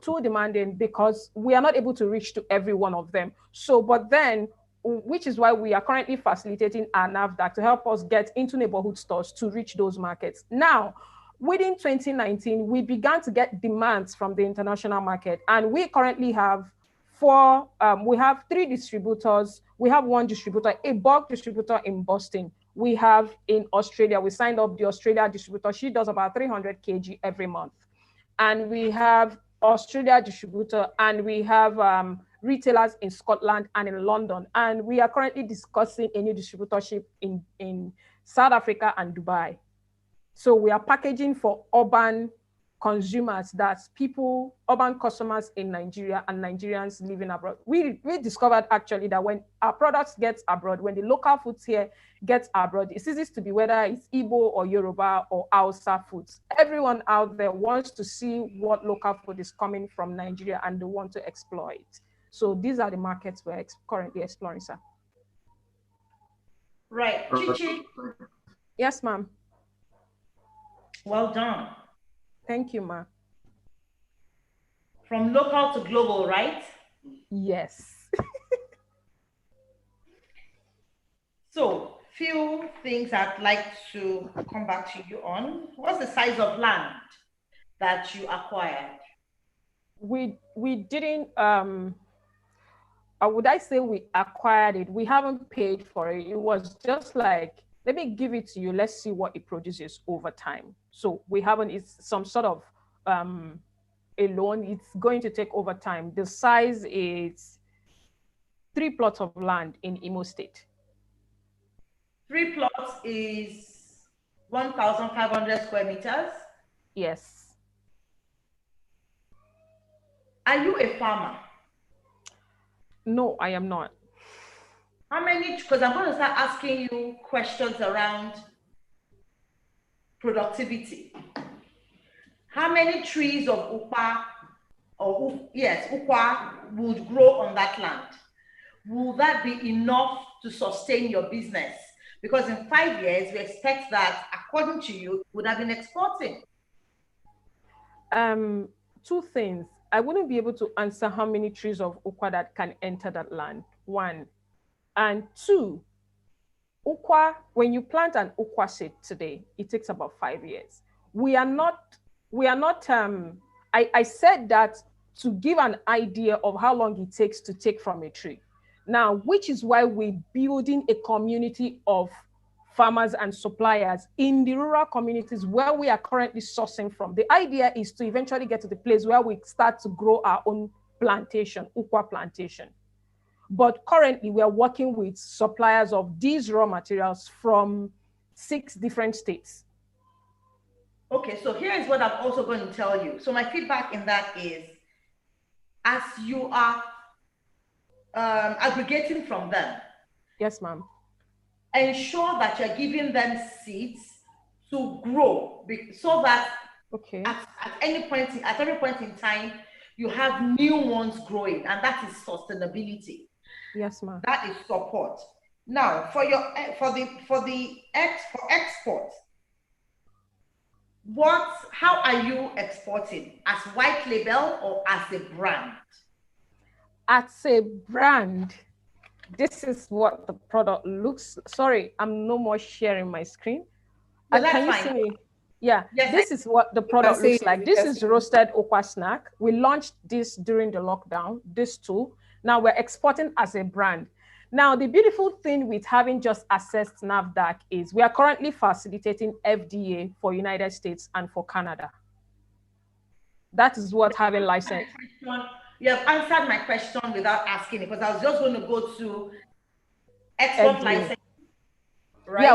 Speaker 1: too demanding because we are not able to reach to every one of them. So, but then, which is why we are currently facilitating our NAFDAC to help us get into neighborhood stores to reach those markets. Now, within 2019, we began to get demands from the international market, and we currently have 3 distributors. We have 1 distributor, a bulk distributor in Boston. We have in Australia, we signed up the Australia distributor. She does about 300 kg every month. And we have Australia distributor, and we have retailers in Scotland and in London. And we are currently discussing a new distributorship in South Africa and Dubai. So we are packaging for urban consumers, that's people, urban customers in Nigeria and Nigerians living abroad. We discovered actually that when our products get abroad, when the local foods here gets abroad, it ceases to be whether it's Igbo or Yoruba or Hausa foods. Everyone out there wants to see what local food is coming from Nigeria, and they want to exploit. So these are the markets we're currently exploring, sir.
Speaker 15: Right, Chichi.
Speaker 1: Yes, ma'am.
Speaker 15: Well done.
Speaker 1: Thank you, ma.
Speaker 15: From local to global, right?
Speaker 1: Yes.
Speaker 15: So, few things I'd like to come back to you on. What's the size of land that you acquired?
Speaker 1: We didn't, would I say we acquired it? We haven't paid for it. It was just like, let me give it to you. Let's see what it produces over time. So we haven't, it's some sort of a loan. It's going to take over time. The size is 3 plots of land in Imo State.
Speaker 15: 3 plots is 1,500 square meters?
Speaker 1: Yes.
Speaker 15: Are you a farmer?
Speaker 1: No, I am not.
Speaker 15: How many, because I'm going to start asking you questions around productivity. How many trees of ukwa, ukwa would grow on that land? Will that be enough to sustain your business? Because in 5 years, we expect that, according to you, would have been exporting.
Speaker 1: 2 things. I wouldn't be able to answer how many trees of ukwa that can enter that land, 1. And 2, ukwa, when you plant an ukwa seed today, it takes about 5 years. We are not, I said that to give an idea of how long it takes to take from a tree. Now, which is why we're building a community of farmers and suppliers in the rural communities where we are currently sourcing from. The idea is to eventually get to the place where we start to grow our own plantation, ukwa plantation. But currently we are working with suppliers of these raw materials from 6 different states.
Speaker 15: Okay, so here is what I'm also going to tell you. So my feedback in that is, as you are aggregating from them.
Speaker 1: Yes, ma'am.
Speaker 15: Ensure that you're giving them seeds to grow, so that at every point in time, you have new ones growing, and that is sustainability.
Speaker 1: Yes, ma'am.
Speaker 15: That is support. Now, for export, how are you exporting? As white label or as a brand?
Speaker 1: As a brand. This is what the product looks. Sorry, I'm no more sharing my screen.
Speaker 15: No, that's
Speaker 1: can you
Speaker 15: fine.
Speaker 1: see me? Yeah,
Speaker 15: yes,
Speaker 1: this is what the product looks like. This is roasted okwa snack. We launched this during the lockdown, this too. Now we're exporting as a brand. Now, the beautiful thing with having just assessed NAFDAC is we are currently facilitating FDA for United States and for Canada. That is what having license.
Speaker 15: You have answered my question without asking it, because I was just going to go to export license. Right?
Speaker 1: Yeah,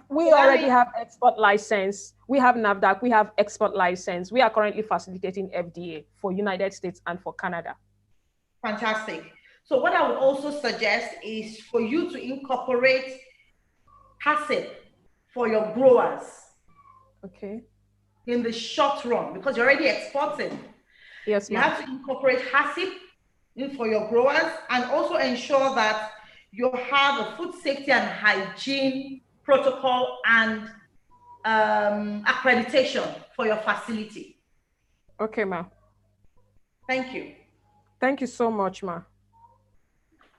Speaker 1: we already have export license. We have NAFDAC, we have export license. We are currently facilitating FDA for United States and for Canada.
Speaker 15: Fantastic. So what I would also suggest is for you to incorporate HACCP for your growers.
Speaker 1: Okay.
Speaker 15: In the short run, because you're already exporting.
Speaker 1: Yes,
Speaker 15: you have to incorporate HACCP in for your growers, and also ensure that you have a food safety and hygiene protocol and accreditation for your facility.
Speaker 1: Okay, ma.
Speaker 15: Thank you.
Speaker 1: Thank you so much, ma.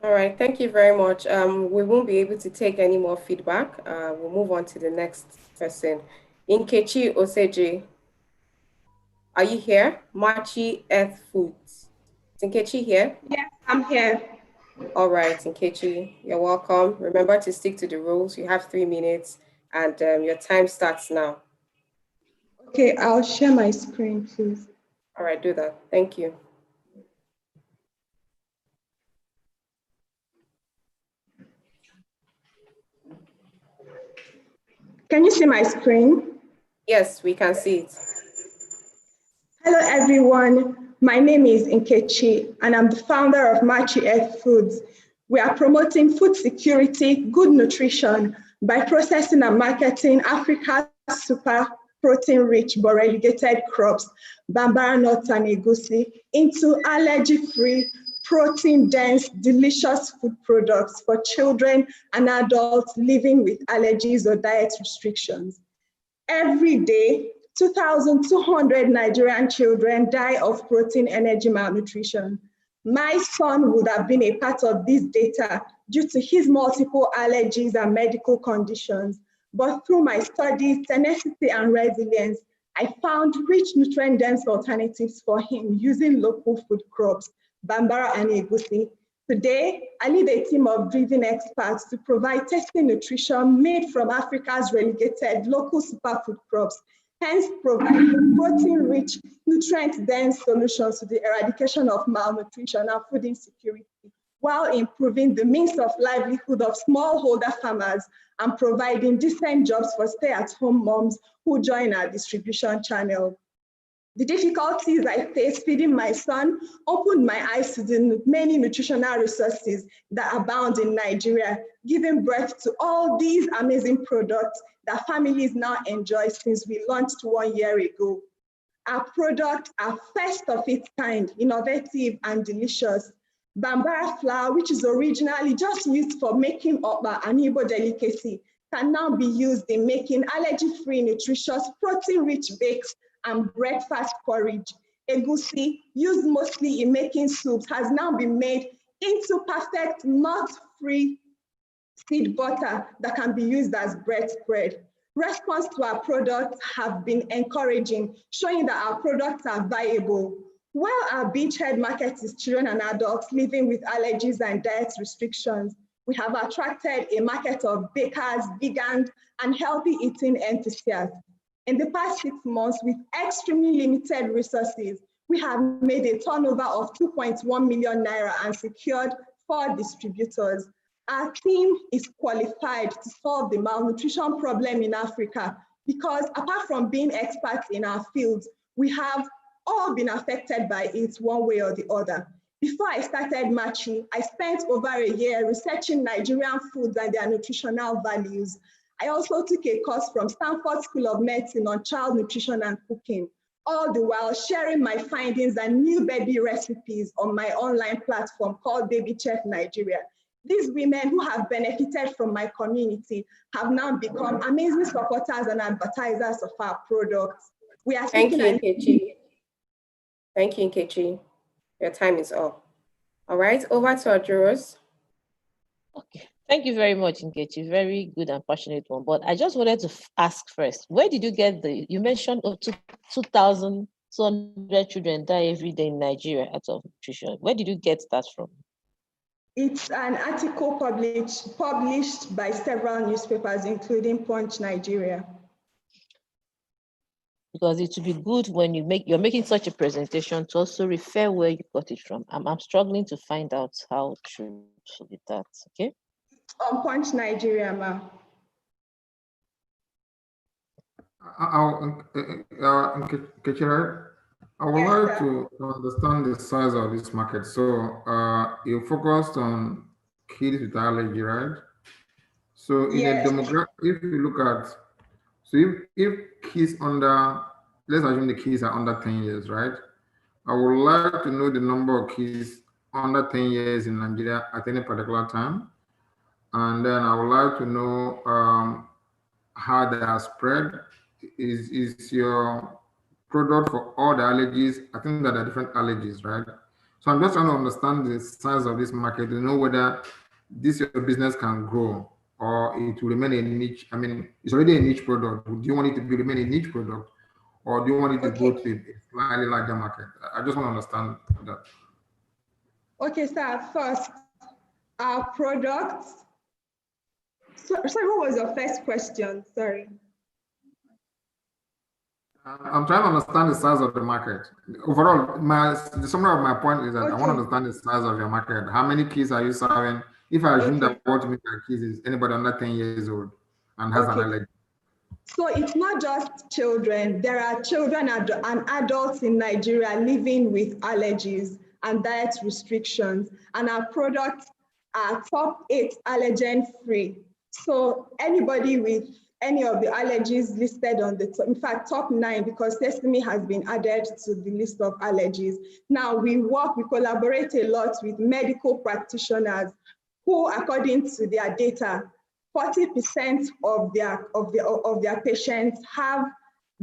Speaker 3: All right, thank you very much. We won't be able to take any more feedback. We'll move on to the next person. Nkechi Oseji, are you here? Machi Earth Foods. Is Nkechi here?
Speaker 5: Yes, I'm here.
Speaker 3: All right, Nkechi, you're welcome. Remember to stick to the rules. You have 3 minutes and your time starts now.
Speaker 5: Okay, I'll share my screen, please.
Speaker 3: All right, do that. Thank you.
Speaker 5: Can you see my screen?
Speaker 3: Yes, we can see it.
Speaker 5: Hello, everyone. My name is Nkechi, and I'm the founder of Machi Earth Foods. We are promoting food security, good nutrition by processing and marketing Africa's super protein-rich but relegated crops, Bambara nuts and egusi, into allergy-free, protein-dense, delicious food products for children and adults living with allergies or diet restrictions. Every day, 2,200 Nigerian children die of protein energy malnutrition. My son would have been a part of this data due to his multiple allergies and medical conditions. But through my studies, tenacity, and resilience, I found rich nutrient-dense alternatives for him using local food crops, Bambara and egusi. Today, I lead a team of driven experts to provide tasty nutrition made from Africa's relegated local superfood crops, hence providing protein-rich, nutrient-dense solutions to the eradication of malnutrition and food insecurity, while improving the means of livelihood of smallholder farmers and providing decent jobs for stay-at-home moms who join our distribution channel. The difficulties I faced feeding my son opened my eyes to the many nutritional resources that abound in Nigeria, giving birth to all these amazing products that families now enjoy since we launched 1 year ago. Our products are first of its kind, innovative and delicious. Bambara flour, which is originally just used for making okpa and Igbo delicacy, can now be used in making allergy-free, nutritious, protein-rich bakes and breakfast porridge. Egusi, used mostly in making soups, has now been made into perfect nut-free seed butter that can be used as bread spread. Response to our products have been encouraging, showing that our products are viable. While our beachhead market is children and adults living with allergies and diet restrictions, we have attracted a market of bakers, vegans, and healthy eating enthusiasts. In the past 6 months, with extremely limited resources, we have made a turnover of 2.1 million naira and secured 4 distributors. Our team is qualified to solve the malnutrition problem in Africa because apart from being experts in our fields, we have all been affected by it one way or the other. Before I started Machi, I spent over a year researching Nigerian foods and their nutritional values. I also took a course from Stanford School of Medicine on child nutrition and cooking, all the while sharing my findings and new baby recipes on my online platform called Baby Chef Nigeria. These women who have benefited from my community have now become amazing supporters and advertisers of our products. We are
Speaker 3: Thank you, Nkechi. Thank you, Nkechi. Your time is up. All right, over to our jurors.
Speaker 10: Okay, thank you very much, Nkechi. Very good and passionate one. But I just wanted to ask first, where did you get you mentioned 2,200 children die every day in Nigeria out of nutrition. Where did you get that from?
Speaker 5: It's an article published by several newspapers, including Punch Nigeria.
Speaker 10: Because it would be good when you're making such a presentation to also refer where you got it from. I'm struggling to find out how true with that. Okay.
Speaker 5: On Punch Nigeria, ma.
Speaker 13: I would like to understand the size of this market. So you focused on kids with allergy, right? So in a demographic, if you look at, so if kids under, let's assume the kids are under 10 years, right? I would like to know the number of kids under 10 years in Nigeria at any particular time. And then I would like to know how they are spread. Is your product for all the allergies? I think that there are different allergies, right? So I'm just trying to understand the size of this market to know whether this your business can grow or it will remain a niche. I mean, it's already a niche product. Do you want it to remain a niche product or do you want it to go to a slightly larger market? I just want to understand that.
Speaker 5: Okay, sir, first, our products. Sorry, what was your first question? Sorry.
Speaker 13: I'm trying to understand the size of the market. Overall, the summary of my point is that I want to understand the size of your market. How many kids are you serving? If I assume that what you mean by kids is anybody under 10 years old and has an allergy.
Speaker 5: So it's not just children. There are children and adults in Nigeria living with allergies and diet restrictions. And our products are top 8 allergen free. So anybody with any of the allergies listed on the top, in fact, top 9, because sesame has been added to the list of allergies. Now we collaborate a lot with medical practitioners who, according to their data, 40% of their patients have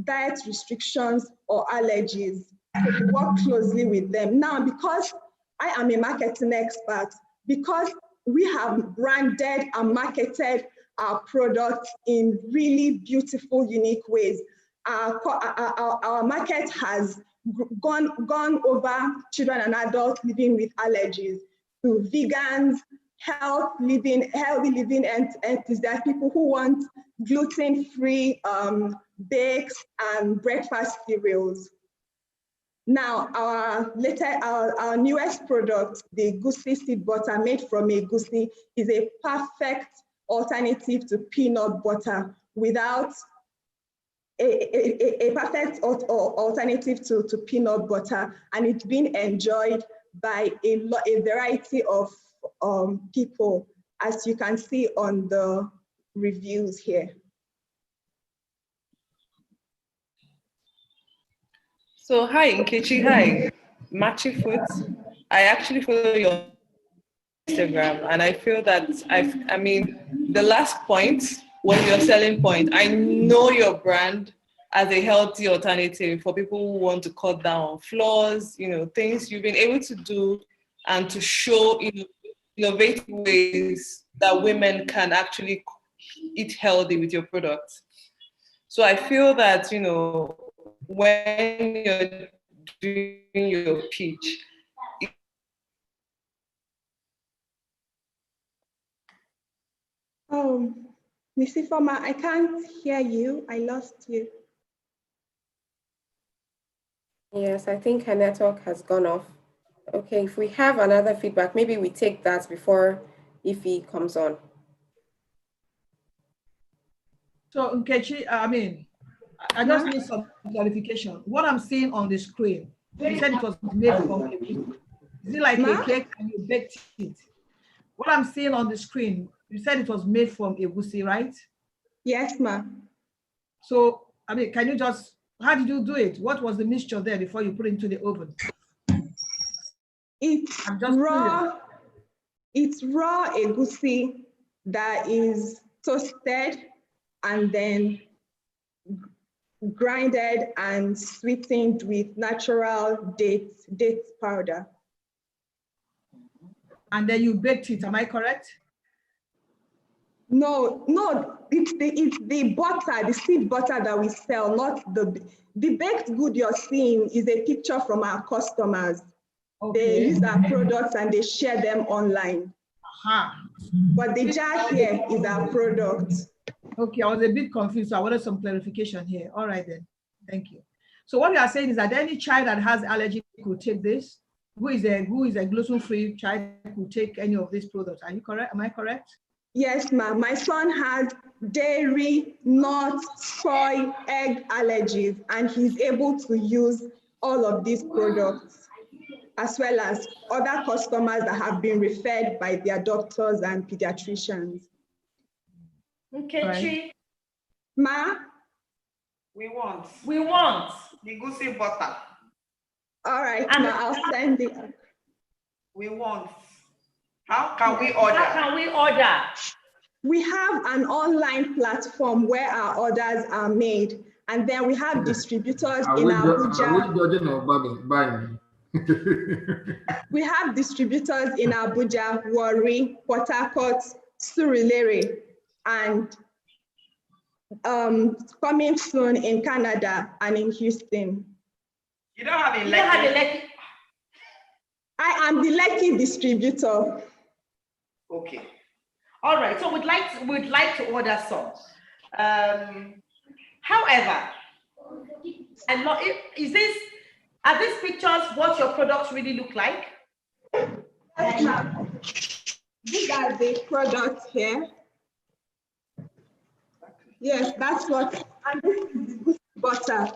Speaker 5: diet restrictions or allergies. So we work closely with them. Now, because I am a marketing expert, because we have branded and marketed our products in really beautiful, unique ways, our market has gone over children and adults living with allergies to vegans, healthy living enthusiasts, people who want gluten-free bakes and breakfast cereals. Now, our newest product, the Goosey seed butter made from a goosey, is a perfect alternative to peanut butter without a perfect alternative to peanut butter, and it's been enjoyed by a variety of people, as you can see on the reviews here.
Speaker 11: So hi, Nkechi, hi, Machi Foods. I actually follow your Instagram, and I feel that I mean, the last point was your selling point. I know your brand as a healthy alternative for people who want to cut down on flaws, things you've been able to do and to show innovative ways that women can actually eat healthy with your products. So I feel that, when you're doing your pitch,
Speaker 5: Miss Ifoma, I can't hear you. I lost you.
Speaker 3: Yes, I think her network has gone off. Okay, if we have another feedback, maybe we take that before Ify comes on.
Speaker 9: So, Nkechi, I just need some clarification. What I'm seeing on the screen, you said it was made from a wood. Is it like a cake and you baked it? What I'm seeing on the screen, you said it was made from egusi, right?
Speaker 5: Yes, ma'am.
Speaker 9: So, can you just, how did you do it? What was the mixture there before you put it into the oven?
Speaker 5: It's raw. It's raw egusi that is toasted and then grinded and sweetened with natural date powder.
Speaker 9: And then you baked it, am I correct?
Speaker 5: No, it's the butter, the seed butter that we sell, not the baked good you're seeing is a picture from our customers. Okay. They use our products and they share them online. But the jar here is our product.
Speaker 9: Okay, I was a bit confused, so I wanted some clarification here. All right then, thank you. So what you are saying is that any child that has allergy could take this? Who is a gluten-free child could take any of these products? Are you correct? Am I correct?
Speaker 5: Yes, ma'am. My son has dairy, nut, soy, egg allergies, and he's able to use all of these products, as well as other customers that have been referred by their doctors and pediatricians.
Speaker 15: Okay, Chi.
Speaker 5: Ma?
Speaker 8: We want
Speaker 15: the
Speaker 8: goosey butter.
Speaker 5: All right, ma, I'll send it.
Speaker 8: We want. How can we order?
Speaker 15: How can we order?
Speaker 5: We have an online platform where our orders are made, and then we have distributors in Abuja. We have distributors in Abuja, Warri, Port Harcourt, Surulere, and coming soon in Canada and in Houston.
Speaker 8: You don't have a Lekki?
Speaker 5: I am the Lekki distributor.
Speaker 15: Okay. All right. So we'd like to order some. However, are these pictures what your products really look like?
Speaker 5: Yes, ma'am. These are the products here. Yes, that's what, and this is the butter.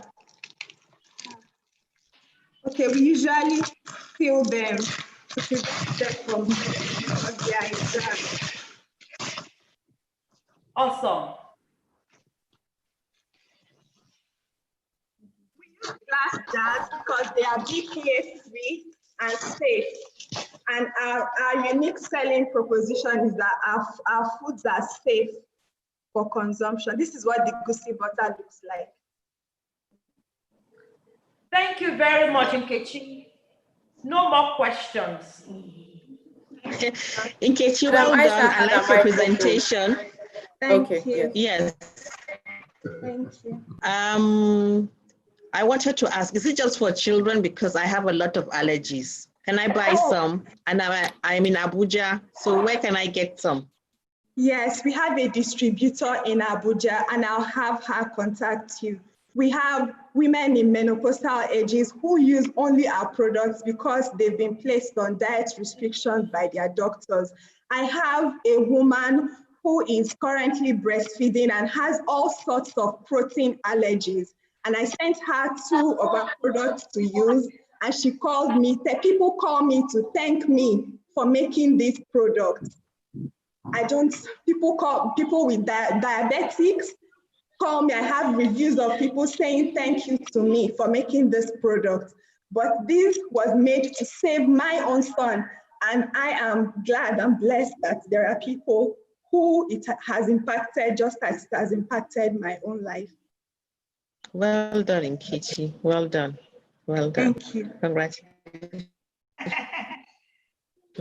Speaker 5: Okay, we usually fill them to prevent them from their exams.
Speaker 15: Awesome.
Speaker 5: We use glass jars because they are BPA free and safe. And our unique selling proposition is that our foods are safe for consumption. This is what the goosey butter looks like.
Speaker 15: Thank you very much, Nkechi. No more questions.
Speaker 7: Nkechi, well done. I like your presentation.
Speaker 5: Thank you.
Speaker 7: Yes.
Speaker 5: Thank you.
Speaker 7: I wanted to ask, is it just for children? Because I have a lot of allergies. Can I buy some? And I'm in Abuja, so where can I get some?
Speaker 5: Yes, we have a distributor in Abuja, and I'll have her contact you. We have women in menopausal ages who use only our products because they've been placed on diet restrictions by their doctors. I have a woman who is currently breastfeeding and has all sorts of protein allergies. And I sent her 2 of our products to use, and she called me. People call me to thank me for making these products. People with diabetics call me. I have reviews of people saying thank you to me for making this product. But this was made to save my own son. And I am glad and blessed that there are people who it has impacted just as it has impacted my own life.
Speaker 7: Well done, Nkechi. Well done. Well done.
Speaker 5: Thank you.
Speaker 7: Congratulations.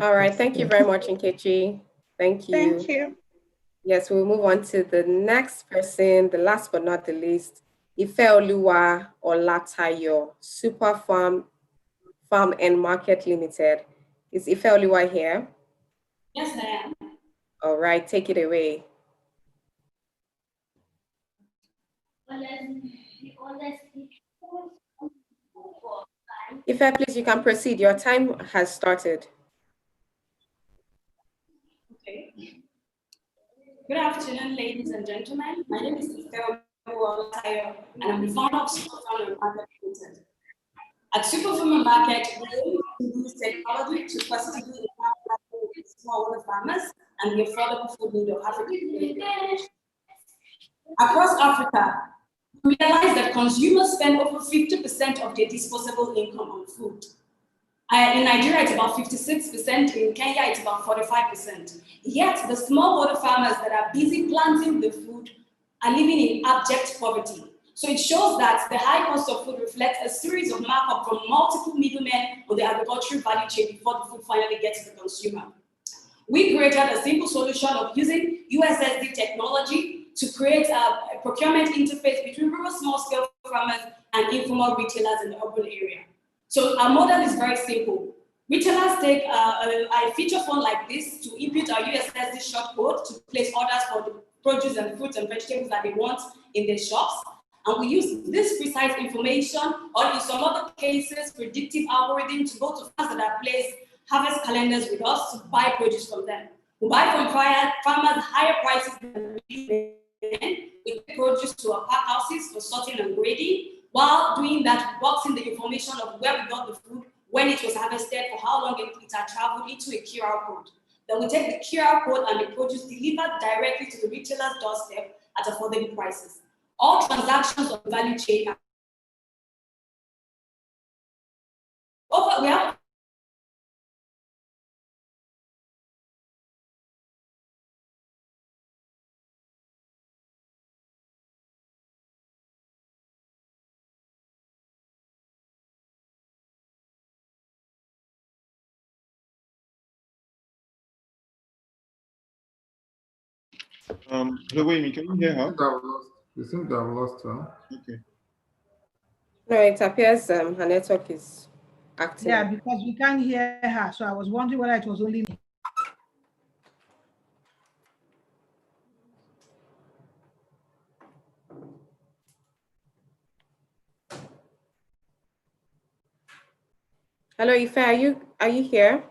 Speaker 3: All right. Thank you very much, Nkechi. Thank you.
Speaker 5: Thank you.
Speaker 3: Yes, we'll move on to the next person, the last but not the least, Ifeoluwa Olatayo, Super Farm and Market Limited. Is Ifeoluwa here?
Speaker 6: Yes, I am.
Speaker 3: All right, take it away. Ife, please, you can proceed. Your time has started.
Speaker 6: Okay. Good afternoon, ladies and gentlemen. My name is Olawale, and I'm the founder of Superfarmer Market Limited. At Superfarmer Market, we use technology to positively empower smallholder farmers and the affordable food need of African. Across Africa, we realize that consumers spend over 50% of their disposable income on food. In Nigeria, it's about 56%. In Kenya, it's about 45%. Yet, the smallholder farmers that are busy planting the food are living in abject poverty. So it shows that the high cost of food reflects a series of markup from multiple middlemen on the agricultural value chain before the food finally gets to the consumer. We created a simple solution of using USSD technology to create a procurement interface between rural small-scale farmers and informal retailers in the urban area. So our model is very simple. Retailers take a feature phone like this to input our USSD short code to place orders for the produce and fruits and vegetables that they want in their shops. And we use this precise information, or in some other cases, predictive algorithm to go to farmers that place harvest calendars with us to buy produce from them. We buy from farmers higher prices than we take produce to our pack houses for sorting and grading. While doing that, boxing the information of where we got the food, when it was harvested, for how long it had traveled, into a QR code. Then we take the QR code and the produce delivered directly to the retailer's doorstep at affordable prices. All transactions of the value chain are we have
Speaker 2: Wait, can you hear her?
Speaker 13: You think that I've lost her?
Speaker 2: Okay.
Speaker 3: No, it appears her network is active.
Speaker 9: Yeah, because we can't hear her. So I was wondering whether it was only me.
Speaker 3: Hello, Ife, are you here?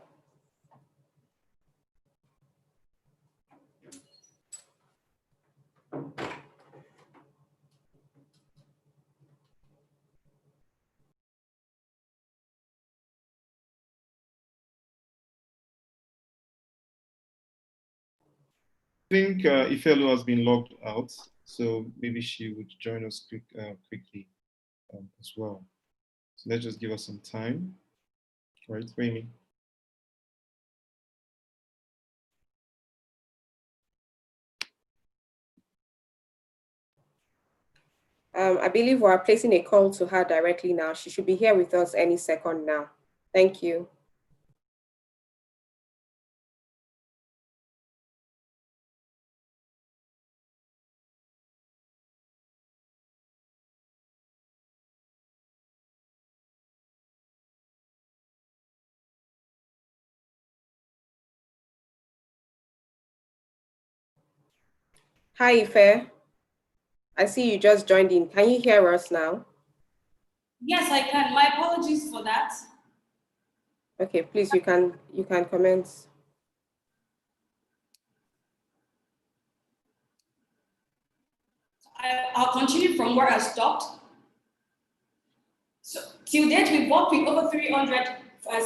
Speaker 2: I think Ifelu has been logged out, so maybe she would join us quickly as well. So let's just give us some time. Right, Remy?
Speaker 3: I believe we are placing a call to her directly now. She should be here with us any second now. Thank you. Hi, Ife. I see you just joined in. Can you hear us now?
Speaker 6: Yes, I can. My apologies for that.
Speaker 3: Okay, please, you can comment.
Speaker 6: I'll continue from where I stopped. So, till date, we've worked with over 300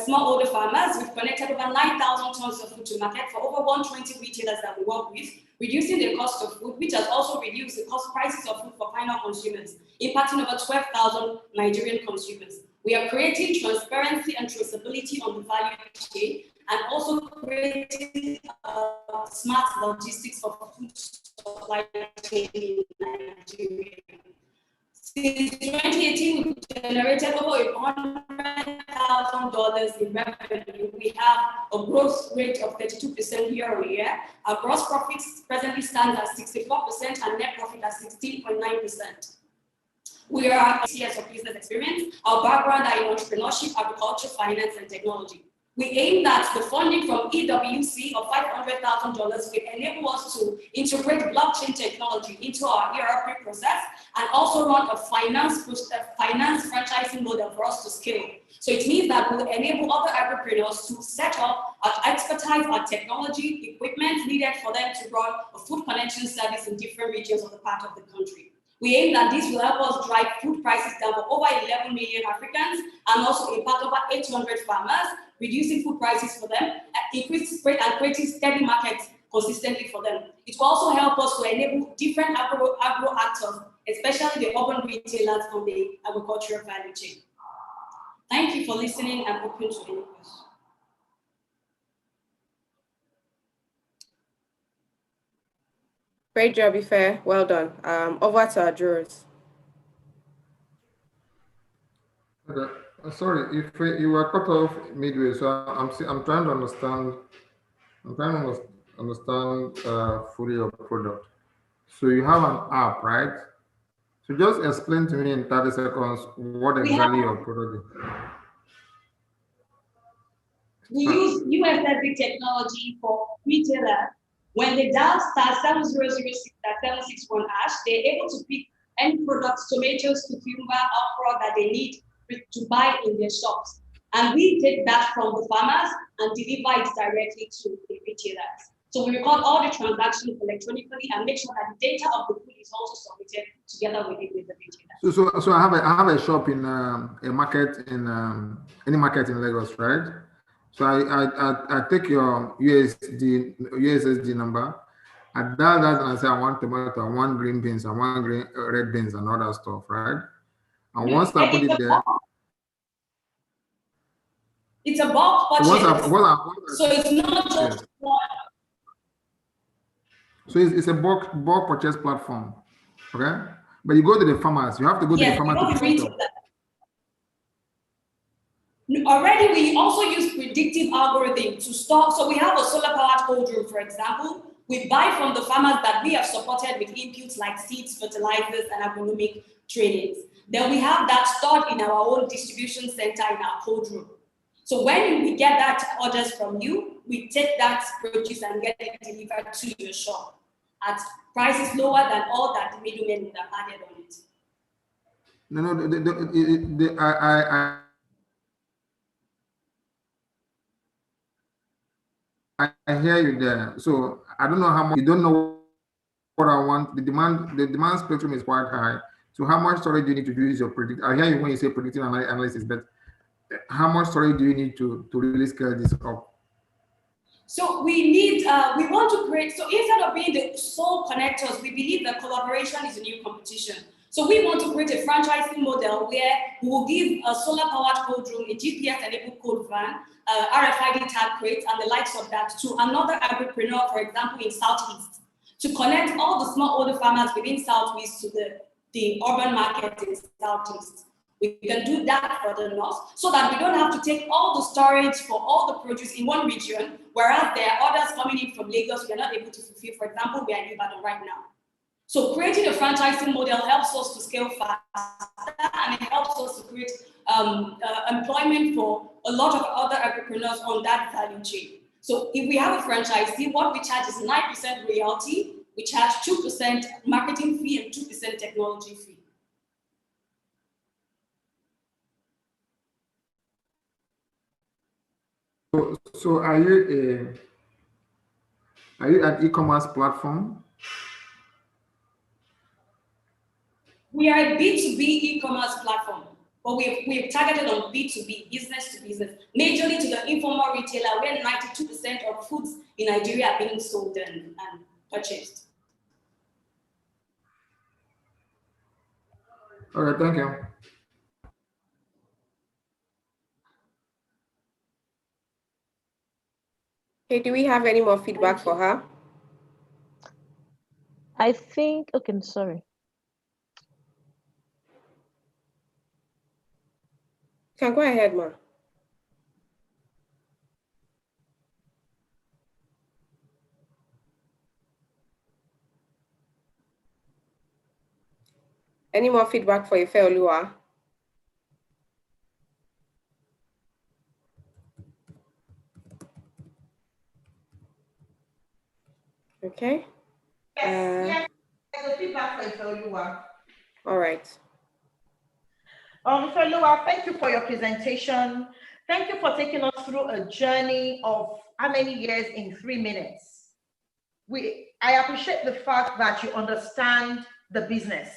Speaker 6: smallholder farmers. We've connected over 9,000 tons of food to market for over 120 retailers that we work with, reducing the cost of food, which has also reduced the cost prices of food for final consumers, impacting over 12,000 Nigerian consumers. We are creating transparency and traceability on the value chain, and also creating smart logistics for food supply chain in Nigeria. Since 2018, we generated over $100,000 in revenue. We have a growth rate of 32% year on year. Our gross profits presently stand at 64% and net profit at 16.9%. We are 6 years of business experience. Our background are in entrepreneurship, agriculture, finance, and technology. We aim that the funding from EWC of $500,000 will enable us to integrate blockchain technology into our ERP process and also run a finance franchising model for us to scale. So it means that we will enable other agripreneurs to set up our expertise, our technology, equipment needed for them to run a food connection service in different regions of the part of the country. We aim that this will help us drive food prices down for over 11 million Africans and also impact over 800 farmers, reducing food prices for them, increase spread and creating steady markets consistently for them. It will also help us to enable different agro actors, especially the urban retailers on the agricultural value chain. Thank you for listening and open to any questions.
Speaker 3: Great job, Ife. Well done. Over to our jurors.
Speaker 13: Okay. Sorry, if you were cut off midway, so I'm trying to understand. I'm trying to understand fully your product. So you have an app, right? So just explain to me in 30 seconds what exactly your product is.
Speaker 6: We use USSD technology for retailers. When they dial *7006*761#, they're able to pick any products, tomatoes, cucumber, okra that they need to buy in their shops. And we take that from the farmers and deliver it directly to the retailers. So we record all the transactions electronically and make sure that the data of the food is also submitted together with the retailers.
Speaker 13: So I have a shop in a market in any market in Lagos, right? So I take your USSD number, I dial that and I say I want tomato, I want green beans, I want red beans and all that stuff, right? And once I put it there,
Speaker 6: it's a bulk purchase. So it's not just one.
Speaker 13: So it's a bulk purchase platform, okay? But you go to the farmers, you have to go to the farmers to pick up.
Speaker 6: Already, we also use predictive algorithm to store. So we have a solar-powered cold room, for example. We buy from the farmers that we have supported with inputs like seeds, fertilizers, and agronomic trainings. Then we have that stored in our own distribution center in our cold room. So when we get that orders from you, we take that produce and get it delivered to your shop at prices lower than all that the middlemen would have added on it.
Speaker 13: No, I hear you there. So I don't know how much, you don't know what I want. The demand spectrum is quite high. So how much storage do you need to use your predict? I hear you when you say predictive analysis, but how much storage do you need to really scale this up?
Speaker 6: So we want to create, so instead of being the sole connectors, we believe that collaboration is a new competition. So we want to create a franchising model where we will give a solar-powered cold room, a GPS-enabled cold van, RFID tag crates, and the likes of that to another agripreneur, for example, in Southeast, to connect all the smallholder farmers within Southeast to the urban market in Southeast. We can do that for the north so that we don't have to take all the storage for all the produce in one region, whereas there are orders coming in from Lagos we are not able to fulfill. For example, we are in Ibadan right now. So creating a franchising model helps us to scale faster and it helps us to create employment for a lot of other entrepreneurs on that value chain. So if we have a franchisee, what we charge is 9% royalty, we charge 2% marketing fee and 2% technology fee.
Speaker 13: So are you an e-commerce platform?
Speaker 6: We are a B2B e-commerce platform, but we've targeted on B2B, business to business, majorly to the informal retailer where 92% of foods in Nigeria are being sold and purchased.
Speaker 13: All right, thank you.
Speaker 3: Okay, do we have any more feedback for her?
Speaker 10: I think, okay, sorry.
Speaker 3: Can go ahead, ma. Any more feedback for Ife Oluwa? Okay.
Speaker 15: Yes, there's a feedback for Ifeoluwa.
Speaker 3: All right.
Speaker 15: Ifeoluwa, thank you for your presentation. Thank you for taking us through a journey of how many years in 3 minutes. I appreciate the fact that you understand the business.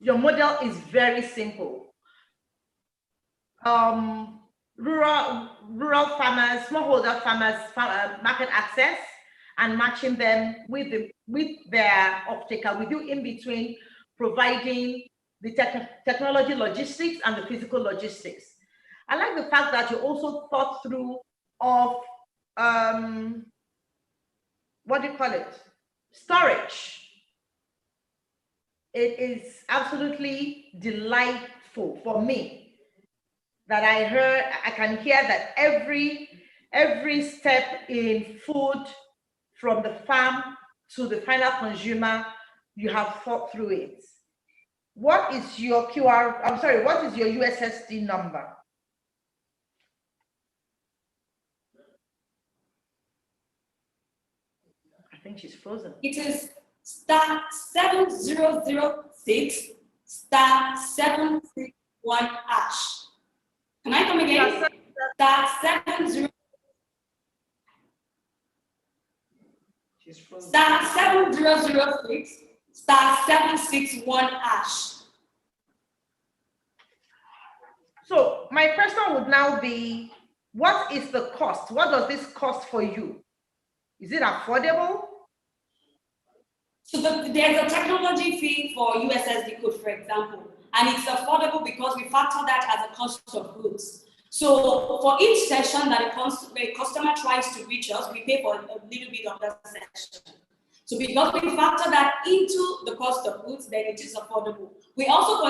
Speaker 15: Your model is very simple. Rural farmers, smallholder farmers, market access, and matching them with their off-taker. We do in between providing the technology logistics and the physical logistics. I like the fact that you also thought through of what do you call it? Storage. It is absolutely delightful for me that I can hear that every step in food from the farm to the final consumer, you have thought through it. What is your what is your USSD number? I think she's frozen.
Speaker 6: It is *7006 *761#. Can I come again? *70.
Speaker 15: She's frozen.
Speaker 6: *7006 *761#.
Speaker 15: So my question would now be, what is the cost? What does this cost for you? Is it affordable?
Speaker 6: So there's a technology fee for USSD code, for example, and it's affordable because we factor that as a cost of goods. So for each session that a customer tries to reach us, we pay for a little bit of that session. So because we factor that into the cost of goods, then it is affordable. We also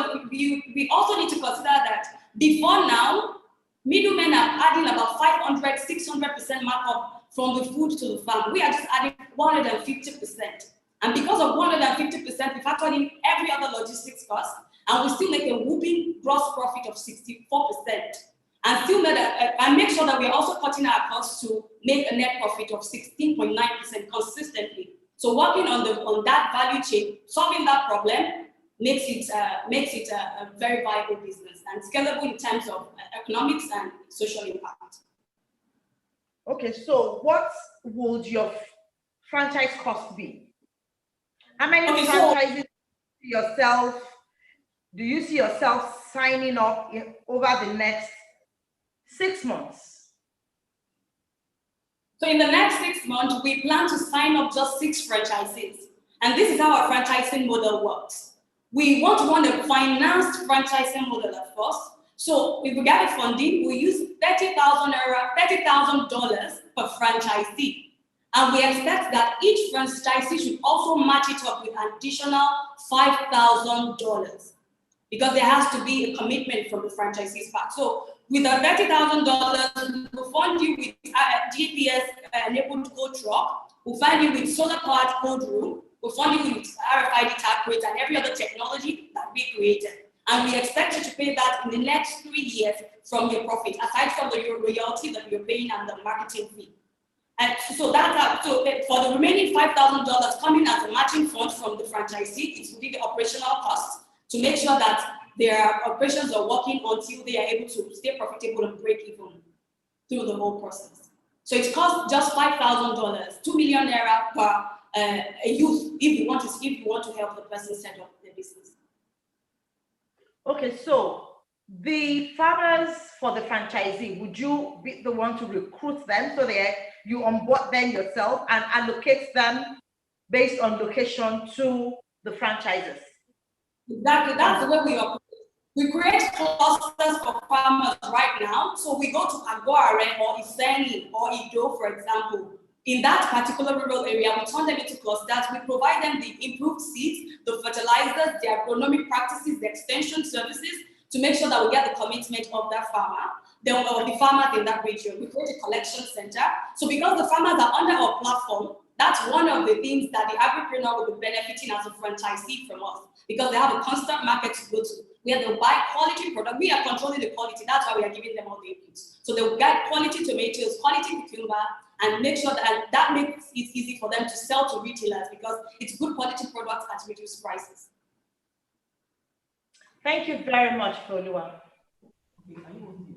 Speaker 6: need to consider that before now, middlemen are adding about 500, 600% markup from the food to the farm. We are just adding 150%. And because of 150%, we factor in every other logistics cost, and we still make a whooping gross profit of 64%. And still make sure that we are also cutting our costs to make a net profit of 16.9% consistently. So working on that value chain, solving that problem makes it a very viable business and scalable in terms of economics and social impact.
Speaker 15: Okay, so what would your franchise cost be? How many franchises do you see yourself signing up over the next 6 months?
Speaker 6: So in the next 6 months, we plan to sign up just 6 franchises. And this is how our franchising model works. We want to run a financed franchising model at first. So if we get the funding, we use $30,000 per franchisee. And we expect that each franchisee should also match it up with an additional $5,000 because there has to be a commitment from the franchisee's part. So with our $30,000, we'll fund you with GPS-enabled cold truck, we'll fund you with solar-powered cold room, we'll fund you with RFID tag rates and every other technology that we created. And we expect you to pay that in the next 3 years from your profit, aside from the royalty that you're paying and the marketing fee. And so for the remaining $5,000 coming as a matching fund from the franchisee, it will be the operational cost to make sure that their operations are working until they are able to stay profitable and break even through the whole process. So it costs just $5,000, 2 million naira per a youth if you want to help the person set up their business.
Speaker 15: Okay, so the farmers for the franchisee, would you be the one to recruit them so you onboard them yourself and allocate them based on location to the franchises?
Speaker 6: Exactly, that's the way we operate. We create clusters for farmers right now. So we go to Aguare or Iseni or Ido, for example. In that particular rural area, we turn them into clusters. We provide them the improved seeds, the fertilizers, the agronomic practices, the extension services to make sure that we get the commitment of that farmer, or the farmers in that region. We create a collection center. So because the farmers are under our platform, that's one of the things that the agripreneur will be benefiting as a franchisee from us, because they have a constant market to go to. Where they'll buy quality product. We are controlling the quality. That's why we are giving them all the inputs. So they'll get quality tomatoes, quality cucumber, and make sure that makes it easy for them to sell to retailers because it's good quality products at reduced prices.
Speaker 15: Thank you very much, Folua.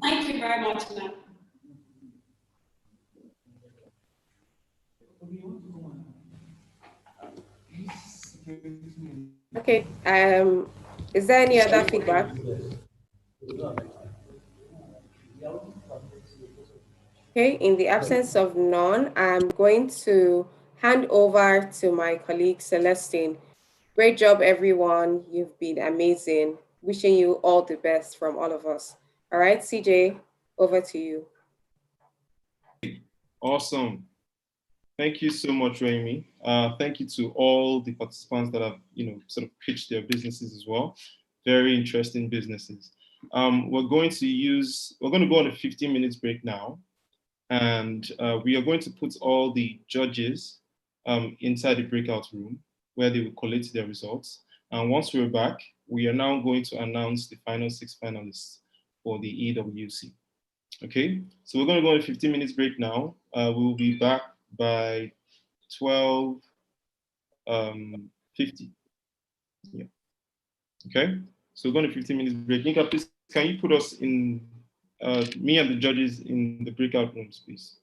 Speaker 6: Thank you very much, ma'am.
Speaker 3: Okay, is there any other feedback? Okay, in the absence of none, I'm going to hand over to my colleague Celestine. Great job, everyone. You've been amazing. Wishing you all the best from all of us. All right, CJ, over to you.
Speaker 2: Awesome. Thank you so much, Remy. Thank you to all the participants that have, sort of pitched their businesses as well. Very interesting businesses. We're going to go on a 15 minutes break now. And we are going to put all the judges inside the breakout room where they will collate their results. And once we're back, we are now going to announce the final 6 finalists for the EWC. Okay, so we're going to go on a 15 minutes break now. We will be back by 12:50. Yeah. Okay, so we're going to 15 minutes break. Nika, please, can you put us in, me and the judges in the breakout rooms, please?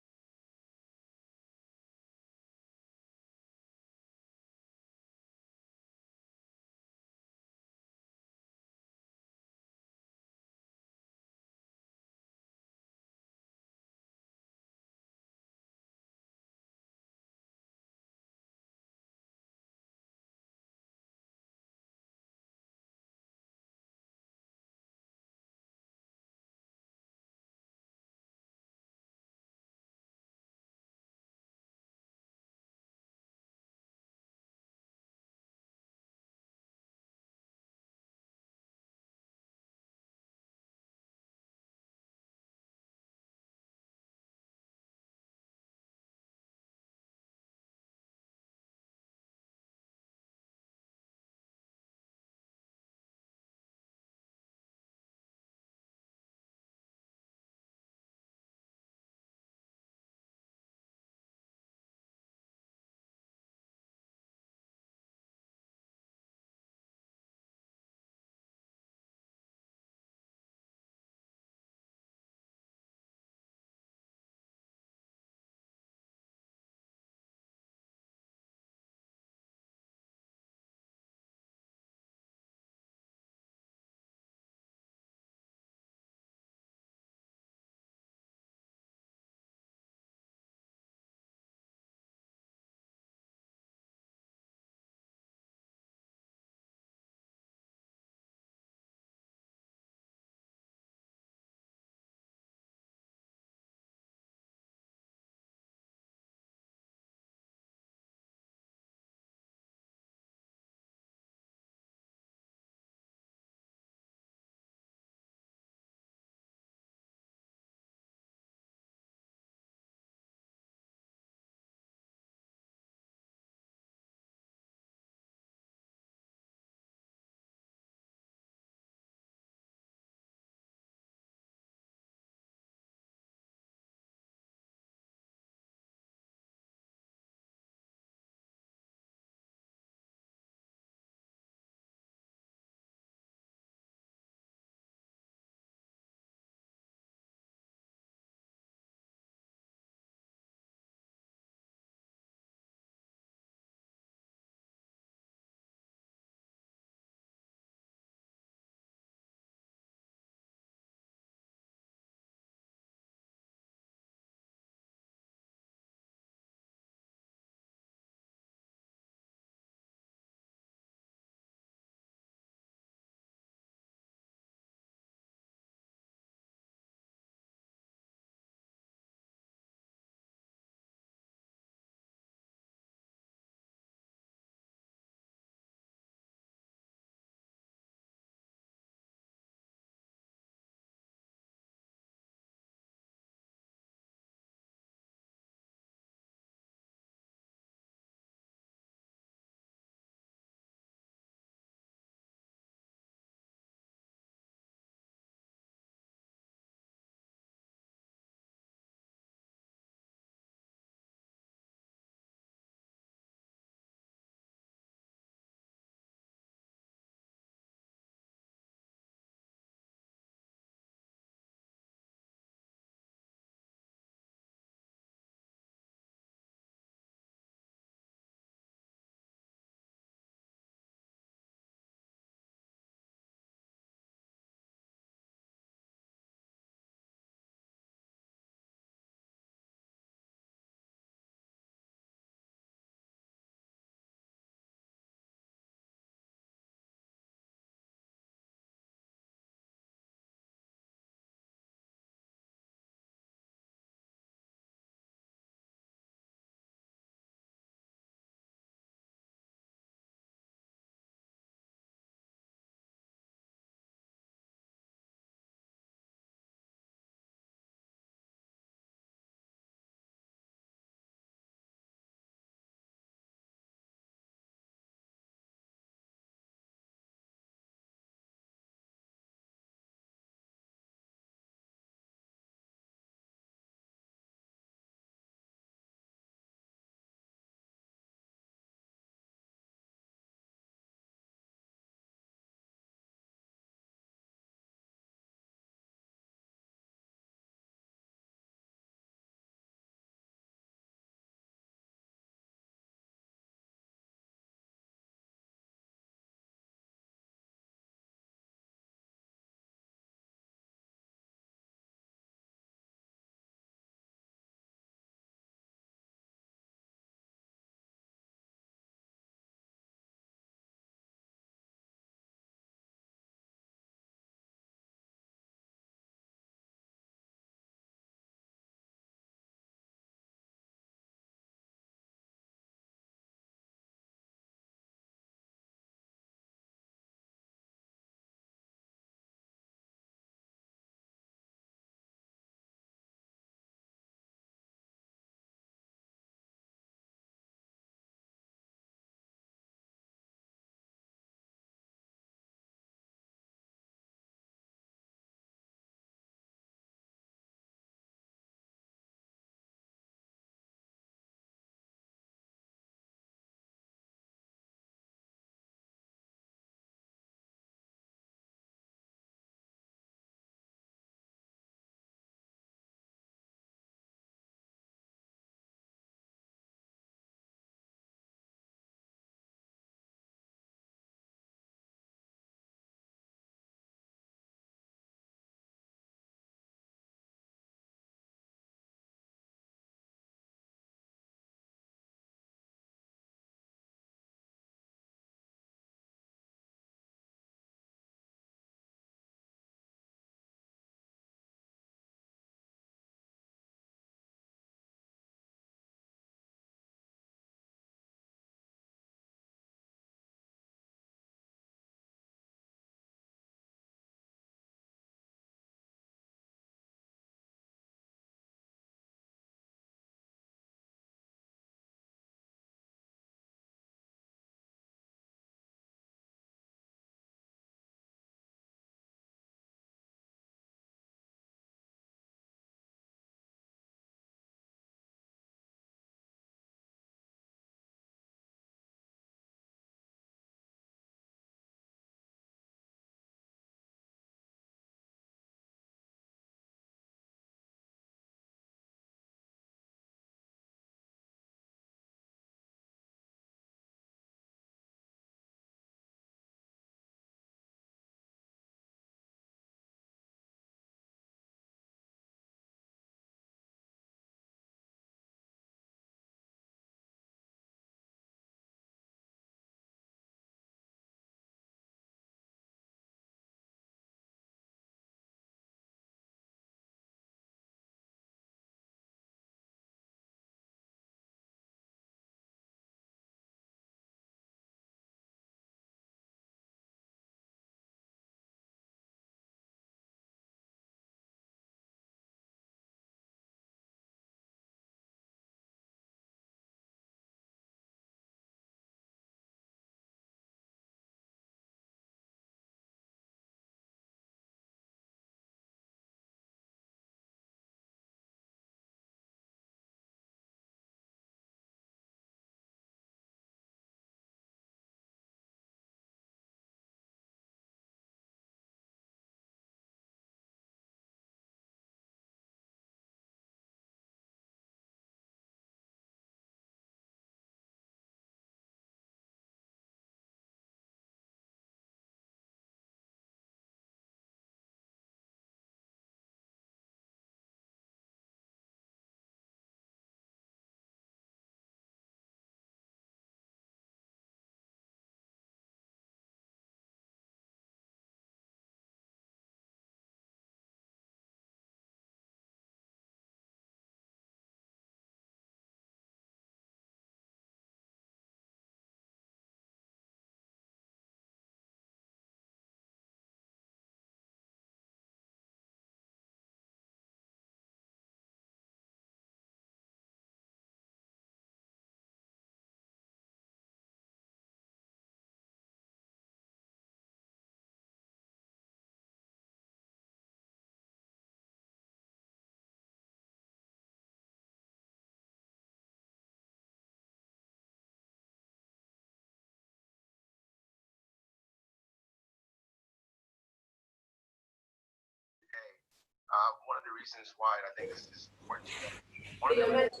Speaker 12: one of the reasons why I think this is important to them. One of the reasons.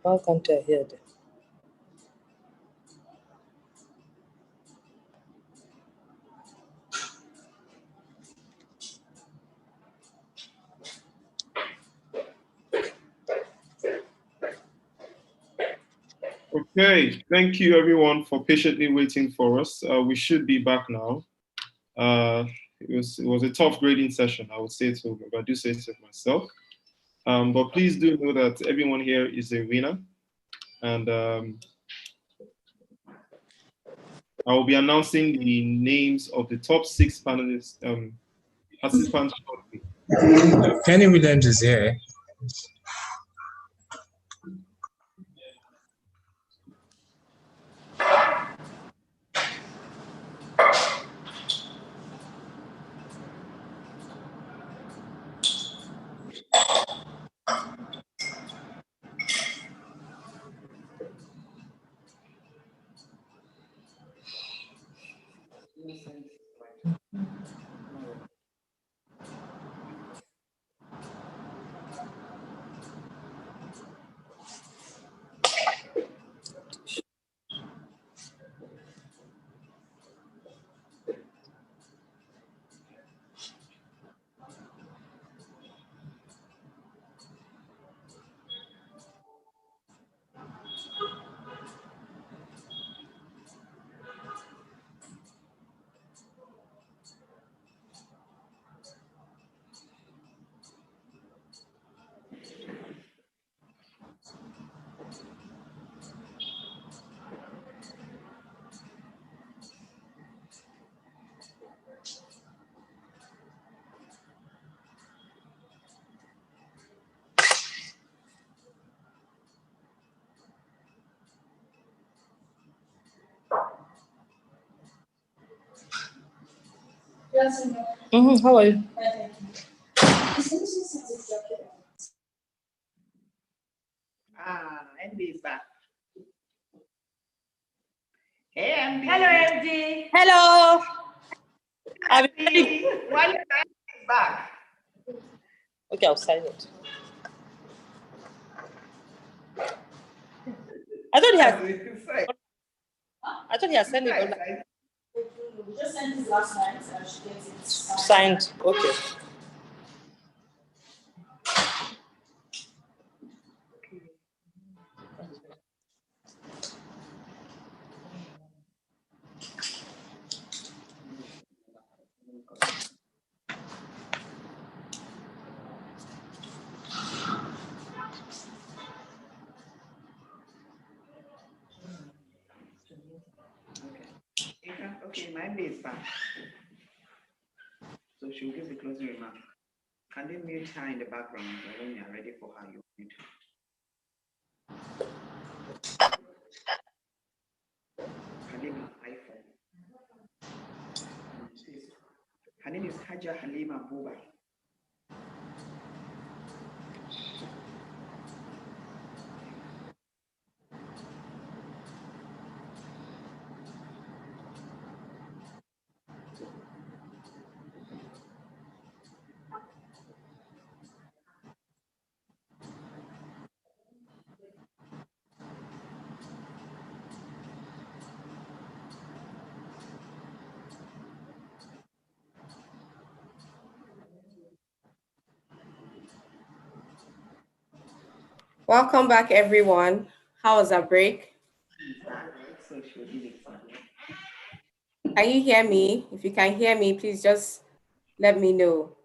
Speaker 22: Why can't I hear them?
Speaker 2: Okay, thank you everyone for patiently waiting for us. We should be back now. It was a tough grading session, I would say so, but I do say so myself. But please do know that everyone here is a winner, and I will be announcing the names of the top 6 panelists, participants shortly.
Speaker 23: Kenny Williams is here.
Speaker 22: How are you?
Speaker 15: MD is back. Hey, MD.
Speaker 22: Hello, MD.
Speaker 15: Hello.
Speaker 22: MD.
Speaker 15: Why is back?
Speaker 22: Okay, I'll sign it. I thought he had sent it.
Speaker 24: We just sent it last night and she gets it
Speaker 22: Signed. Okay.
Speaker 15: Okay, my MD is back. So she'll give the closing remark. Can you mute her in the background when you're ready for her? You mute her. Halima, iPhone. Her name is Haja Halima Buba.
Speaker 3: Welcome back, everyone. How was our break? Can you hear me? If you can hear me, please just let me know.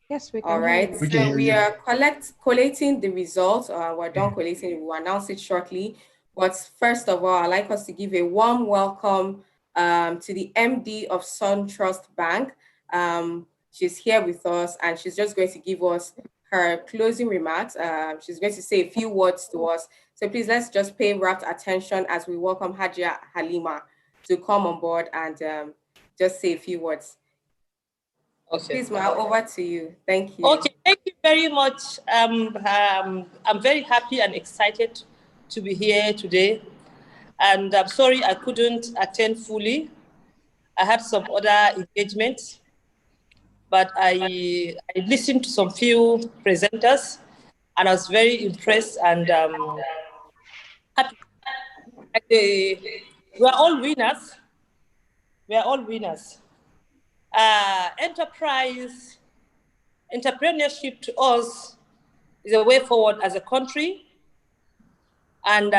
Speaker 1: Yes, we can.
Speaker 3: All right.
Speaker 1: We can
Speaker 3: So
Speaker 1: hear
Speaker 3: we
Speaker 1: you.
Speaker 3: are collating the results. We're done collating it. We'll announce it shortly. But first of all, I'd like us to give a warm welcome to the MD of SunTrust Bank. She's here with us, and she's just going to give us her closing remarks. She's going to say a few words to us. So please, let's just pay rapt attention as we welcome Haja Halima to come on board and just say a few words.
Speaker 22: Okay.
Speaker 3: Please, Ma, over to you. Thank you.
Speaker 22: Okay. Thank you very much. I'm very happy and excited to be here today. And I'm sorry I couldn't attend fully. I had some other engagements, but I listened to some few presenters, and I was very impressed and happy. We are all winners. We are all winners. Entrepreneurship to us is a way forward as a country and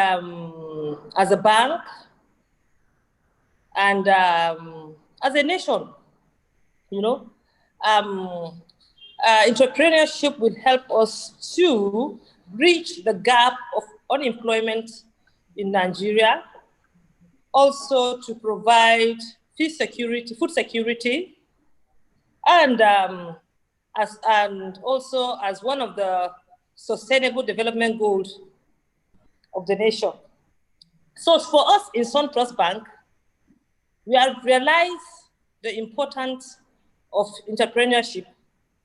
Speaker 22: as a bank and as a nation, you know. Entrepreneurship will help us to bridge the gap of unemployment in Nigeria, also to provide food security, and also as one of the sustainable development goals of the nation. So for us in SunTrust Bank, we have realized the importance of entrepreneurship.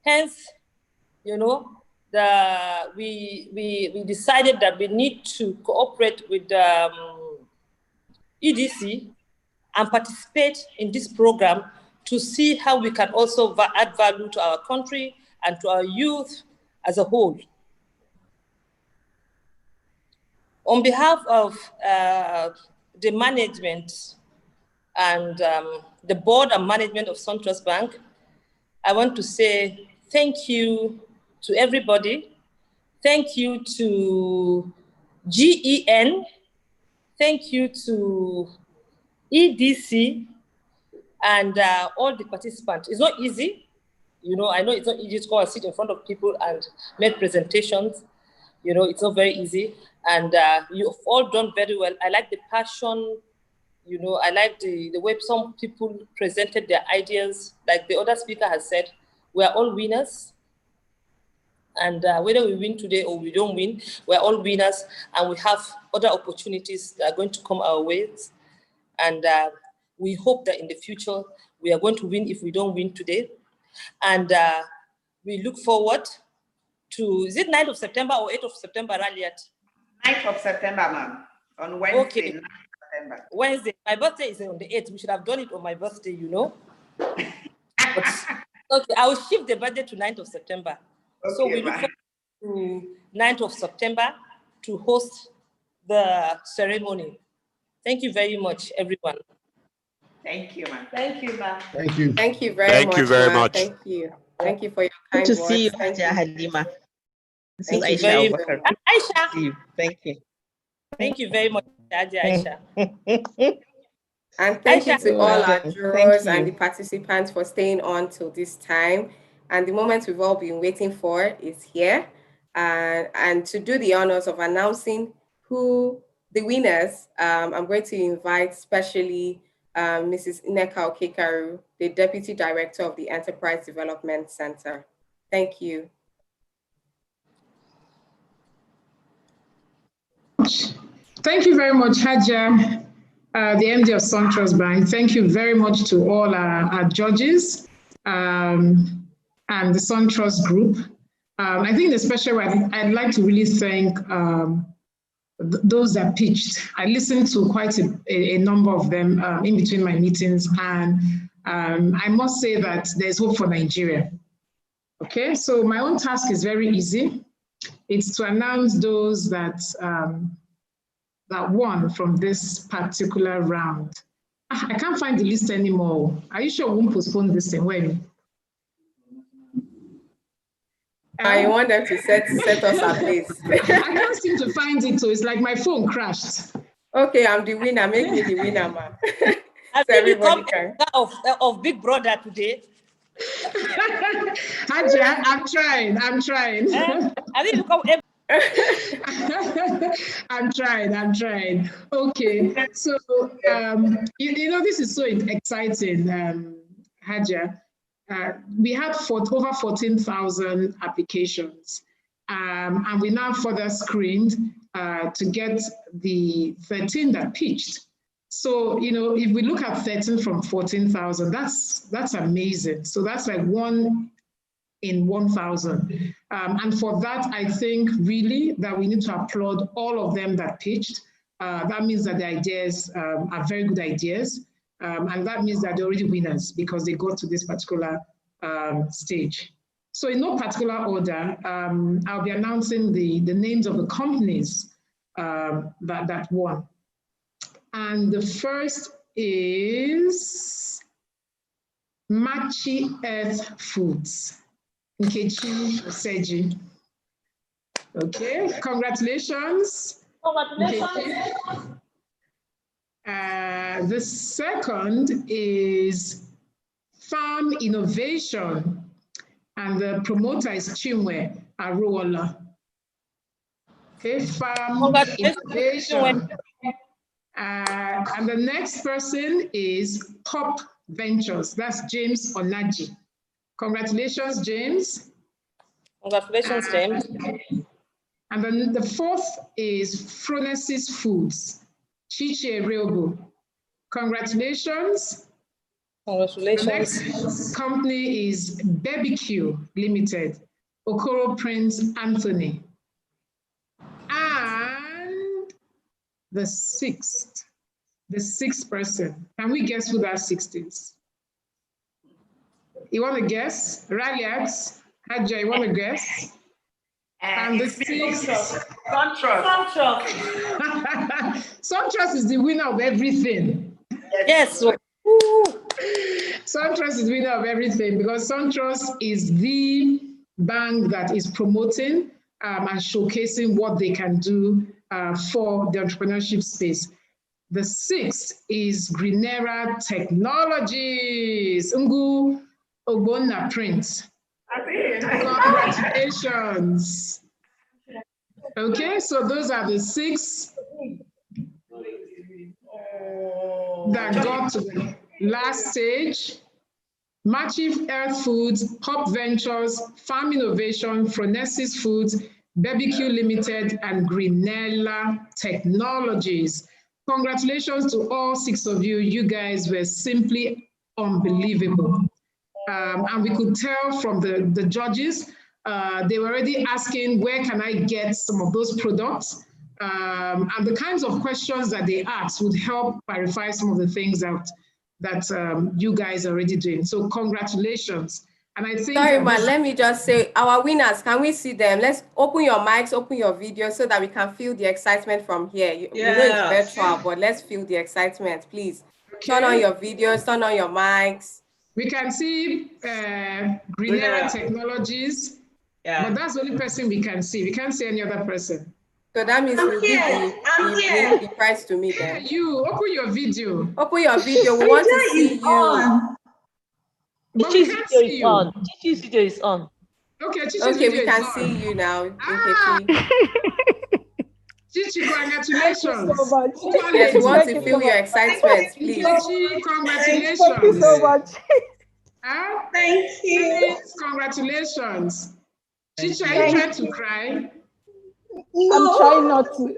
Speaker 22: Hence, you know, we decided that we need to cooperate with EDC and participate in this program to see how we can also add value to our country and to our youth as a whole. On behalf of the management and the board and management of SunTrust Bank, I want to say thank you to everybody. Thank you to GEN. Thank you to EDC and all the participants. It's not easy. You know, I know it's not easy to go and sit in front of people and make presentations. You know, it's not very easy. And you've all done very well. I like the passion. You know, I like the way some people presented their ideas. Like the other speaker has said, we are all winners. And whether we win today or we don't win, we're all winners. And we have other opportunities that are going to come our way. And we hope that in the future, we are going to win if we don't win today. And we look forward to, is it 9th of September or 8th of September, Raliat?
Speaker 8: 9th of September, ma'am, on Wednesday.
Speaker 22: Okay.
Speaker 8: 9th of September.
Speaker 22: Wednesday. My birthday is on the 8th. We should have done it on my birthday, you know. But, okay, I will shift the birthday to 9th of September. Okay, so we look forward to 9th of September to host the ceremony. Thank you very much, everyone.
Speaker 8: Thank you, ma'am.
Speaker 15: Thank you, ma'am.
Speaker 21: Thank you.
Speaker 3: Thank you very much.
Speaker 4: Thank you very much.
Speaker 3: Thank you. Thank you for your kind
Speaker 7: Good to
Speaker 3: words.
Speaker 7: see you,
Speaker 3: Thank
Speaker 7: Haja Halima. This is
Speaker 22: Thank you
Speaker 7: Aisha
Speaker 22: very
Speaker 7: Abubakar.
Speaker 22: much. Aisha.
Speaker 7: See you. Thank you.
Speaker 22: Thank you very much, Aisha.
Speaker 3: And thank you to all our jurors
Speaker 7: Thank
Speaker 3: and
Speaker 7: you.
Speaker 3: the participants for staying on till this time. And the moment we've all been waiting for is here. And to do the honors of announcing who the winners, I'm going to invite specially Mrs. Nneka Okekaru, the Deputy Director of the Enterprise Development Center. Thank you.
Speaker 14: Thank you very much, Haja, the MD of SunTrust Bank. Thank you very much to all our judges and the SunTrust Group. I think in a special way, I'd like to really thank those that pitched. I listened to quite a number of them in between my meetings, and I must say that there's hope for Nigeria. Okay, so my own task is very easy. It's to announce those that that won from this particular round. I can't find the list anymore. Are you sure we won't postpone this thing? When?
Speaker 3: I want them to set us ablaze.
Speaker 14: I can't seem to find it, so it's like my phone crashed.
Speaker 3: Okay, I'm the winner. Make me the winner, man.
Speaker 22: I think you come of Big Brother today.
Speaker 14: Haja, I'm trying.
Speaker 22: I think you come.
Speaker 14: I'm trying. Okay, so you know, this is so exciting, Haja. We had over 14,000 applications, and we now further screened to get the 13 that pitched. So, you know, if we look at 13 from 14,000, that's amazing. So that's like one in 1,000. And for that, I think really that we need to applaud all of them that pitched. That means that the ideas are very good ideas. And that means that they're already winners because they got to this particular stage. So in no particular order, I'll be announcing the names of the companies that won. And the first is Machi Earth Foods. Nkechi Oseji. Okay, congratulations.
Speaker 22: Congratulations.
Speaker 14: The second is Farm Innovation, and the promoter is Chinwe Aruola. Okay, Farm Innovation. And the next person is Pop Ventures. That's James Onaji. Congratulations, James.
Speaker 22: Congratulations, James.
Speaker 14: And then the fourth is Phronesis Foods, Chichi Eriobu. Congratulations.
Speaker 22: Congratulations.
Speaker 14: The next company is BBQ Limited, Okoro Prince Anthony. And the sixth person. Can we guess who that sixth is? You want to guess? Raliax, Hadja, you want to guess? And the sixth.
Speaker 15: SunTrust.
Speaker 14: SunTrust is the winner of everything.
Speaker 22: Yes.
Speaker 14: SunTrust is the winner of everything because SunTrust is the bank that is promoting and showcasing what they can do for the entrepreneurship space. The sixth is Greenera Technologies, Ngu Ogbonna Print. Congratulations. Okay, so those are the six that got to the last stage. Machi Earth Foods, Pop Ventures, Farm Innovation, Phronesis Foods, BBQ Limited, and Greenera Technologies. Congratulations to all six of you. You guys were simply unbelievable. And we could tell from the judges, they were already asking, where can I get some of those products? And the kinds of questions that they asked would help clarify some of the things that you guys are already doing. So congratulations. And I think—
Speaker 3: Sorry, but let me just say, our winners, can we see them? Let's open your mics, open your video so that we can feel the excitement from here. We know it's virtual, but let's feel the excitement, please. Okay. Turn on your videos, turn on your mics.
Speaker 14: We can see Greenera Technologies, but that's the only person we can see. We can't see any other person.
Speaker 3: So that means we'll give the prize to me then.
Speaker 14: Yeah, you, open your video.
Speaker 3: Open your video, we want to see you.
Speaker 10: Chichi's video is on. Chichi's video is on.
Speaker 14: Okay, Chichi's
Speaker 3: okay,
Speaker 14: video
Speaker 3: we can
Speaker 14: is on.
Speaker 3: see you now.
Speaker 14: Chichi, congratulations. Thank you so
Speaker 3: much. Yes, we want to feel your excitement, please.
Speaker 14: Chichi, congratulations.
Speaker 1: Thank you so much.
Speaker 14: Thank you. Congratulations. Chichi, are you trying to cry?
Speaker 1: No. I'm trying not to.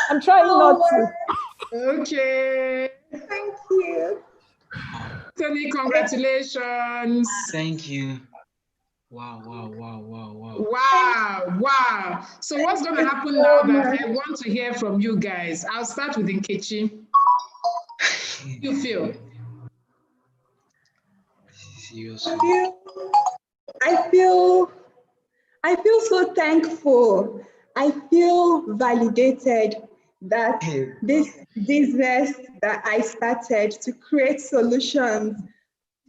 Speaker 1: I'm trying not to.
Speaker 14: Okay.
Speaker 5: Thank you.
Speaker 14: Tony, congratulations.
Speaker 4: Thank you. Wow.
Speaker 14: Wow. So what's going to happen now that I want to hear from you guys? I'll start with Nkechi. How do you feel?
Speaker 5: I feel so thankful. I feel validated that this business that I started to create solutions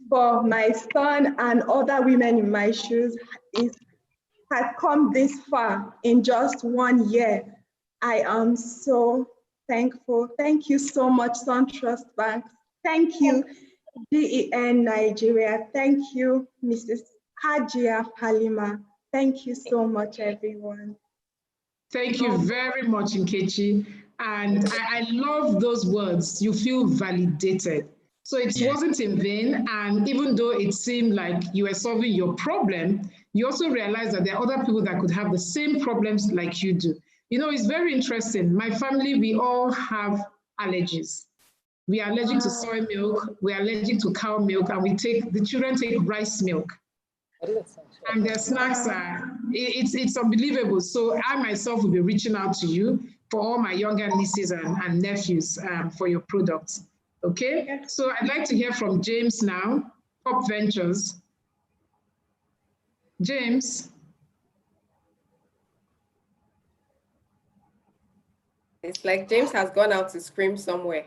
Speaker 5: for my son and other women in my shoes has come this far in just 1 year. I am so thankful. Thank you so much, SunTrust Bank. Thank you, GEN Nigeria. Thank you, Mrs. Hajia Halima. Thank you so much, everyone.
Speaker 14: Thank you very much, Nkechi. And I love those words. You feel validated. So it wasn't in vain. And even though it seemed like you were solving your problem, you also realized that there are other people that could have the same problems like you do. You know, it's very interesting. My family, we all have allergies. We are allergic to soy milk, we are allergic to cow milk, and the children take rice milk. And the snacks are, it's unbelievable. So I myself will be reaching out to you for all my younger nieces and nephews for your products. Okay? So I'd like to hear from James now, Pop Ventures. James.
Speaker 3: It's like James has gone out to scream somewhere.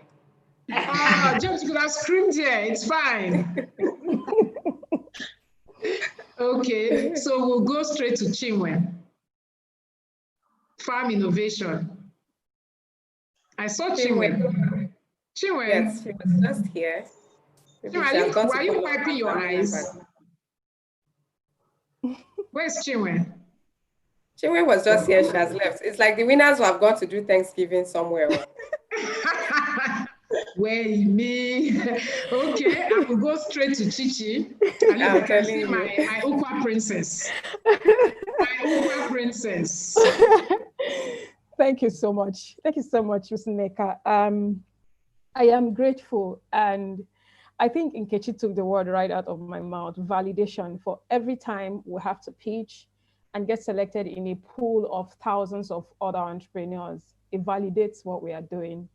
Speaker 14: Ah, James could have screamed here. It's fine. Okay, so we'll go straight to Chinwe. Farm innovation. I saw Chinwe. Chinwe.
Speaker 3: Yes, she was just here.
Speaker 14: Chinwe, are you wiping your eyes? Where's Chinwe?
Speaker 3: Chinwe was just here. She has left. It's like the winners who have gone to do Thanksgiving somewhere.
Speaker 14: Where me? Okay, I will go straight to Chichi. I'm telling you. My Ukwa princess. My Ukwa princess.
Speaker 1: Thank you so much. Thank you so much, Ms. Neka. I am grateful, and I think Nkechi took the word right out of my mouth, validation. For every time we have to pitch and get selected in a pool of thousands of other entrepreneurs, it validates what we are doing.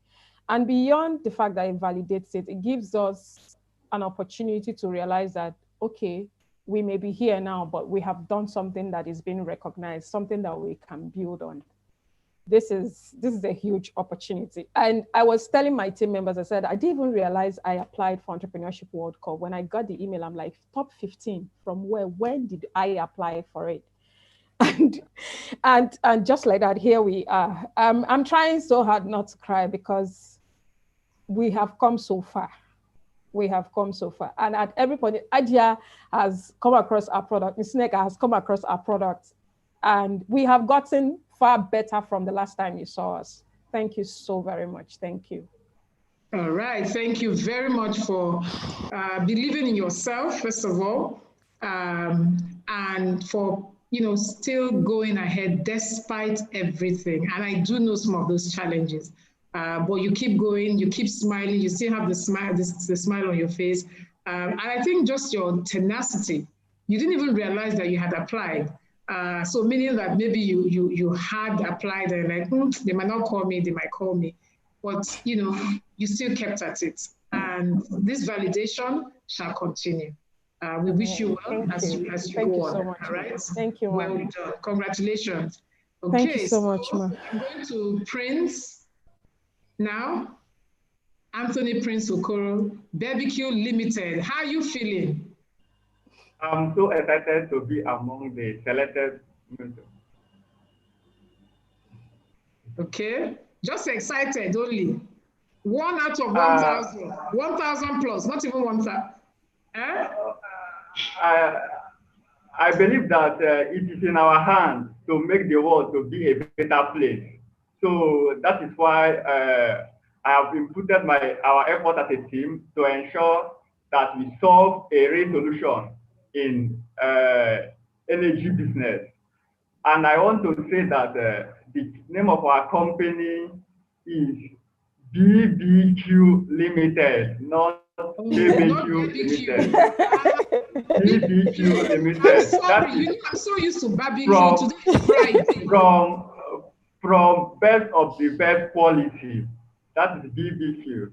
Speaker 1: And beyond the fact that it validates it, it gives us an opportunity to realize that, okay, we may be here now, but we have done something that is being recognized, something that we can build on. This is a huge opportunity. And I was telling my team members, I said, I didn't even realize I applied for Entrepreneurship World Cup. When I got the email, I'm like, top 15 from where? When did I apply for it? And just like that, here we are. I'm trying so hard not to cry because we have come so far. We have come so far. And at every point, Adia has come across our product, Ms. Neka has come across our product, and we have gotten far better from the last time you saw us. Thank you so very much. Thank you.
Speaker 14: All right. Thank you very much for believing in yourself, first of all, and for still going ahead despite everything. And I do know some of those challenges. But you keep going, you keep smiling, you still have the smile on your face. And I think just your tenacity, you didn't even realize that you had applied. So meaning that maybe you had applied and like, they might not call me, they might call me. But you still kept at it. And this validation shall continue. We wish you well as you go on.
Speaker 1: So much,
Speaker 14: all right?
Speaker 1: Thank you.
Speaker 14: Well done. Congratulations. Okay,
Speaker 1: thank you so much, ma.
Speaker 14: I'm going to Prince. Now, Anthony Prince Okoro, Barbecue Limited. How are you feeling?
Speaker 16: I'm so excited to be among the selected.
Speaker 14: Okay, just excited only. 1 out of 1,000. 1,000 plus, not even 1,000. Eh?
Speaker 16: I believe that it is in our hands to make the world to be a better place. So that is why I have inputted our effort as a team to ensure that we solve a real solution in energy business. And I want to say that the name of our company is BBQ Limited, not BBQ Limited. BBQ Limited.
Speaker 14: I'm so used to barbecue. Today is Friday.
Speaker 16: From best of the best quality. That is BBQ.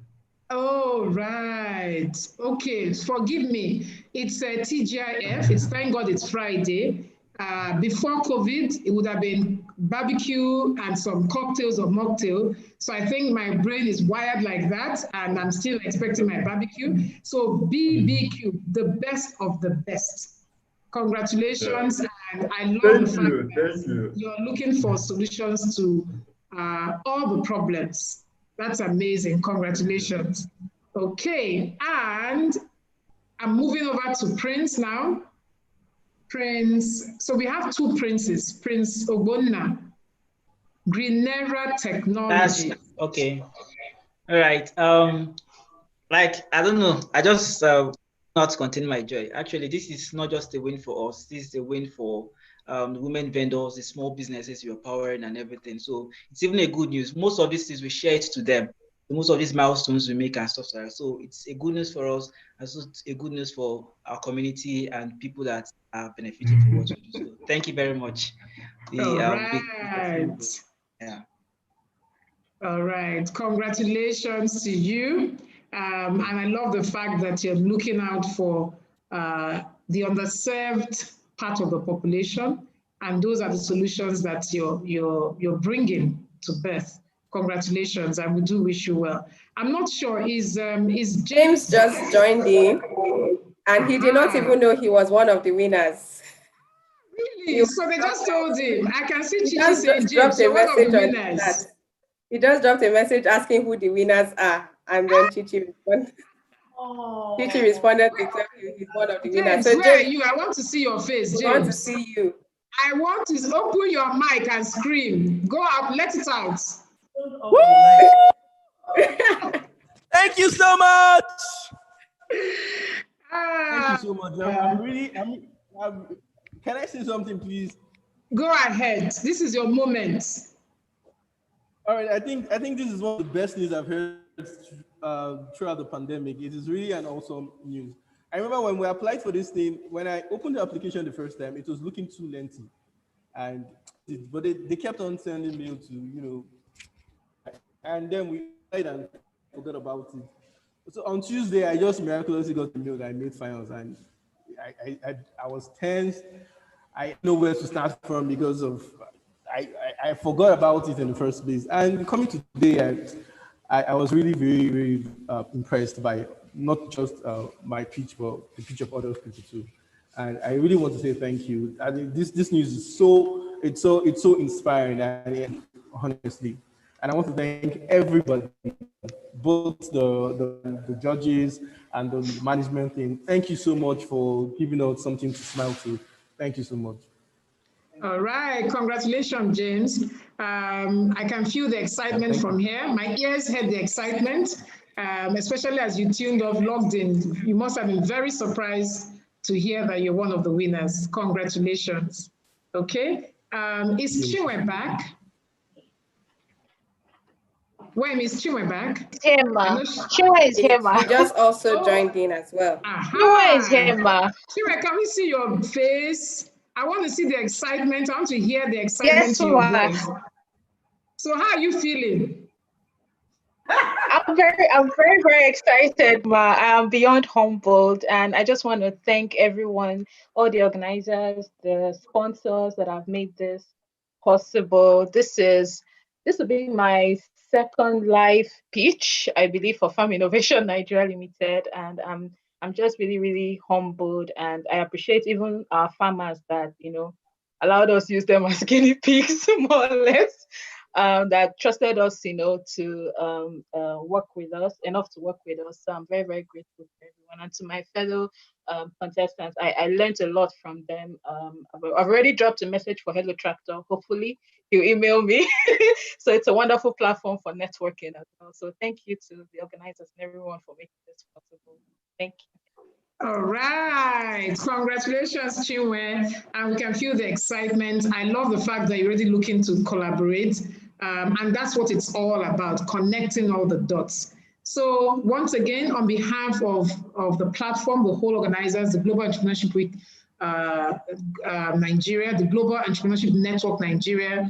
Speaker 14: Oh, right. Okay, forgive me. It's a TGIF. It's thank God it's Friday. Before COVID, it would have been barbecue and some cocktails or mocktail. So I think my brain is wired like that, and I'm still expecting my barbecue. So BBQ, the best of the best. Congratulations, and I love the fact that you're looking for solutions to all the problems. That's amazing. Congratulations. Okay, and I'm moving over to Prince now. Prince, so we have two princes, Prince Ogbonna, Greenera Technology.
Speaker 4: Okay. All right. Like, I don't know, I just not contain my joy. Actually, this is not just a win for us. This is a win for the women vendors, the small businesses you're powering and everything. So it's even a good news. Most of these things we share it to them. most of these milestones we make and stuff like that. So it's a good news for us, and so it's a good news for our community and people that are benefiting from what we do. So thank you very much.
Speaker 14: All right.
Speaker 4: Yeah.
Speaker 14: All right. Congratulations to you. And I love the fact that you're looking out for the underserved part of the population, and those are the solutions that you're bringing to birth. Congratulations, and we do wish you well. I'm not sure, is
Speaker 3: James just joined in, and he did not even know he was one of the winners.
Speaker 14: Really? So they just told him. I can see
Speaker 3: He
Speaker 14: Chichi saying, James, you're one of the winners.
Speaker 3: He just dropped a message asking who the winners are, and then Chichi responded. Oh. Chichi responded to tell you he's one of the winners.
Speaker 14: James, so where are you? I want to see your face, James.
Speaker 3: I want to see you.
Speaker 14: I want to open your mic and scream. Go up, let it out.
Speaker 17: Thank you so much. Thank you so much. Can I say something, please?
Speaker 14: Go ahead. This is your moment.
Speaker 17: All right. I think this is one of the best news I've heard throughout the pandemic. It is really an awesome news. I remember when we applied for this thing, when I opened the application the first time, it was looking too lengthy, but they kept on sending mail to, and then we applied and forgot about it. So on Tuesday, I just miraculously got the mail that I made finals, and I was tense. I didn't know where to start from because of I forgot about it in the first place. And coming to today, I was really very, very impressed by not just my pitch, but the pitch of other people too. And I really want to say thank you. I mean, this news is so inspiring, and honestly. And I want to thank everybody, both the judges and the management team. Thank you so much for giving us something to smile to. Thank you so much.
Speaker 14: All right, congratulations, James. I can feel the excitement from here. My ears heard the excitement, especially as you tuned off, logged in. You must have been very surprised to hear that you're one of the winners. Congratulations. Okay, is Chinwe back? Wait, Miss Chinwe back?
Speaker 18: Here, ma. Chinwe is here, ma.
Speaker 3: He just also joined in as well.
Speaker 18: Chinwe is here, ma.
Speaker 14: Chinwe, can we see your face? I want to see the excitement. I want to hear the excitement.
Speaker 18: Yes,
Speaker 14: in your
Speaker 18: ma.
Speaker 14: voice. So how are you feeling?
Speaker 18: I'm very excited, ma. I'm beyond humbled, and I just want to thank everyone, all the organizers, the sponsors that have made this possible. This will be my second live pitch, I believe, for Farm Innovation Nigeria Limited, and I'm just really, really humbled, and I appreciate even our farmers that allowed us to use them as guinea pigs, more or less. That trusted us, to work with us, enough to work with us. So I'm very, very grateful to everyone. And to my fellow contestants, I learned a lot from them. I've already dropped a message for Hello Tractor. Hopefully he'll email me. So it's a wonderful platform for networking as well. So thank you to the organizers and everyone for making this possible. Thank you.
Speaker 14: All right, congratulations, Chinwe. And we can feel the excitement. I love the fact that you're already looking to collaborate. And that's what it's all about, connecting all the dots. So once again, on behalf of the platform, the whole organizers, the Global Entrepreneurship Week Nigeria, the Global Entrepreneurship Network Nigeria,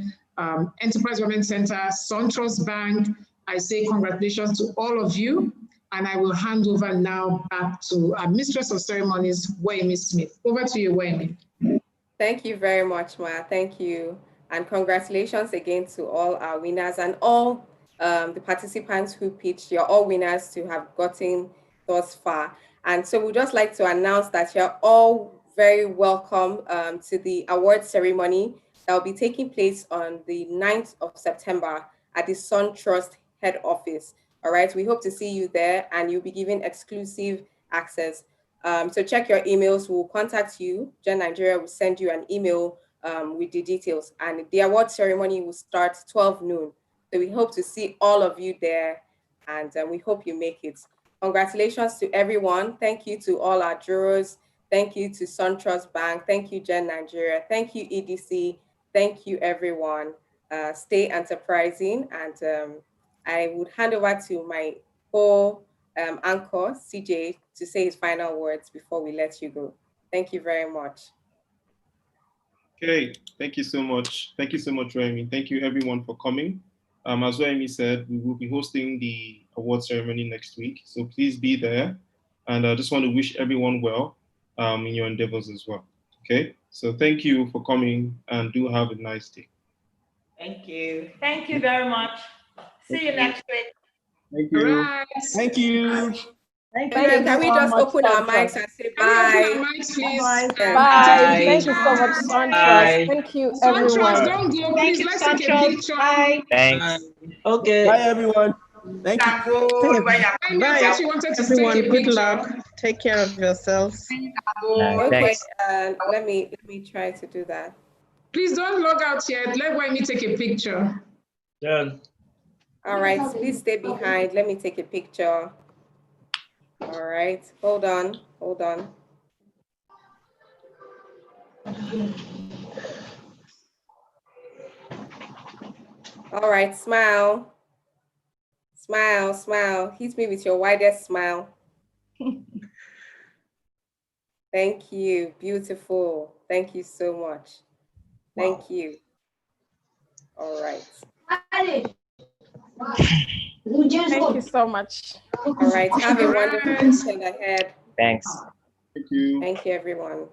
Speaker 14: Enterprise Women Center, SunTrust Bank, I say congratulations to all of you. And I will hand over now back to our Mistress of Ceremonies, Waimi Smith. Over to you, Waimi.
Speaker 3: Thank you very much, Ma. Thank you. And congratulations again to all our winners and all the participants who pitched. You're all winners to have gotten thus far. And so we'd just like to announce that you're all very welcome to the award ceremony that will be taking place on the 9th of September at the SunTrust head office. All right, we hope to see you there, and you'll be given exclusive access. So check your emails. We'll contact you. Gen Nigeria will send you an email with the details, and the award ceremony will start 12 noon. So we hope to see all of you there, and we hope you make it. Congratulations to everyone. Thank you to all our jurors. Thank you to SunTrust Bank. Thank you, Gen Nigeria. Thank you, EDC. Thank you, everyone. Stay enterprising, and I would hand over to my anchor, CJ, to say his final words before we let you go. Thank you very much.
Speaker 2: Okay, thank you so much. Thank you so much, Remy. Thank you everyone for coming. As Remy said, we will be hosting the award ceremony next week, so please be there. And I just want to wish everyone well in your endeavors as well. Okay, so thank you for coming and do have a nice day.
Speaker 15: Thank you. Thank you very much. See you next week.
Speaker 2: Thank you.
Speaker 14: Right.
Speaker 17: Thank you.
Speaker 3: Thank you. Can we just open our mics and say bye?
Speaker 14: Open our mics, please.
Speaker 1: Bye.
Speaker 14: Bye.
Speaker 1: Thank you so much, Sontras. Thank you, everyone.
Speaker 14: Sontras, don't go. Please, let's take a picture.
Speaker 18: Bye.
Speaker 9: Thanks.
Speaker 17: Okay. Bye, everyone. Thank you.
Speaker 7: Bye, everyone. Good luck. Take care of yourselves.
Speaker 3: Okay, let me try to do that.
Speaker 14: Please don't log out yet. Let me take a picture.
Speaker 4: Done.
Speaker 3: All right, please stay behind. Let me take a picture. All right, hold on. All right, smile. Smile. Hit me with your widest smile. Thank you, beautiful. Thank you so much. Thank you. All right.
Speaker 1: Thank you so much.
Speaker 3: All right, have a wonderful weekend ahead.
Speaker 9: Thanks.
Speaker 2: Thank you.
Speaker 3: Thank you, everyone.